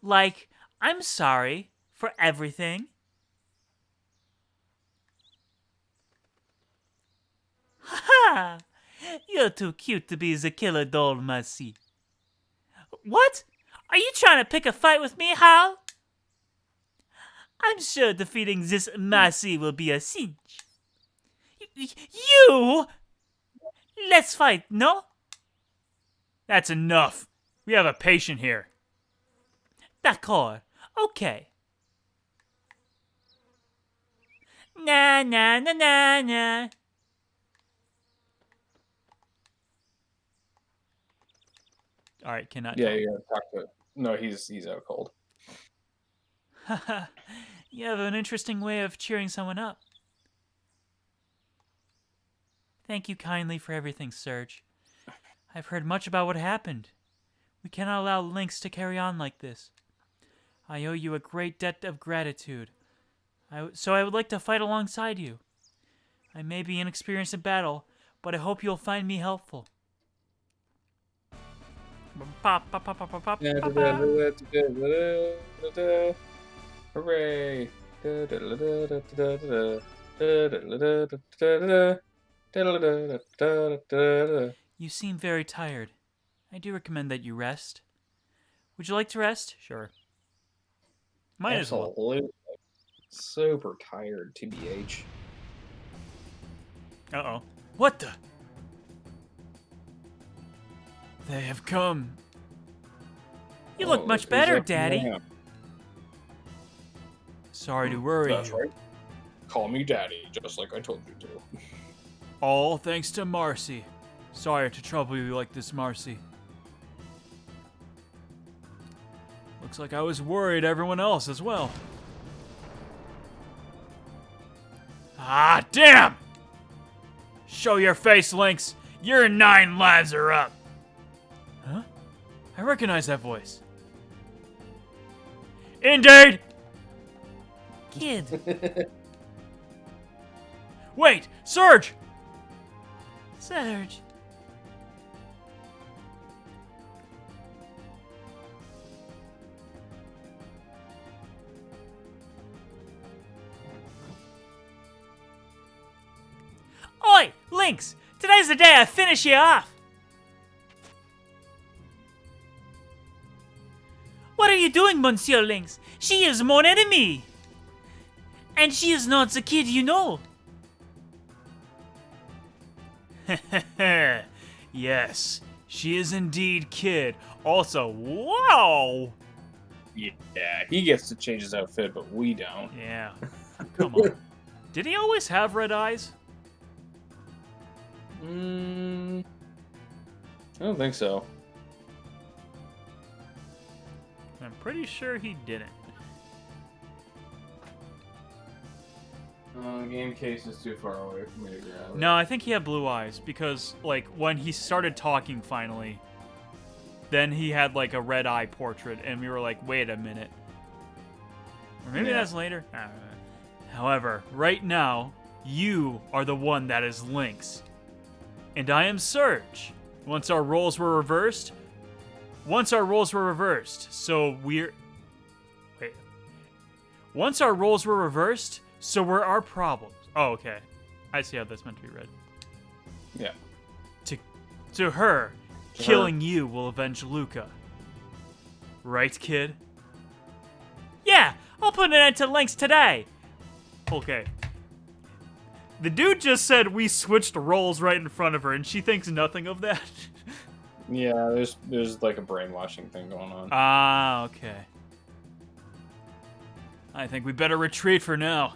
Like, I'm sorry for everything. Ha! You're too cute to be the killer doll, Mercy. What? Are you trying to pick a fight with me, Hal? I'm sure defeating this Mercy will be a cinch. You? Let's fight, no? That's enough. We have a patient here. D'accord. Okay. Na na na na na. All right, cannot. Yeah, you gotta talk to. No, he's out cold. Haha. You have an interesting way of cheering someone up. Thank you kindly for everything, Surge. I've heard much about what happened. We cannot allow Lynx to carry on like this. I owe you a great debt of gratitude. So I would like to fight alongside you. I may be inexperienced in battle, but I hope you'll find me helpful. Hooray! You seem very tired. I do recommend that you rest. Would you like to rest? Sure. Might as well. Absolutely. Super tired, TBH. Uh-oh. What the? They have come. You look much better, Daddy. Man. Sorry to worry That's you. right. Call me Daddy, just like I told you to. All thanks to Marcy. Sorry to trouble you like this, Marcy. Looks like I was worried everyone else as well. Ah, damn! Show your face, Lynx. Your 9 lives are up. Huh? I recognize that voice. Indeed! Kid. Wait, Surge! Surge. Oi, Lynx! Today's the day I finish you off! What are you doing, Monsieur Lynx? She is mon enemy! And she is not the kid you know. Yes, she is indeed Kid. Also, wow! Yeah, he gets to change his outfit, but we don't. Yeah, come on. Did he always have red eyes? I don't think so. I'm pretty sure he didn't. Game case is too far away for me to grab. No, I think he had blue eyes because, like, when he started talking finally, then he had, like, a red eye portrait, and we were like, wait a minute. Or maybe that's later. I don't know. However, right now, you are the one that is Lynx. And I am Surge. Once our roles were reversed, so we're... Wait. Once our roles were reversed, so were our problems. Oh, okay. I see how that's meant to be read. Yeah. To her, killing you will avenge Luca. Right, kid? Yeah, I'll put an end to Lynx today. Okay. The dude just said we switched roles right in front of her, and she thinks nothing of that. Yeah, there's like a brainwashing thing going on. Ah, okay. I think we better retreat for now.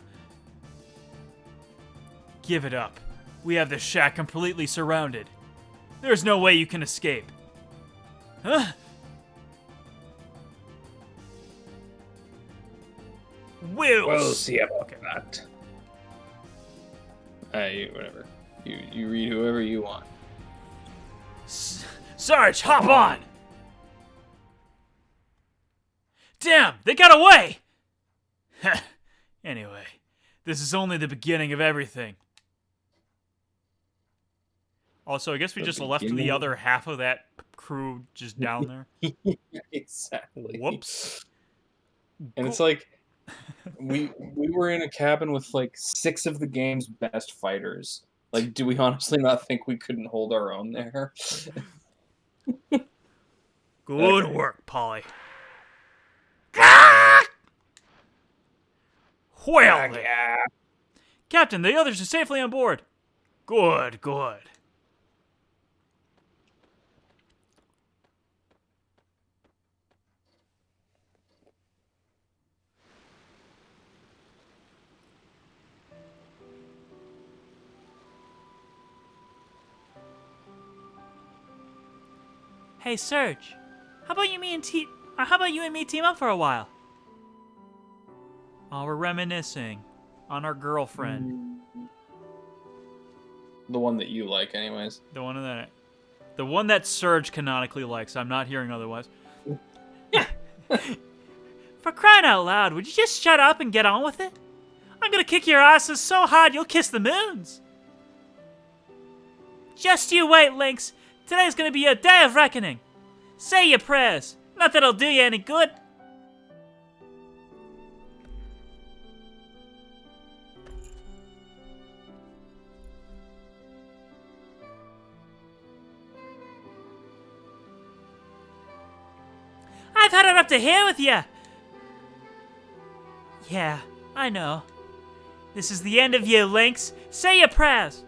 Give it up. We have the shack completely surrounded. There's no way you can escape. Huh? We'll see about that. Whatever. You read whoever you want. Sarge, hop on! Damn, they got away! Anyway, this is only the beginning of everything. Also, I guess we just left the other half of that crew just down there. Exactly. Whoops. And it's like we were in a cabin with like 6 of the game's best fighters. Like, do we honestly not think we couldn't hold our own there? Good work, Polly. Well, then. Captain, the others are safely on board. Good, good. Hey, Serge. How about you and me team up for a while? Oh, we're reminiscing on our girlfriend. The one that you like, anyways. The one that Serge canonically likes. I'm not hearing otherwise. For crying out loud, would you just shut up and get on with it? I'm gonna kick your asses so hard you'll kiss the moons. Just you wait, Lynx. Today's gonna be a day of reckoning. Say your prayers. Not that it'll do you any good. I've had it up to here with you. Yeah, I know. This is the end of you, Lynx. Say your prayers.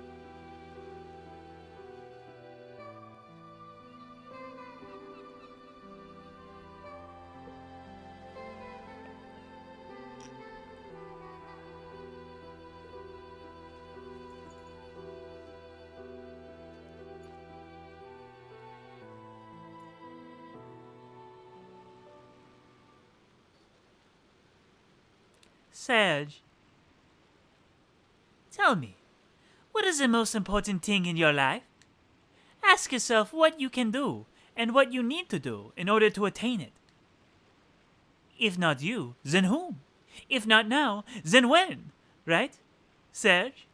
Serge, tell me, what is the most important thing in your life? Ask yourself what you can do and what you need to do in order to attain it. If not you, then whom? If not now, then when? Right, Serge?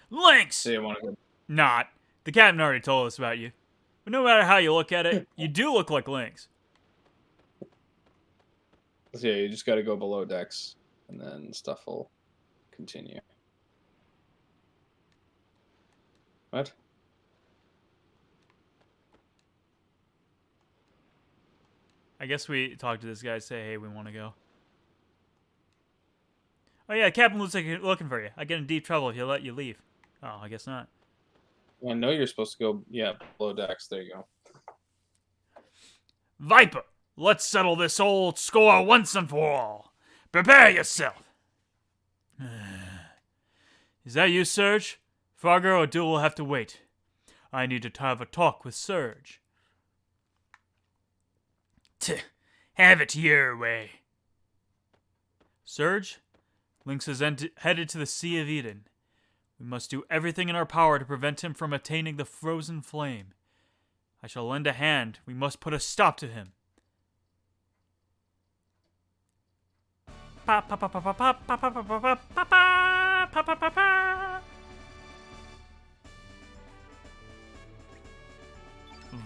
Lynx! So you want to go? Not. The captain already told us about you. But no matter how you look at it, you do look like Lynx. So yeah, you just got to go below decks, and then stuff will continue. What? I guess we talk to this guy, say, hey, we want to go. Oh yeah, Captain looks like he's looking for you. I get in deep trouble if he'll let you leave. Oh, I guess not. Well, I know you're supposed to go, yeah, below decks. There you go. Viper, let's settle this old score once and for all. Prepare yourself. Is that you, Serge? Fargo or Duel will have to wait. I need to have a talk with Serge. Have it your way. Serge, Lynx is headed to the Sea of Eden. We must do everything in our power to prevent him from attaining the frozen flame. I shall lend a hand. We must put a stop to him.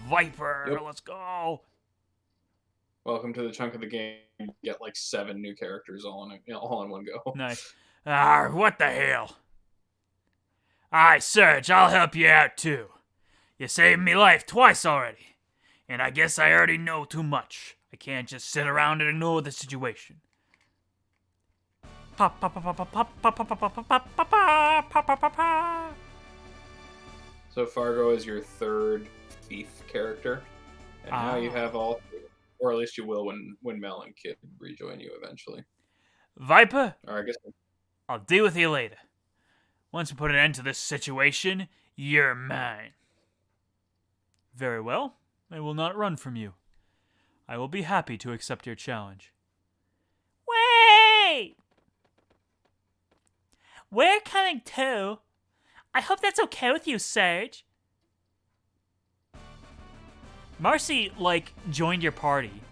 Viper, Yep. let's go. Welcome to the chunk of the game. You get like 7 new characters all in one go. Nice. What the hell? Alright, Serge, I'll help you out too. You saved me life twice already. And I guess I already know too much. I can't just sit around and ignore the situation. So Fargo is your 3rd thief character, and now you have all 3. Or at least you will when Mel and Kid rejoin you eventually. Viper, Or I guess I'll deal with you later. Once we put an end to this situation, you're mine. Very well. I will not run from you. I will be happy to accept your challenge. Wait! We're coming too. I hope that's okay with you, Serge. Marcy, joined your party.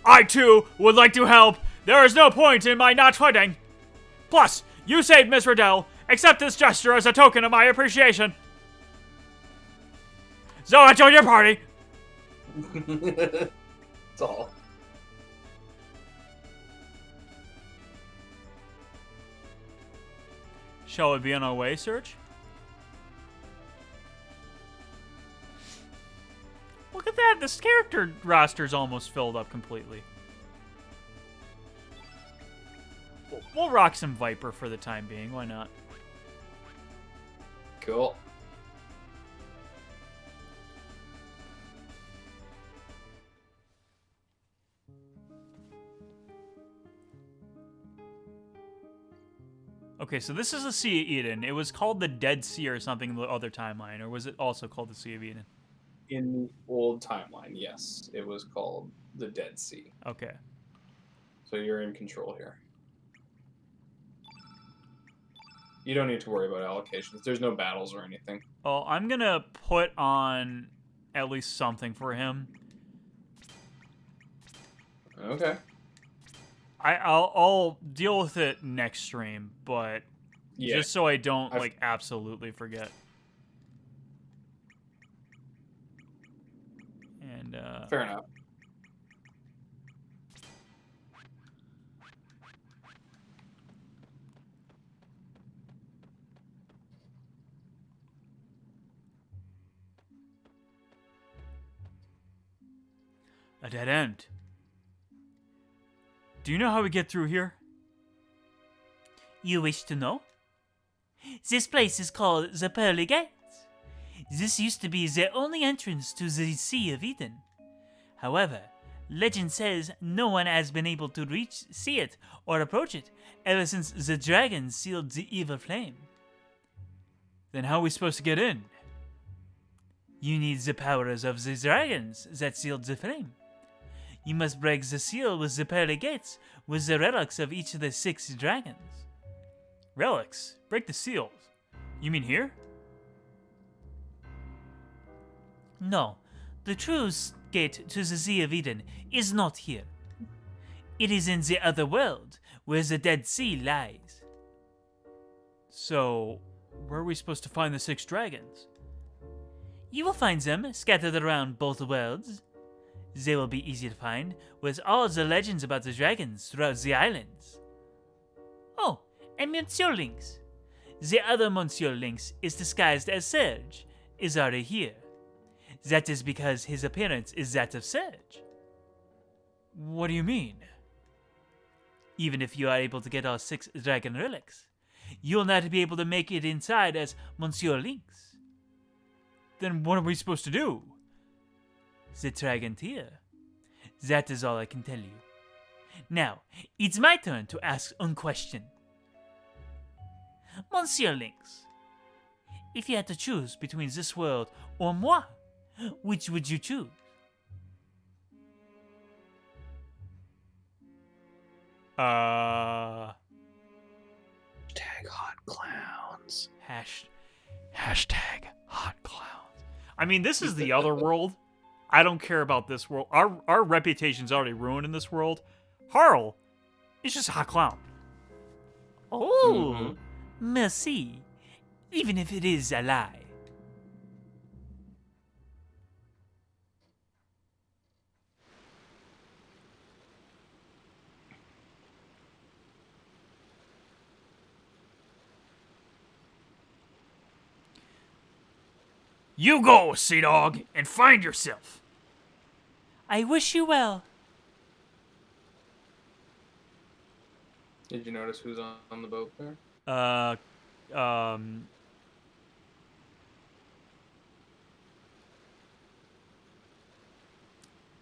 I too would like to help. There is no point in my not fighting. Plus, you saved Miss Riddell. Accept this gesture as a token of my appreciation. So I join your party. That's all. Shall we be on our way, Serge? Look at that. This character roster's almost filled up completely. We'll rock some Viper for the time being. Why not? Cool. Okay, so this is the Sea of Eden. It was called the Dead Sea or something in the other timeline, or was it also called the Sea of Eden? In the old timeline, yes, it was called the Dead Sea. Okay. So you're in control here. You don't need to worry about allocations. There's no battles or anything. Well, I'm gonna put on at least something for him. Okay. I'll deal with it next stream, but Yeah. just so I don't absolutely forget. And Fair enough. a dead end. Do you know how we get through here? You wish to know? This place is called the Pearly Gates. This used to be the only entrance to the Sea of Eden. However, legend says no one has been able to see it or approach it ever since the dragon sealed the evil flame. Then how are we supposed to get in? You need the powers of the dragons that sealed the flame. You must break the seal with the pearly gates with the relics of each of the 6 dragons. Relics? Break the seals? You mean here? No, the true gate to the Sea of Eden is not here. It is in the other world, where the Dead Sea lies. So, where are we supposed to find the 6 dragons? You will find them scattered around both worlds. They will be easy to find, with all the legends about the dragons throughout the islands. Oh, and Monsieur Lynx. The other Monsieur Lynx is disguised as Serge, is already here. That is because his appearance is that of Serge. What do you mean? Even if you are able to get all 6 dragon relics, you will not be able to make it inside as Monsieur Lynx. Then what are we supposed to do? The dragon here. That is all I can tell you. Now, it's my turn to ask a question. Monsieur Lynx, if you had to choose between this world or moi, which would you choose? Hashtag hot clowns. Hashtag hot clowns. I mean, this is the other world. I don't care about this world. Our reputation's already ruined in this world. Harl is just a hot clown. Oh, merci. Even if it is a lie. You go, Sea Dog, and find yourself. I wish you well. Did you notice who's on the boat there?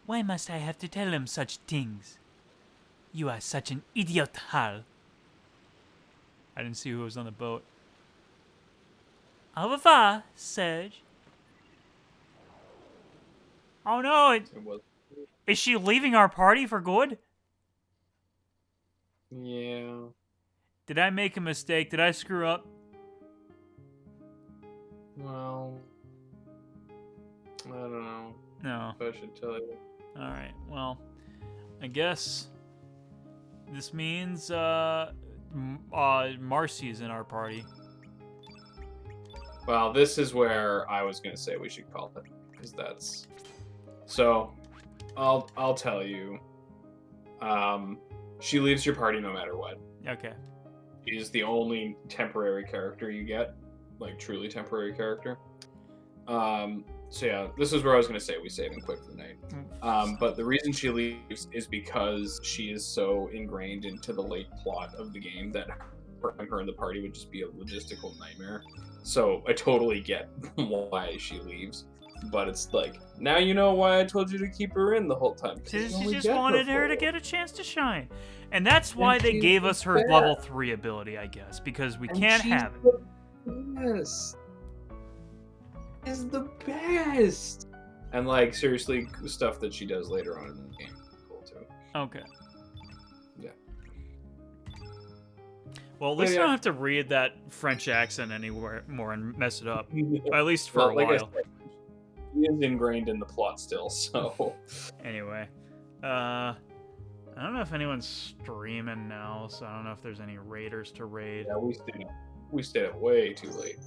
Why must I have to tell him such things? You are such an idiot, Hal. I didn't see who was on the boat. Au revoir, Serge. Oh no, It was. is she leaving our party for good? Yeah. Did I make a mistake? Did I screw up? Well, I don't know No. if I should tell you. Alright, well, I guess this means Marcy's in our party. Well, this is where I was gonna say we should call it, because that's. So, I'll tell you. She leaves your party no matter what. Okay. She's the only temporary character you get, like truly temporary character. So yeah, this is where I was gonna say we save and quit for the night. But the reason she leaves is because she is so ingrained into the late plot of the game that her and the party would just be a logistical nightmare. So I totally get why she leaves. But it's like, now you know why I told you to keep her in the whole time. She just wanted her to get a chance to shine. And that's why they gave us her level 3 ability, I guess, because we can't have it. Yes. Is the best. And like seriously, stuff that she does later on in the game is cool too. Okay. Yeah. Well, at least I don't have to read that French accent anywhere more and mess it up. At least for a while. She is ingrained in the plot still, so. Anyway, I don't know if anyone's streaming now, so I don't know if there's any raiders to raid. Yeah, we stayed up way too late.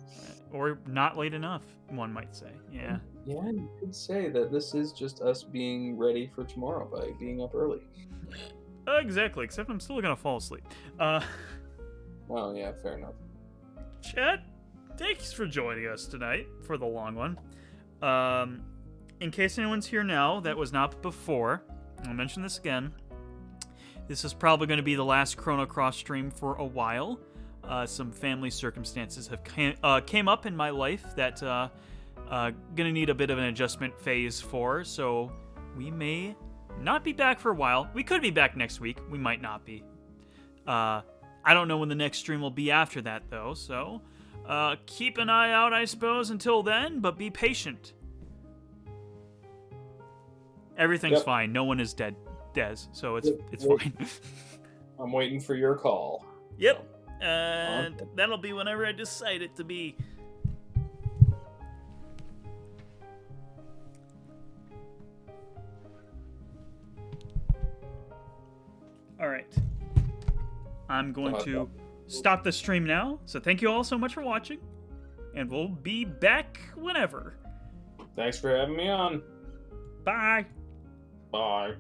Or not late enough, one might say. Yeah. Yeah, you could say that this is just us being ready for tomorrow by being up early. Exactly, except I'm still gonna fall asleep. Well, yeah, fair enough. Chat, thanks for joining us tonight for the long one. In case anyone's here now that was not before, I'll mention this again. This is probably going to be the last Chrono Cross stream for a while. Some family circumstances have came up in my life that gonna need a bit of an adjustment phase for, so we may not be back for a while. We could be back next week. We might not be. I don't know when the next stream will be after that, though, so keep an eye out, I suppose, until then, but be patient. Everything's fine. No one is dead, Des, so it's fine. I'm waiting for your call. Yep. And that'll be whenever I decide it to be. Alright. I'm going to stop the stream now. So thank you all so much for watching. And we'll be back whenever. Thanks for having me on. Bye. Bye.